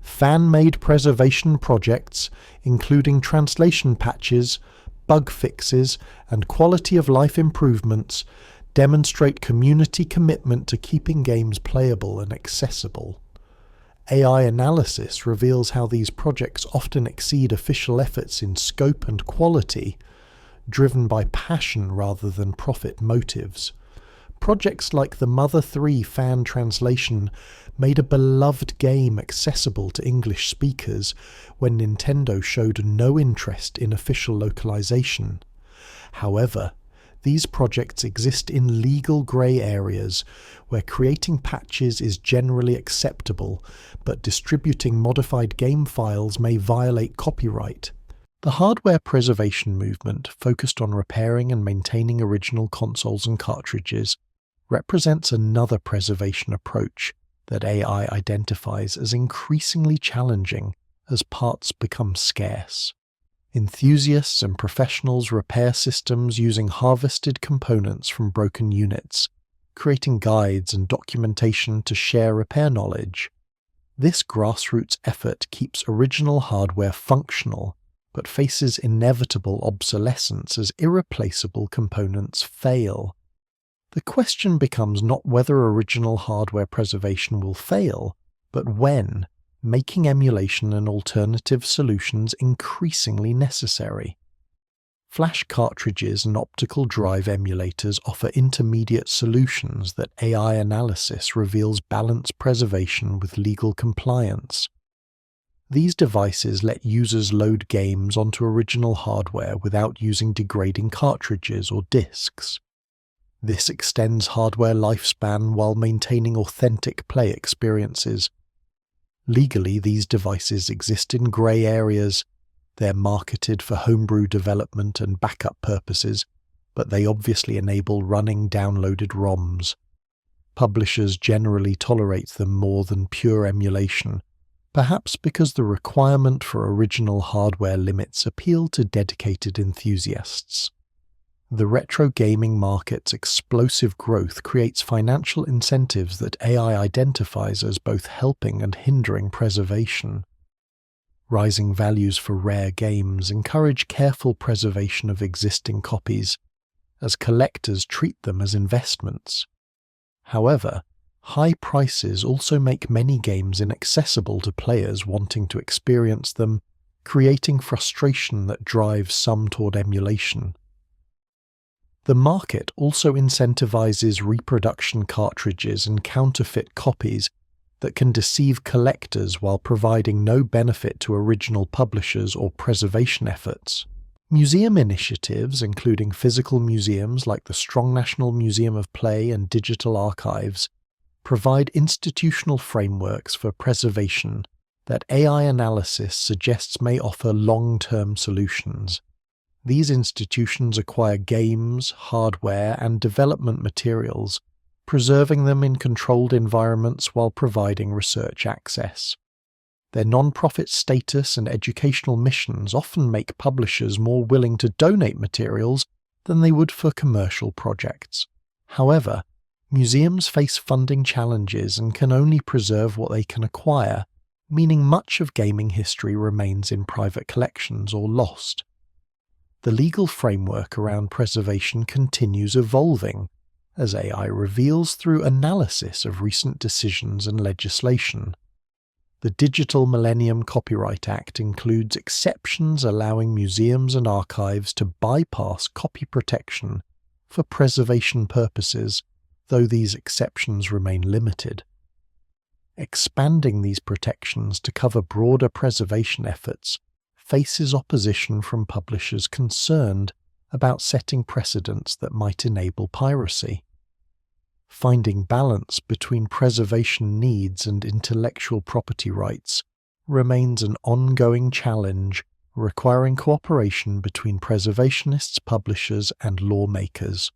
S1: Fan-made preservation projects, including translation patches, bug fixes, and quality-of-life improvements, demonstrate community commitment to keeping games playable and accessible. AI analysis reveals how these projects often exceed official efforts in scope and quality, driven by passion rather than profit motives. Projects like the Mother 3 fan translation made a beloved game accessible to English speakers when Nintendo showed no interest in official localization. However, these projects exist in legal grey areas where creating patches is generally acceptable, but distributing modified game files may violate copyright. The hardware preservation movement, focused on repairing and maintaining original consoles and cartridges, represents another preservation approach that AI identifies as increasingly challenging as parts become scarce. Enthusiasts and professionals repair systems using harvested components from broken units, creating guides and documentation to share repair knowledge. This grassroots effort keeps original hardware functional, but faces inevitable obsolescence as irreplaceable components fail. The question becomes not whether original hardware preservation will fail, but when, making emulation and alternative solutions increasingly necessary. Flash cartridges and optical drive emulators offer intermediate solutions that AI analysis reveals balance preservation with legal compliance. These devices let users load games onto original hardware without using degrading cartridges or disks. This extends hardware lifespan while maintaining authentic play experiences. Legally, these devices exist in grey areas. They're marketed for homebrew development and backup purposes, but they obviously enable running downloaded ROMs. Publishers generally tolerate them more than pure emulation, perhaps because the requirement for original hardware limits appeal to dedicated enthusiasts. The retro gaming market's explosive growth creates financial incentives that AI identifies as both helping and hindering preservation. Rising values for rare games encourage careful preservation of existing copies, as collectors treat them as investments. However, high prices also make many games inaccessible to players wanting to experience them, creating frustration that drives some toward emulation. The market also incentivizes reproduction cartridges and counterfeit copies that can deceive collectors while providing no benefit to original publishers or preservation efforts. Museum initiatives, including physical museums like the Strong National Museum of Play and digital archives, provide institutional frameworks for preservation that AI analysis suggests may offer long-term solutions. These institutions acquire games, hardware, and development materials, preserving them in controlled environments while providing research access. Their non-profit status and educational missions often make publishers more willing to donate materials than they would for commercial projects. However, museums face funding challenges and can only preserve what they can acquire, meaning much of gaming history remains in private collections or lost. The legal framework around preservation continues evolving, as AI reveals through analysis of recent decisions and legislation. The Digital Millennium Copyright Act includes exceptions allowing museums and archives to bypass copy protection for preservation purposes, though these exceptions remain limited. Expanding these protections to cover broader preservation efforts faces opposition from publishers concerned about setting precedents that might enable piracy. Finding balance between preservation needs and intellectual property rights remains an ongoing challenge, requiring cooperation between preservationists, publishers, and lawmakers.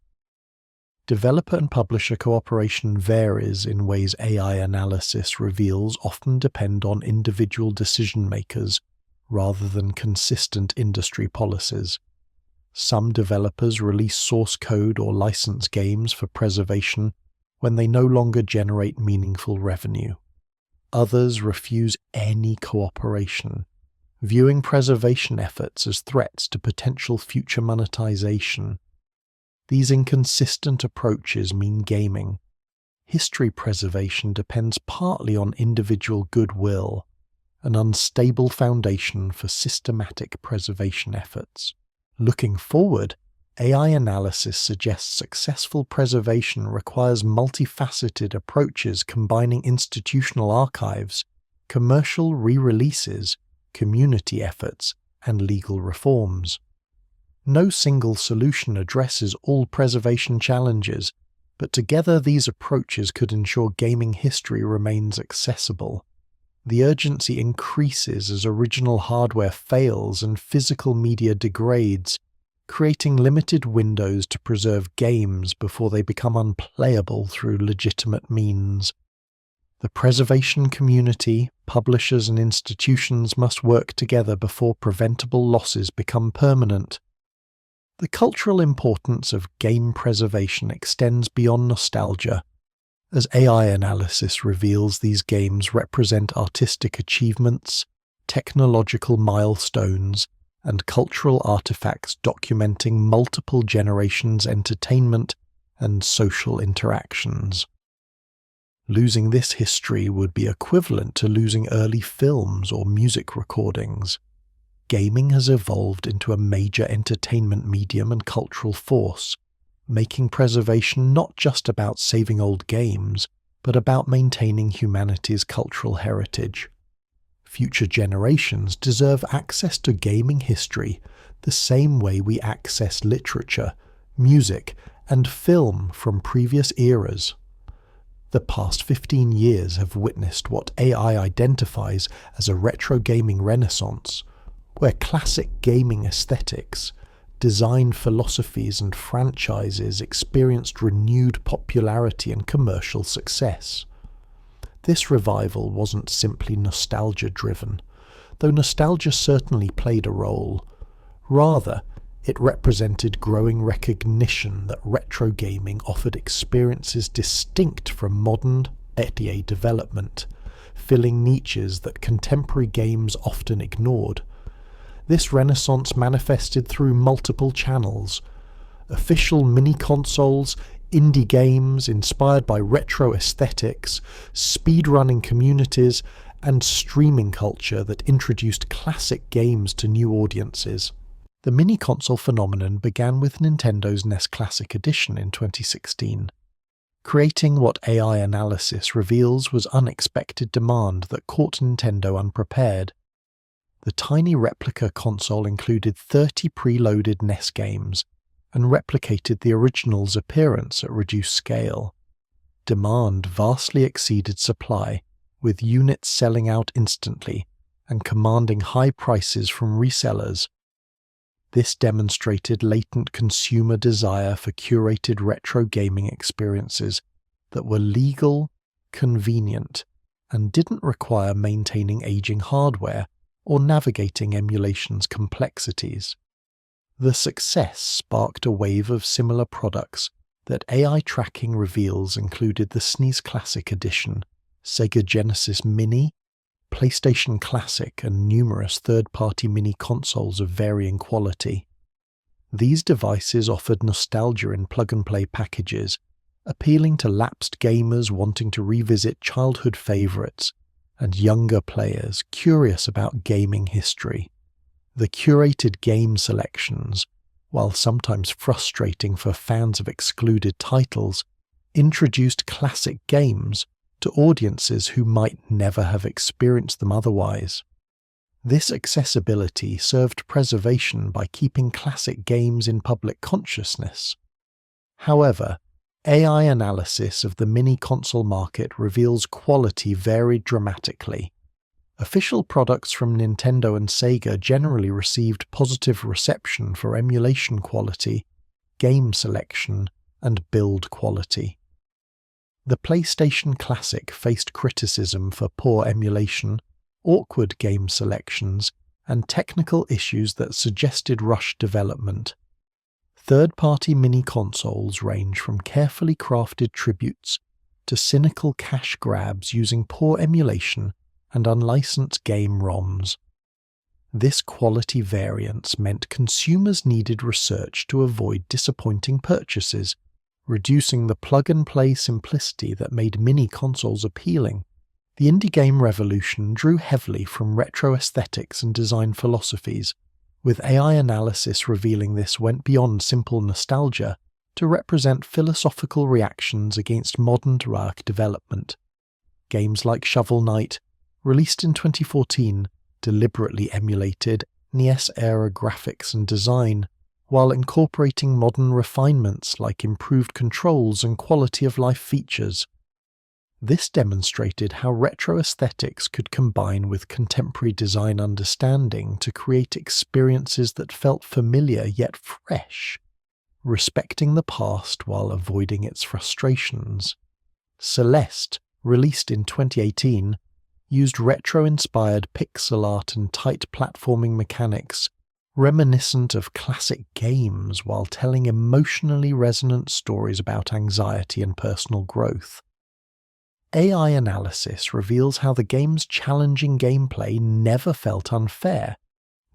S1: Developer and publisher cooperation varies in ways AI analysis reveals often depend on individual decision-makers rather than consistent industry policies. Some developers release source code or license games for preservation when they no longer generate meaningful revenue. Others refuse any cooperation, viewing preservation efforts as threats to potential future monetization. These inconsistent approaches mean gaming history preservation depends partly on individual goodwill, an unstable foundation for systematic preservation efforts. Looking forward, AI analysis suggests successful preservation requires multifaceted approaches combining institutional archives, commercial re-releases, community efforts, and legal reforms. No single solution addresses all preservation challenges, but together these approaches could ensure gaming history remains accessible. The urgency increases as original hardware fails and physical media degrades, creating limited windows to preserve games before they become unplayable through legitimate means. The preservation community, publishers, and institutions must work together before preventable losses become permanent. The cultural importance of game preservation extends beyond nostalgia. As AI analysis reveals, these games represent artistic achievements, technological milestones, and cultural artifacts documenting multiple generations' entertainment and social interactions. Losing this history would be equivalent to losing early films or music recordings. Gaming has evolved into a major entertainment medium and cultural force, making preservation not just about saving old games, but about maintaining humanity's cultural heritage. Future generations deserve access to gaming history the same way we access literature, music, and film from previous eras. The past 15 years have witnessed what AI identifies as a retro gaming renaissance, where classic gaming aesthetics, design philosophies, and franchises experienced renewed popularity and commercial success. This revival wasn't simply nostalgia-driven, though nostalgia certainly played a role. Rather, It represented growing recognition that retro gaming offered experiences distinct from modern métier development, filling niches that contemporary games often ignored. This renaissance manifested through multiple channels: official mini-consoles, indie games inspired by retro aesthetics, speedrunning communities, and streaming culture that introduced classic games to new audiences. The mini-console phenomenon began with Nintendo's NES Classic Edition in 2016. Creating what AI analysis reveals was unexpected demand that caught Nintendo unprepared. The tiny replica console included 30 preloaded NES games and replicated the original's appearance at reduced scale. Demand vastly exceeded supply, with units selling out instantly and commanding high prices from resellers. This demonstrated latent consumer desire for curated retro gaming experiences that were legal, convenient, and didn't require maintaining aging hardware or navigating emulation's complexities. The success sparked a wave of similar products that AI tracking reveals included the SNES Classic Edition, Sega Genesis Mini, PlayStation Classic, and numerous third-party mini-consoles of varying quality. These devices offered nostalgia in plug-and-play packages, appealing to lapsed gamers wanting to revisit childhood favorites and younger players curious about gaming history. The curated game selections, while sometimes frustrating for fans of excluded titles, introduced classic games to audiences who might never have experienced them otherwise. This accessibility served preservation by keeping classic games in public consciousness. However, AI analysis of the mini-console market reveals quality varied dramatically. Official products from Nintendo and Sega generally received positive reception for emulation quality, game selection, and build quality. The PlayStation Classic faced criticism for poor emulation, awkward game selections, and technical issues that suggested rushed development. Third-party mini-consoles range from carefully crafted tributes to cynical cash grabs using poor emulation and unlicensed game ROMs. This quality variance meant consumers needed research to avoid disappointing purchases, reducing the plug-and-play simplicity that made mini-consoles appealing. The indie game revolution drew heavily from retro aesthetics and design philosophies, with AI analysis revealing this went beyond simple nostalgia to represent philosophical reactions against modern dark development. Games like Shovel Knight, released in 2014, deliberately emulated NES-era graphics and design, while incorporating modern refinements like improved controls and quality-of-life features. This demonstrated how retro aesthetics could combine with contemporary design understanding to create experiences that felt familiar yet fresh, respecting the past while avoiding its frustrations. Celeste, released in 2018, used retro-inspired pixel art and tight platforming mechanics reminiscent of classic games while telling emotionally resonant stories about anxiety and personal growth. AI analysis reveals how the game's challenging gameplay never felt unfair,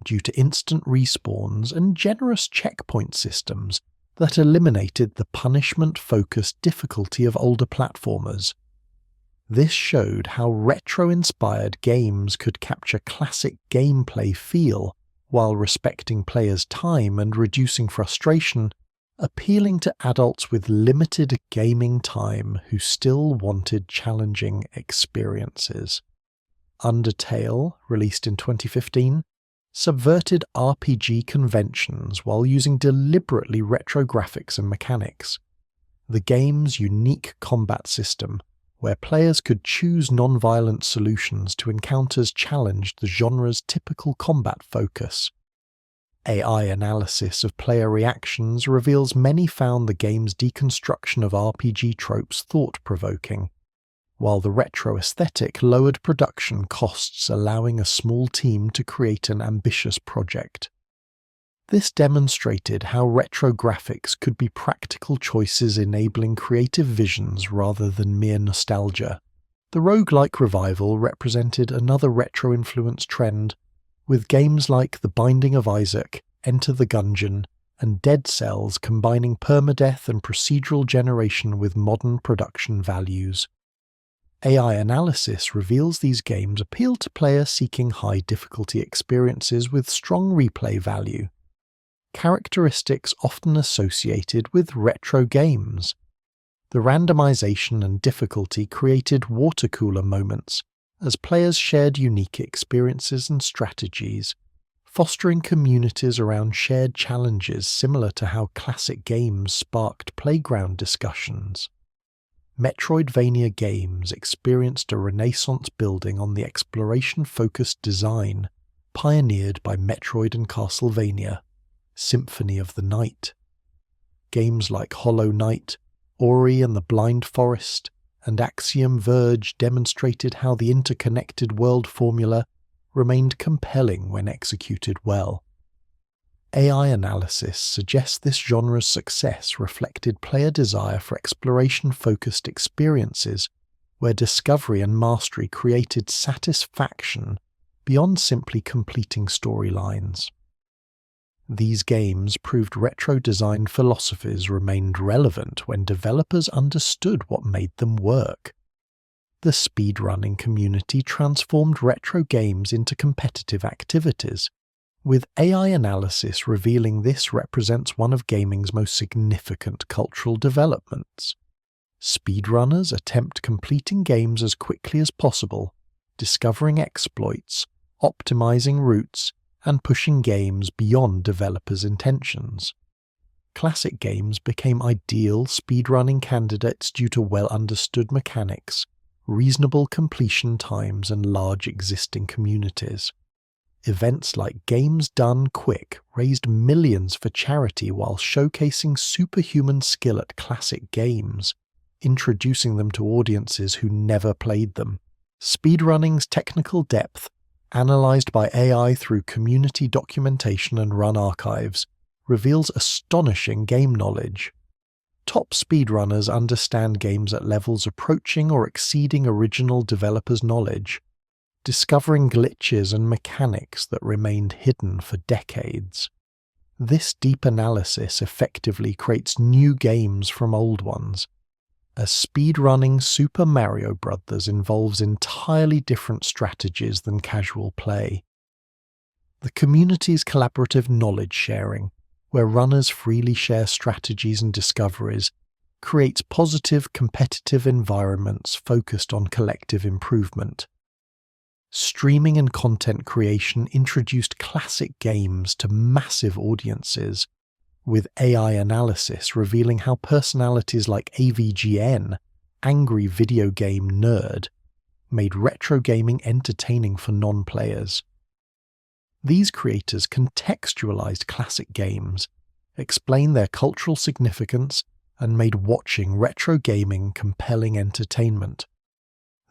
S1: due to instant respawns and generous checkpoint systems that eliminated the punishment-focused difficulty of older platformers. This showed how retro-inspired games could capture classic gameplay feel while respecting players' time and reducing frustration, appealing to adults with limited gaming time who still wanted challenging experiences. Undertale, released in 2015, subverted RPG conventions while using deliberately retro graphics and mechanics. The game's unique combat system, where players could choose non-violent solutions to encounters, challenged the genre's typical combat focus. AI analysis of player reactions reveals many found the game's deconstruction of RPG tropes thought-provoking, while the retro aesthetic lowered production costs, allowing a small team to create an ambitious project. This demonstrated how retro graphics could be practical choices enabling creative visions rather than mere nostalgia. The roguelike revival represented another retro-influenced trend, with games like The Binding of Isaac, Enter the Gungeon, and Dead Cells combining permadeath and procedural generation with modern production values. AI analysis reveals these games appeal to players seeking high-difficulty experiences with strong replay value, characteristics often associated with retro games. The randomization and difficulty created water cooler moments as players shared unique experiences and strategies, fostering communities around shared challenges similar to how classic games sparked playground discussions. Metroidvania games experienced a renaissance building on the exploration-focused design pioneered by Metroid and Castlevania, Symphony of the Night. Games like Hollow Knight, Ori and the Blind Forest, and Axiom Verge demonstrated how the interconnected world formula remained compelling when executed well. AI analysis suggests this genre's success reflected player desire for exploration-focused experiences where discovery and mastery created satisfaction beyond simply completing storylines. These games proved retro design philosophies remained relevant when developers understood what made them work. The speedrunning community transformed retro games into competitive activities, with AI analysis revealing this represents one of gaming's most significant cultural developments. Speedrunners attempt completing games as quickly as possible, discovering exploits, optimizing routes, and pushing games beyond developers' intentions. Classic games became ideal speedrunning candidates due to well-understood mechanics, reasonable completion times, and large existing communities. Events like Games Done Quick raised millions for charity while showcasing superhuman skill at classic games, introducing them to audiences who never played them. Speedrunning's technical depth, analyzed by AI through community documentation and run archives, reveals astonishing game knowledge. Top speedrunners understand games at levels approaching or exceeding original developers' knowledge, discovering glitches and mechanics that remained hidden for decades. This deep analysis effectively creates new games from old ones, as speedrunning Super Mario Bros. Involves entirely different strategies than casual play. The community's collaborative knowledge sharing, where runners freely share strategies and discoveries, creates positive competitive environments focused on collective improvement. Streaming and content creation introduced classic games to massive audiences, with AI analysis revealing how personalities like AVGN, Angry Video Game Nerd, made retro gaming entertaining for non-players. These creators contextualized classic games, explained their cultural significance, and made watching retro gaming compelling entertainment.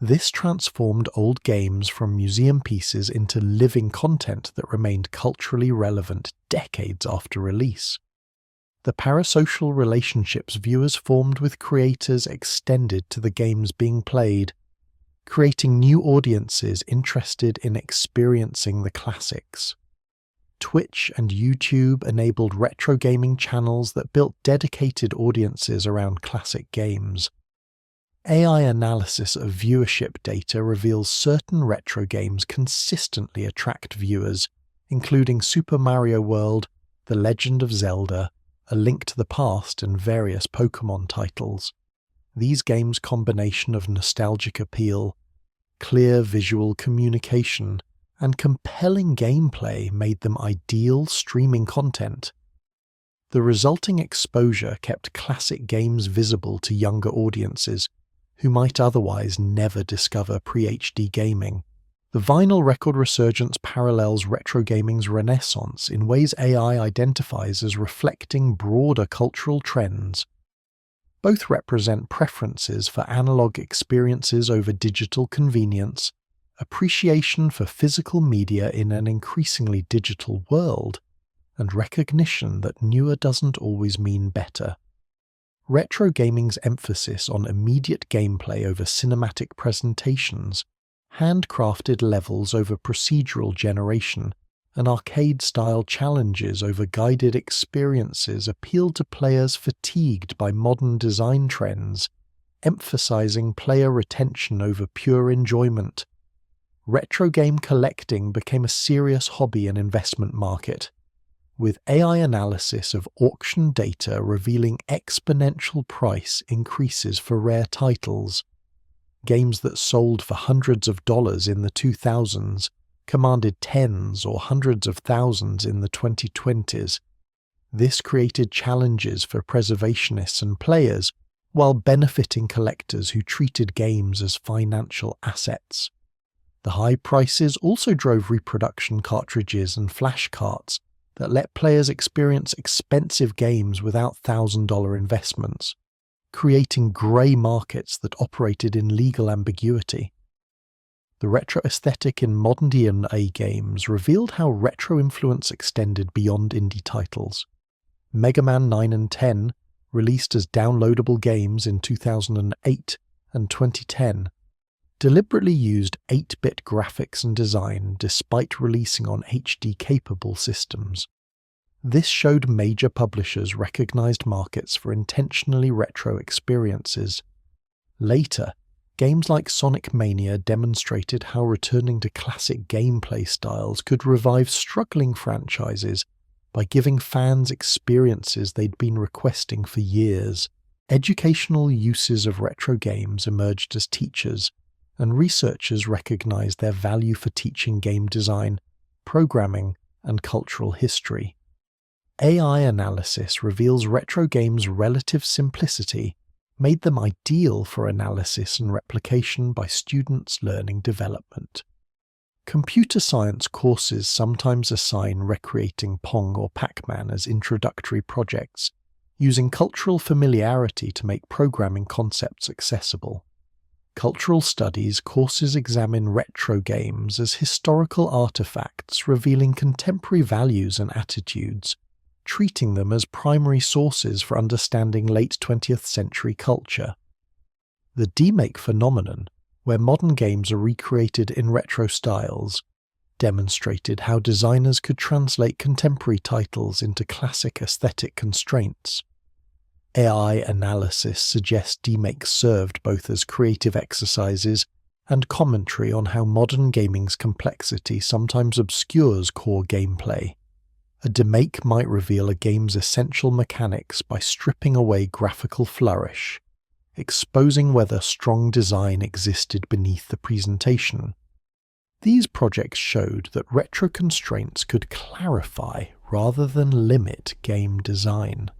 S1: This transformed old games from museum pieces into living content that remained culturally relevant decades after release. The parasocial relationships viewers formed with creators extended to the games being played, creating new audiences interested in experiencing the classics. Twitch and YouTube enabled retro gaming channels that built dedicated audiences around classic games. AI analysis of viewership data reveals certain retro games consistently attract viewers, including Super Mario World, The Legend of Zelda, A Link to the Past, and various Pokémon titles. These games' combination of nostalgic appeal, clear visual communication, and compelling gameplay made them ideal streaming content. The resulting exposure kept classic games visible to younger audiences, who might otherwise never discover pre-HD gaming. The vinyl record resurgence parallels retro gaming's renaissance in ways AI identifies as reflecting broader cultural trends. Both represent preferences for analog experiences over digital convenience, appreciation for physical media in an increasingly digital world, and recognition that newer doesn't always mean better. Retro gaming's emphasis on immediate gameplay over cinematic presentations, handcrafted levels over procedural generation, and arcade-style challenges over guided experiences appealed to players fatigued by modern design trends, emphasizing player retention over pure enjoyment. Retro game collecting became a serious hobby and investment market, with AI analysis of auction data revealing exponential price increases for rare titles. Games that sold for hundreds of dollars in the 2000s commanded tens or hundreds of thousands in the 2020s. This created challenges for preservationists and players, while benefiting collectors who treated games as financial assets. The high prices also drove reproduction cartridges and flash carts that let players experience expensive games without $1,000 investments, creating grey markets that operated in legal ambiguity. The retro aesthetic in modern D&A games revealed how retro influence extended beyond indie titles. Mega Man 9 and 10, released as downloadable games in 2008 and 2010, deliberately used 8-bit graphics and design despite releasing on HD-capable systems. This showed major publishers recognized markets for intentionally retro experiences. Later, games like Sonic Mania demonstrated how returning to classic gameplay styles could revive struggling franchises by giving fans experiences they'd been requesting for years. Educational uses of retro games emerged as teachers, and researchers recognized their value for teaching game design, programming, and cultural history. AI analysis reveals retro games' relative simplicity made them ideal for analysis and replication by students learning development. Computer science courses sometimes assign recreating Pong or Pac-Man as introductory projects, using cultural familiarity to make programming concepts accessible. Cultural studies courses examine retro games as historical artifacts revealing contemporary values and attitudes, treating them as primary sources for understanding late 20th century culture. The demake phenomenon, where modern games are recreated in retro styles, demonstrated how designers could translate contemporary titles into classic aesthetic constraints. AI analysis suggests demakes served both as creative exercises and commentary on how modern gaming's complexity sometimes obscures core gameplay. A demake might reveal a game's essential mechanics by stripping away graphical flourish, exposing whether strong design existed beneath the presentation. These projects showed that retro constraints could clarify rather than limit game design.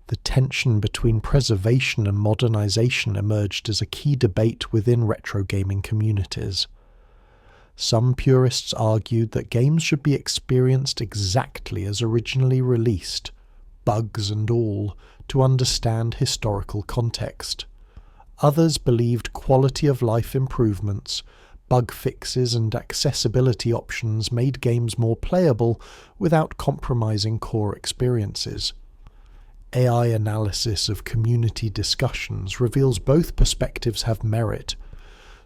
S1: The tension between preservation and modernization emerged as a key debate within retro gaming communities. Some purists argued that games should be experienced exactly as originally released, bugs and all, to understand historical context. Others believed quality of life improvements, bug fixes and accessibility options made games more playable without compromising core experiences. AI analysis of community discussions reveals both perspectives have merit.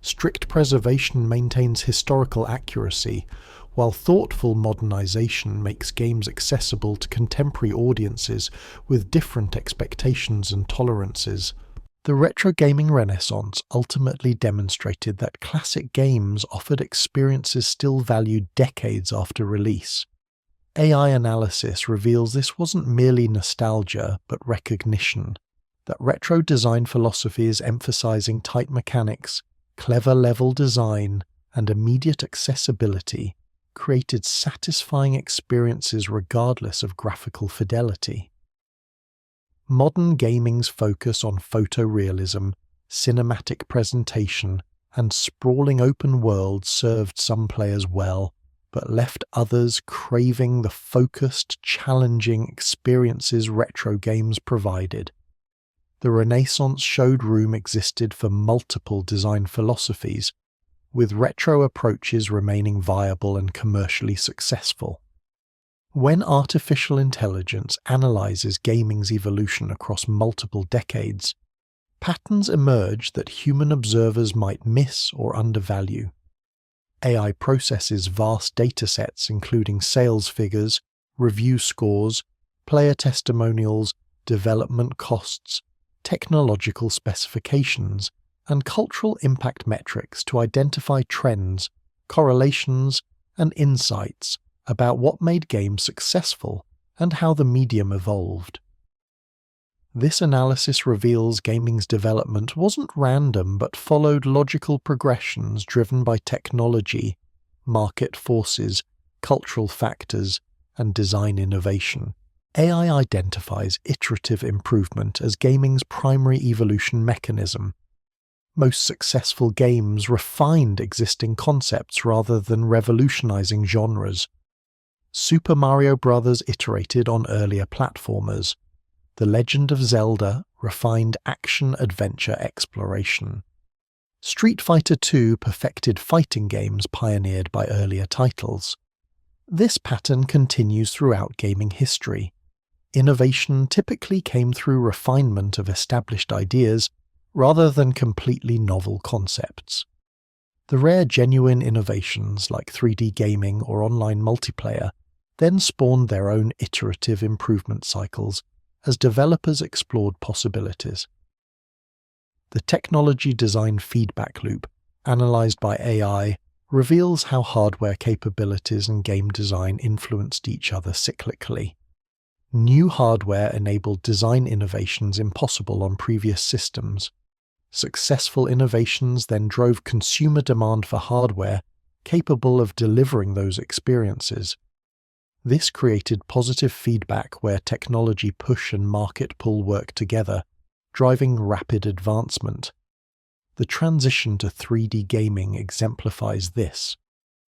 S1: Strict preservation maintains historical accuracy, while thoughtful modernization makes games accessible to contemporary audiences with different expectations and tolerances. The retro gaming renaissance ultimately demonstrated that classic games offered experiences still valued decades after release. AI analysis reveals this wasn't merely nostalgia, but recognition, that retro design philosophies emphasizing tight mechanics, clever level design, and immediate accessibility created satisfying experiences regardless of graphical fidelity. Modern gaming's focus on photorealism, cinematic presentation, and sprawling open worlds served some players well, but left others craving the focused, challenging experiences retro games provided. The Renaissance showed room existed for multiple design philosophies, with retro approaches remaining viable and commercially successful. When artificial intelligence analyzes gaming's evolution across multiple decades, patterns emerge that human observers might miss or undervalue. AI processes vast datasets including sales figures, review scores, player testimonials, development costs, technological specifications, and cultural impact metrics to identify trends, correlations, and insights about what made games successful and how the medium evolved. This analysis reveals gaming's development wasn't random but followed logical progressions driven by technology, market forces, cultural factors, and design innovation. AI identifies iterative improvement as gaming's primary evolution mechanism. Most successful games refined existing concepts rather than revolutionizing genres. Super Mario Bros. Iterated on earlier platformers. The Legend of Zelda refined action-adventure exploration. Street Fighter II perfected fighting games pioneered by earlier titles. This pattern continues throughout gaming history. Innovation typically came through refinement of established ideas rather than completely novel concepts. The rare genuine innovations like 3D gaming or online multiplayer then spawned their own iterative improvement cycles as developers explored possibilities. The technology design feedback loop, analyzed by AI, reveals how hardware capabilities and game design influenced each other cyclically. New hardware enabled design innovations impossible on previous systems. Successful innovations then drove consumer demand for hardware capable of delivering those experiences. This created positive feedback where technology push and market pull work together, driving rapid advancement. The transition to 3D gaming exemplifies this.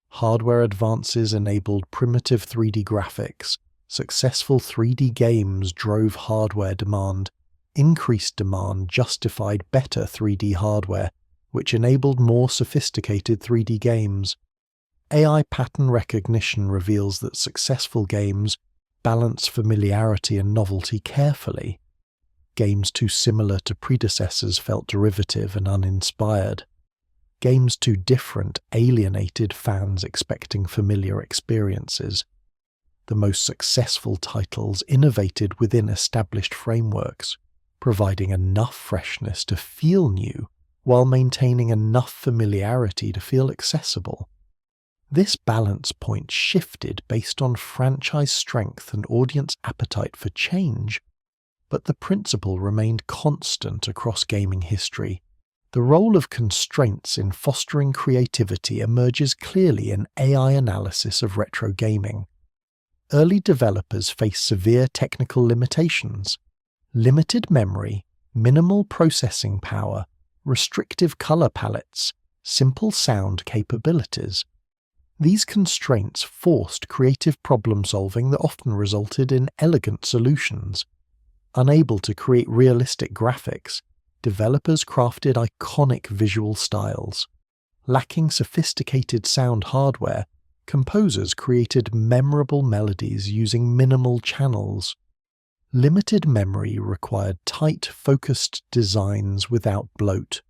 S1: Hardware advances enabled primitive 3D graphics. Successful 3D games drove hardware demand. Increased demand justified better 3D hardware, which enabled more sophisticated 3D games. AI pattern recognition reveals that successful games balance familiarity and novelty carefully. Games too similar to predecessors felt derivative and uninspired. Games too different alienated fans expecting familiar experiences. The most successful titles innovated within established frameworks, providing enough freshness to feel new while maintaining enough familiarity to feel accessible. This balance point shifted based on franchise strength and audience appetite for change, but the principle remained constant across gaming history. The role of constraints in fostering creativity emerges clearly in AI analysis of retro gaming. Early developers faced severe technical limitations: limited memory, minimal processing power, restrictive color palettes, simple sound capabilities. These constraints forced creative problem-solving that often resulted in elegant solutions. Unable to create realistic graphics, developers crafted iconic visual styles. Lacking sophisticated sound hardware, composers created memorable melodies using minimal channels. Limited memory required tight, focused designs without bloat.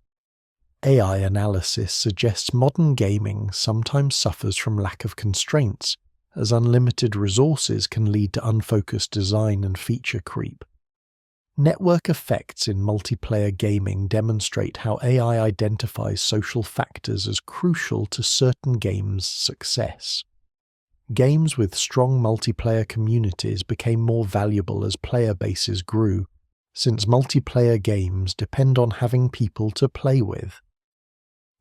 S1: AI analysis suggests modern gaming sometimes suffers from lack of constraints, as unlimited resources can lead to unfocused design and feature creep. Network effects in multiplayer gaming demonstrate how AI identifies social factors as crucial to certain games' success. Games with strong multiplayer communities became more valuable as player bases grew, since multiplayer games depend on having people to play with.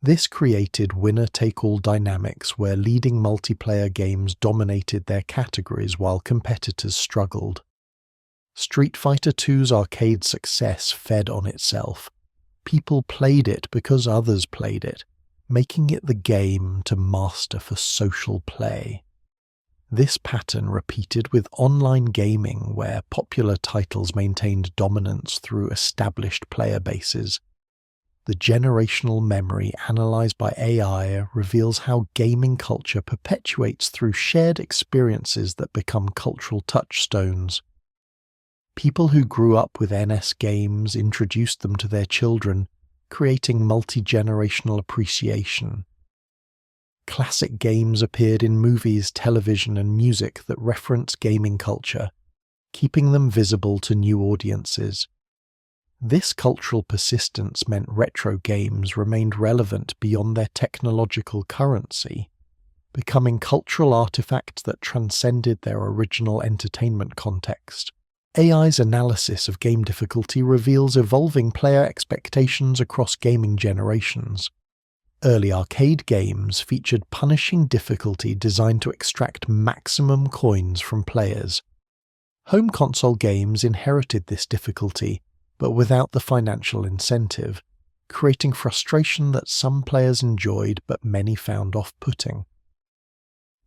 S1: This created winner-take-all dynamics where leading multiplayer games dominated their categories while competitors struggled. Street Fighter II's arcade success fed on itself. People played it because others played it, making it the game to master for social play. This pattern repeated with online gaming where popular titles maintained dominance through established player bases. The generational memory analyzed by AI reveals how gaming culture perpetuates through shared experiences that become cultural touchstones. People who grew up with NS games introduced them to their children, creating multi-generational appreciation. Classic games appeared in movies, television, and music that reference gaming culture, keeping them visible to new audiences. This cultural persistence meant retro games remained relevant beyond their technological currency, becoming cultural artifacts that transcended their original entertainment context. AI's analysis of game difficulty reveals evolving player expectations across gaming generations. Early arcade games featured punishing difficulty designed to extract maximum coins from players. Home console games inherited this difficulty, but without the financial incentive, creating frustration that some players enjoyed but many found off-putting.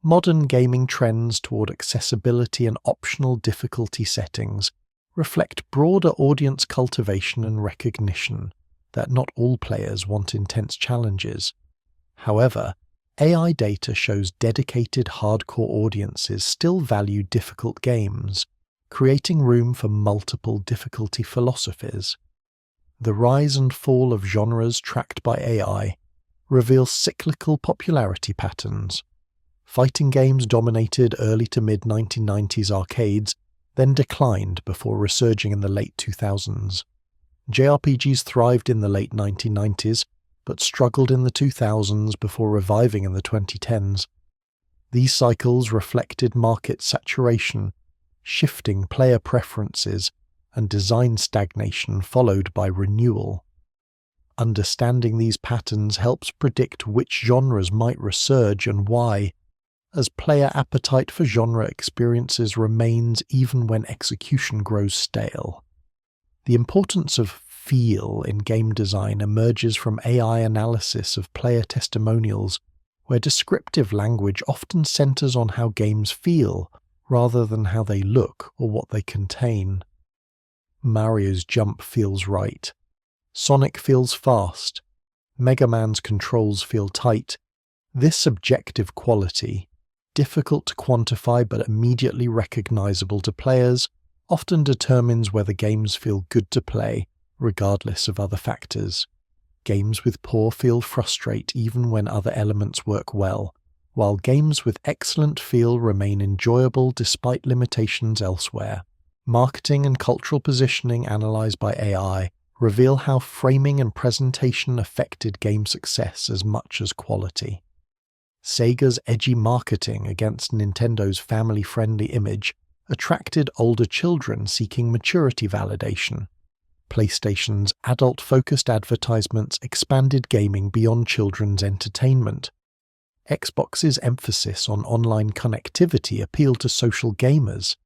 S1: Modern gaming trends toward accessibility and optional difficulty settings reflect broader audience cultivation and recognition that not all players want intense challenges. However, AI data shows dedicated hardcore audiences still value difficult games, creating room for multiple difficulty philosophies. The rise and fall of genres tracked by AI reveals cyclical popularity patterns. Fighting games dominated early to mid-1990s arcades, then declined before resurging in the late 2000s. JRPGs thrived in the late 1990s, but struggled in the 2000s before reviving in the 2010s. These cycles reflected market saturation, shifting player preferences, and design stagnation followed by renewal. Understanding these patterns helps predict which genres might resurge and why, as player appetite for genre experiences remains even when execution grows stale. The importance of feel in game design emerges from AI analysis of player testimonials, where descriptive language often centers on how games feel rather than how they look or what they contain. Mario's jump feels right. Sonic feels fast. Mega Man's controls feel tight. This subjective quality, difficult to quantify but immediately recognizable to players, often determines whether games feel good to play, regardless of other factors. Games with poor feel frustrate even when other elements work well, while games with excellent feel remain enjoyable despite limitations elsewhere. Marketing and cultural positioning analyzed by AI reveal how framing and presentation affected game success as much as quality. Sega's edgy marketing against Nintendo's family-friendly image attracted older children seeking maturity validation. PlayStation's adult-focused advertisements expanded gaming beyond children's entertainment. Xbox's emphasis on online connectivity appealed to social gamers.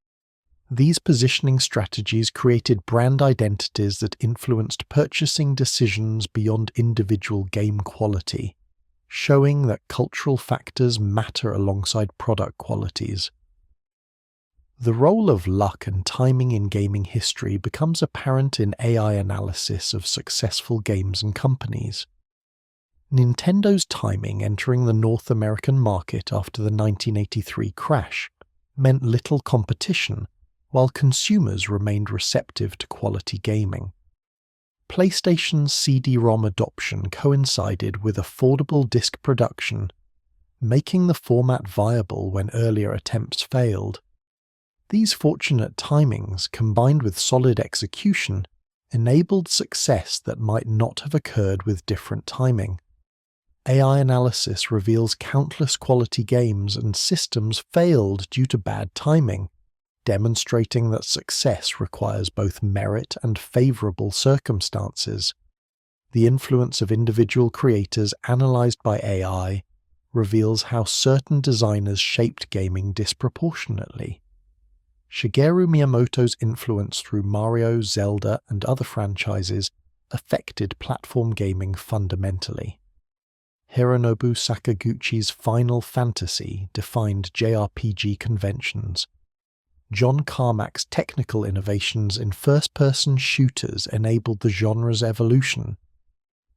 S1: These positioning strategies created brand identities that influenced purchasing decisions beyond individual game quality, showing that cultural factors matter alongside product qualities. The role of luck and timing in gaming history becomes apparent in AI analysis of successful games and companies. Nintendo's timing entering the North American market after the 1983 crash meant little competition, while consumers remained receptive to quality gaming. PlayStation's CD-ROM adoption coincided with affordable disc production, making the format viable when earlier attempts failed. These fortunate timings, combined with solid execution, enabled success that might not have occurred with different timing. AI analysis reveals countless quality games and systems failed due to bad timing, demonstrating that success requires both merit and favorable circumstances. The influence of individual creators analyzed by AI reveals how certain designers shaped gaming disproportionately. Shigeru Miyamoto's influence through Mario, Zelda, and other franchises affected platform gaming fundamentally. Hironobu Sakaguchi's Final Fantasy defined JRPG conventions. John Carmack's technical innovations in first-person shooters enabled the genre's evolution.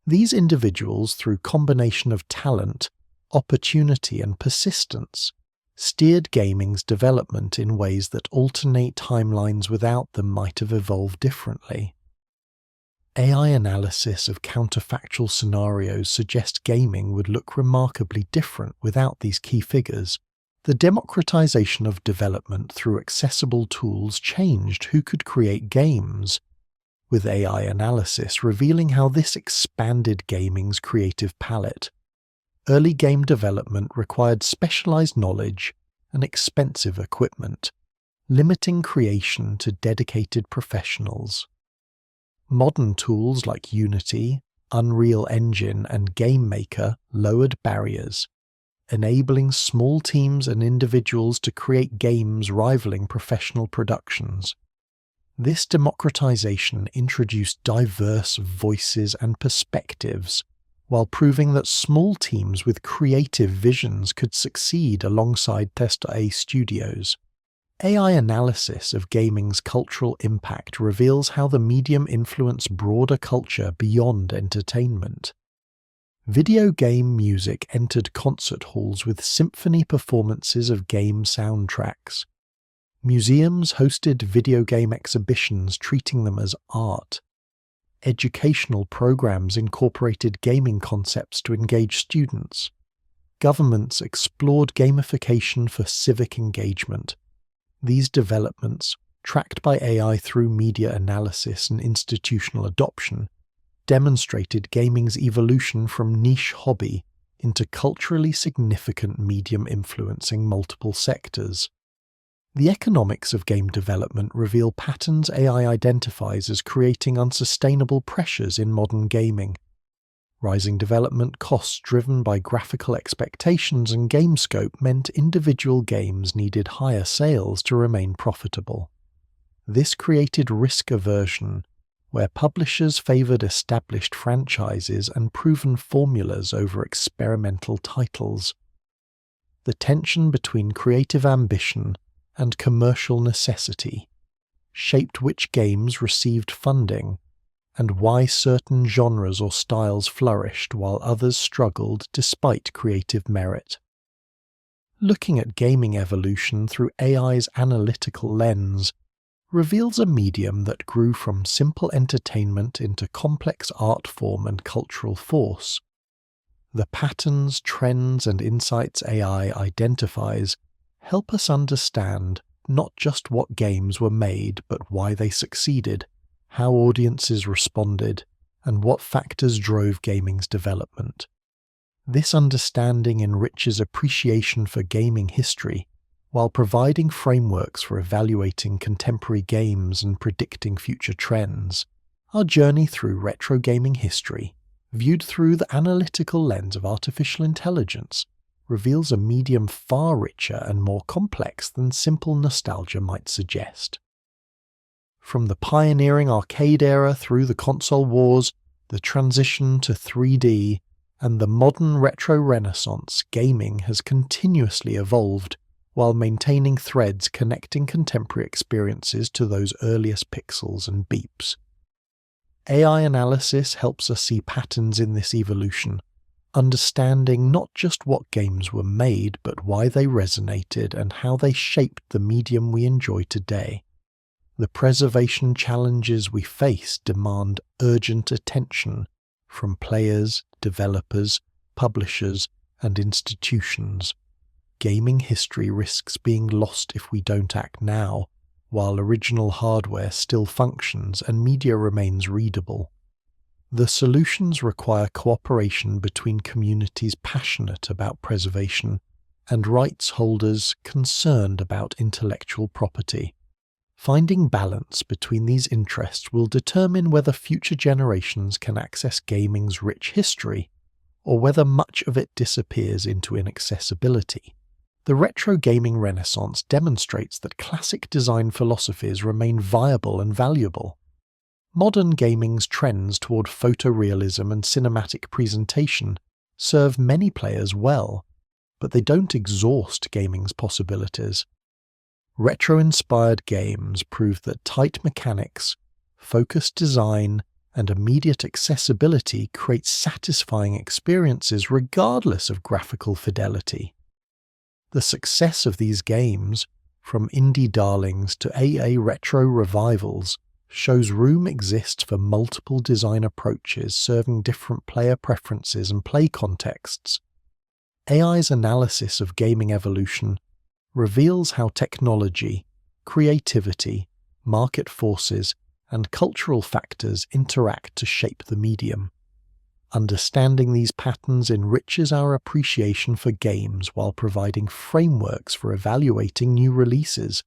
S1: These individuals, through combination of talent, opportunity and persistence, steered gaming's development in ways that alternate timelines without them might have evolved differently. AI analysis of counterfactual scenarios suggest gaming would look remarkably different without these key figures. The democratization of development through accessible tools changed who could create games, with AI analysis revealing how this expanded gaming's creative palette. Early game development required specialized knowledge and expensive equipment, limiting creation to dedicated professionals. Modern tools like Unity, Unreal Engine, and GameMaker lowered barriers, enabling small teams and individuals to create games rivaling professional productions. This democratization introduced diverse voices and perspectives, while proving that small teams with creative visions could succeed alongside A studios. AI analysis of gaming's cultural impact reveals how the medium influenced broader culture beyond entertainment. Video game music entered concert halls with symphony performances of game soundtracks. Museums hosted video game exhibitions treating them as art. Educational programs incorporated gaming concepts to engage students. Governments explored gamification for civic engagement. These developments, tracked by AI through media analysis and institutional adoption, demonstrated gaming's evolution from niche hobby into culturally significant medium influencing multiple sectors. The economics of game development reveal patterns AI identifies as creating unsustainable pressures in modern gaming. Rising development costs driven by graphical expectations and game scope meant individual games needed higher sales to remain profitable. This created risk aversion, where publishers favored established franchises and proven formulas over experimental titles. The tension between creative ambition and commercial necessity shaped which games received funding and why certain genres or styles flourished while others struggled despite creative merit. Looking at gaming evolution through AI's analytical lens reveals a medium that grew from simple entertainment into complex art form and cultural force. The patterns, trends, and insights AI identifies help us understand not just what games were made, but why they succeeded, how audiences responded, and what factors drove gaming's development. This understanding enriches appreciation for gaming history, while providing frameworks for evaluating contemporary games and predicting future trends. Our journey through retro gaming history, viewed through the analytical lens of artificial intelligence, reveals a medium far richer and more complex than simple nostalgia might suggest. From the pioneering arcade era through the console wars, the transition to 3D, and the modern retro renaissance, gaming has continuously evolved while maintaining threads connecting contemporary experiences to those earliest pixels and beeps. AI analysis helps us see patterns in this evolution, understanding not just what games were made, but why they resonated and how they shaped the medium we enjoy today. The preservation challenges we face demand urgent attention from players, developers, publishers, and institutions. Gaming history risks being lost if we don't act now, while original hardware still functions and media remains readable. The solutions require cooperation between communities passionate about preservation and rights holders concerned about intellectual property. Finding balance between these interests will determine whether future generations can access gaming's rich history, or whether much of it disappears into inaccessibility. The retro gaming renaissance demonstrates that classic design philosophies remain viable and valuable. Modern gaming's trends toward photorealism and cinematic presentation serve many players well, but they don't exhaust gaming's possibilities. Retro-inspired games prove that tight mechanics, focused design, and immediate accessibility create satisfying experiences regardless of graphical fidelity. The success of these games, from indie darlings to AA retro revivals, shows room exists for multiple design approaches serving different player preferences and play contexts. AI's analysis of gaming evolution reveals how technology, creativity, market forces, and cultural factors interact to shape the medium. Understanding these patterns enriches our appreciation for games while providing frameworks for evaluating new releases.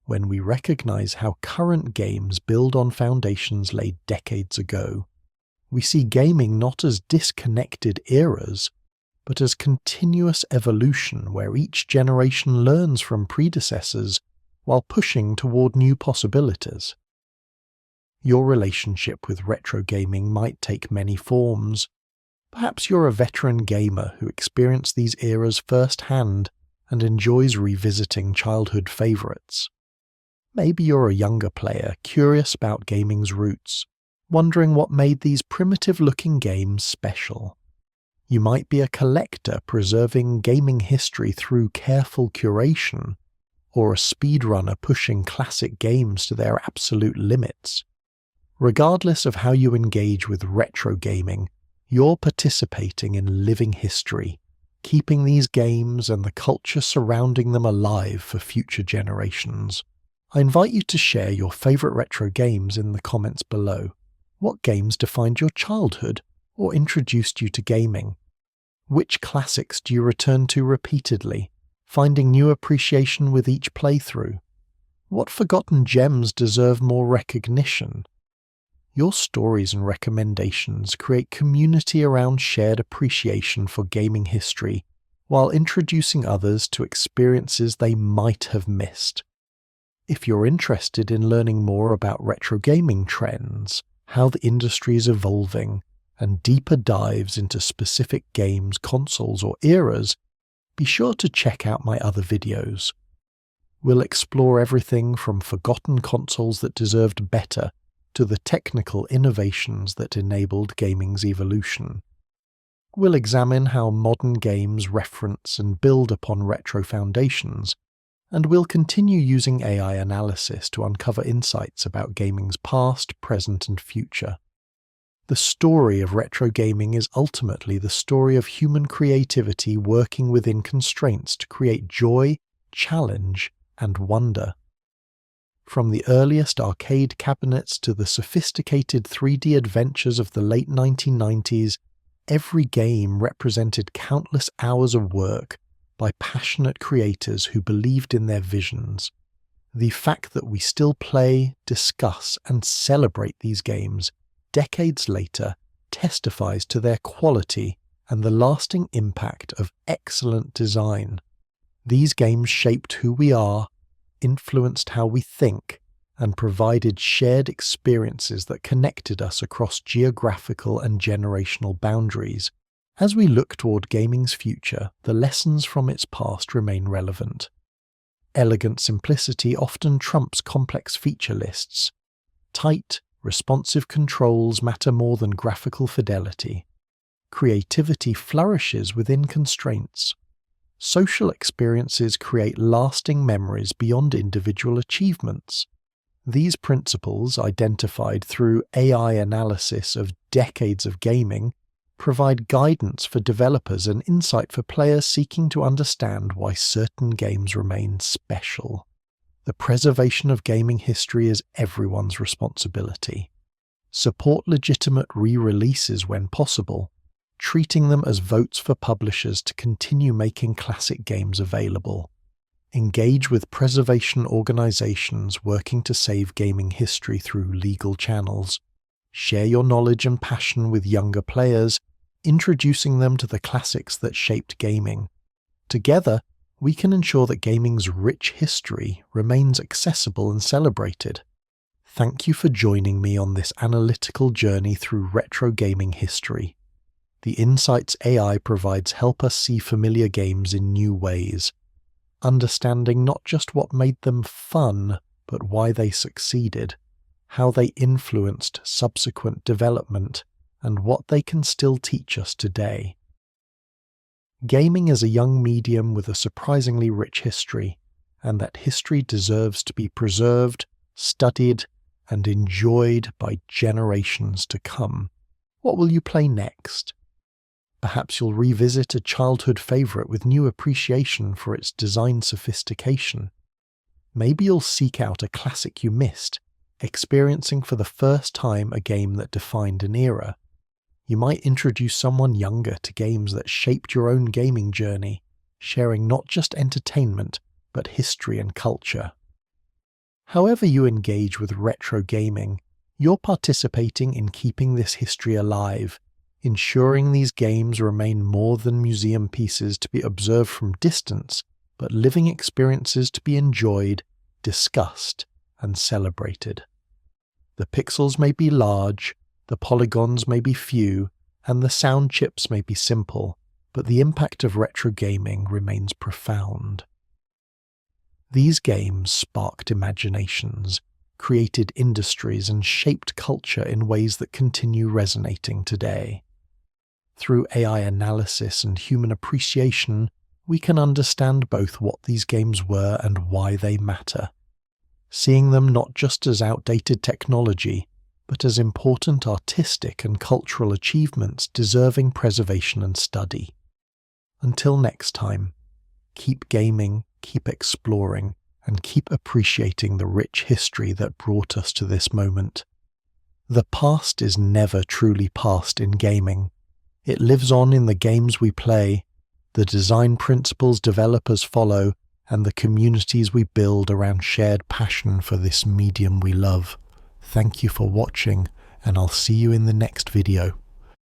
S1: When we recognize how current games build on foundations laid decades ago, we see gaming not as disconnected eras, but as continuous evolution where each generation learns from predecessors while pushing toward new possibilities. Your relationship with retro gaming might take many forms. Perhaps you're a veteran gamer who experienced these eras firsthand and enjoys revisiting childhood favorites. Maybe you're a younger player curious about gaming's roots, wondering what made these primitive-looking games special. You might be a collector preserving gaming history through careful curation, or a speedrunner pushing classic games to their absolute limits. Regardless of how you engage with retro gaming, you're participating in living history, keeping these games and the culture surrounding them alive for future generations. I invite you to share your favourite retro games in the comments below. What games defined your childhood or introduced you to gaming? Which classics do you return to repeatedly, finding new appreciation with each playthrough? What forgotten gems deserve more recognition? Your stories and recommendations create community around shared appreciation for gaming history, while introducing others to experiences they might have missed. If you're interested in learning more about retro gaming trends, how the industry is evolving, and deeper dives into specific games, consoles, or eras, be sure to check out my other videos. We'll explore everything from forgotten consoles that deserved better to the technical innovations that enabled gaming's evolution. We'll examine how modern games reference and build upon retro foundations, and we'll continue using AI analysis to uncover insights about gaming's past, present, and future. The story of retro gaming is ultimately the story of human creativity working within constraints to create joy, challenge, and wonder. From the earliest arcade cabinets to the sophisticated 3D adventures of the late 1990s, every game represented countless hours of work by passionate creators who believed in their visions. The fact that we still play, discuss, and celebrate these games decades later testifies to their quality and the lasting impact of excellent design. These games shaped who we are, influenced how we think, and provided shared experiences that connected us across geographical and generational boundaries. As we look toward gaming's future, the lessons from its past remain relevant. Elegant simplicity often trumps complex feature lists. Tight, responsive controls matter more than graphical fidelity. Creativity flourishes within constraints. Social experiences create lasting memories beyond individual achievements. These principles, identified through AI analysis of decades of gaming, provide guidance for developers and insight for players seeking to understand why certain games remain special. The preservation of gaming history is everyone's responsibility. Support legitimate re-releases when possible, treating them as votes for publishers to continue making classic games available. Engage with preservation organizations working to save gaming history through legal channels. Share your knowledge and passion with younger players, introducing them to the classics that shaped gaming. Together, we can ensure that gaming's rich history remains accessible and celebrated. Thank you for joining me on this analytical journey through retro gaming history. The insights AI provides help us see familiar games in new ways, understanding not just what made them fun, but why they succeeded. how they influenced subsequent development, and what they can still teach us today. Gaming is a young medium with a surprisingly rich history, and that history deserves to be preserved, studied, and enjoyed by generations to come. What will you play next? Perhaps you'll revisit a childhood favourite with new appreciation for its design sophistication. Maybe you'll seek out a classic you missed, experiencing for the first time a game that defined an era. You might introduce someone younger to games that shaped your own gaming journey, sharing not just entertainment, but history and culture. However you engage with retro gaming, you're participating in keeping this history alive, ensuring these games remain more than museum pieces to be observed from distance, but living experiences to be enjoyed, discussed, and celebrated. The pixels may be large, the polygons may be few, and the sound chips may be simple, but the impact of retro gaming remains profound. These games sparked imaginations, created industries, and shaped culture in ways that continue resonating today. Through AI analysis and human appreciation, we can understand both what these games were and why they matter, seeing them not just as outdated technology, but as important artistic and cultural achievements deserving preservation and study. Until next time, keep gaming, keep exploring, and keep appreciating the rich history that brought us to this moment. The past is never truly past in gaming. It lives on in the games we play, the design principles developers follow, and the communities we build around shared passion for this medium we love. Thank you for watching, and I'll see you in the next video.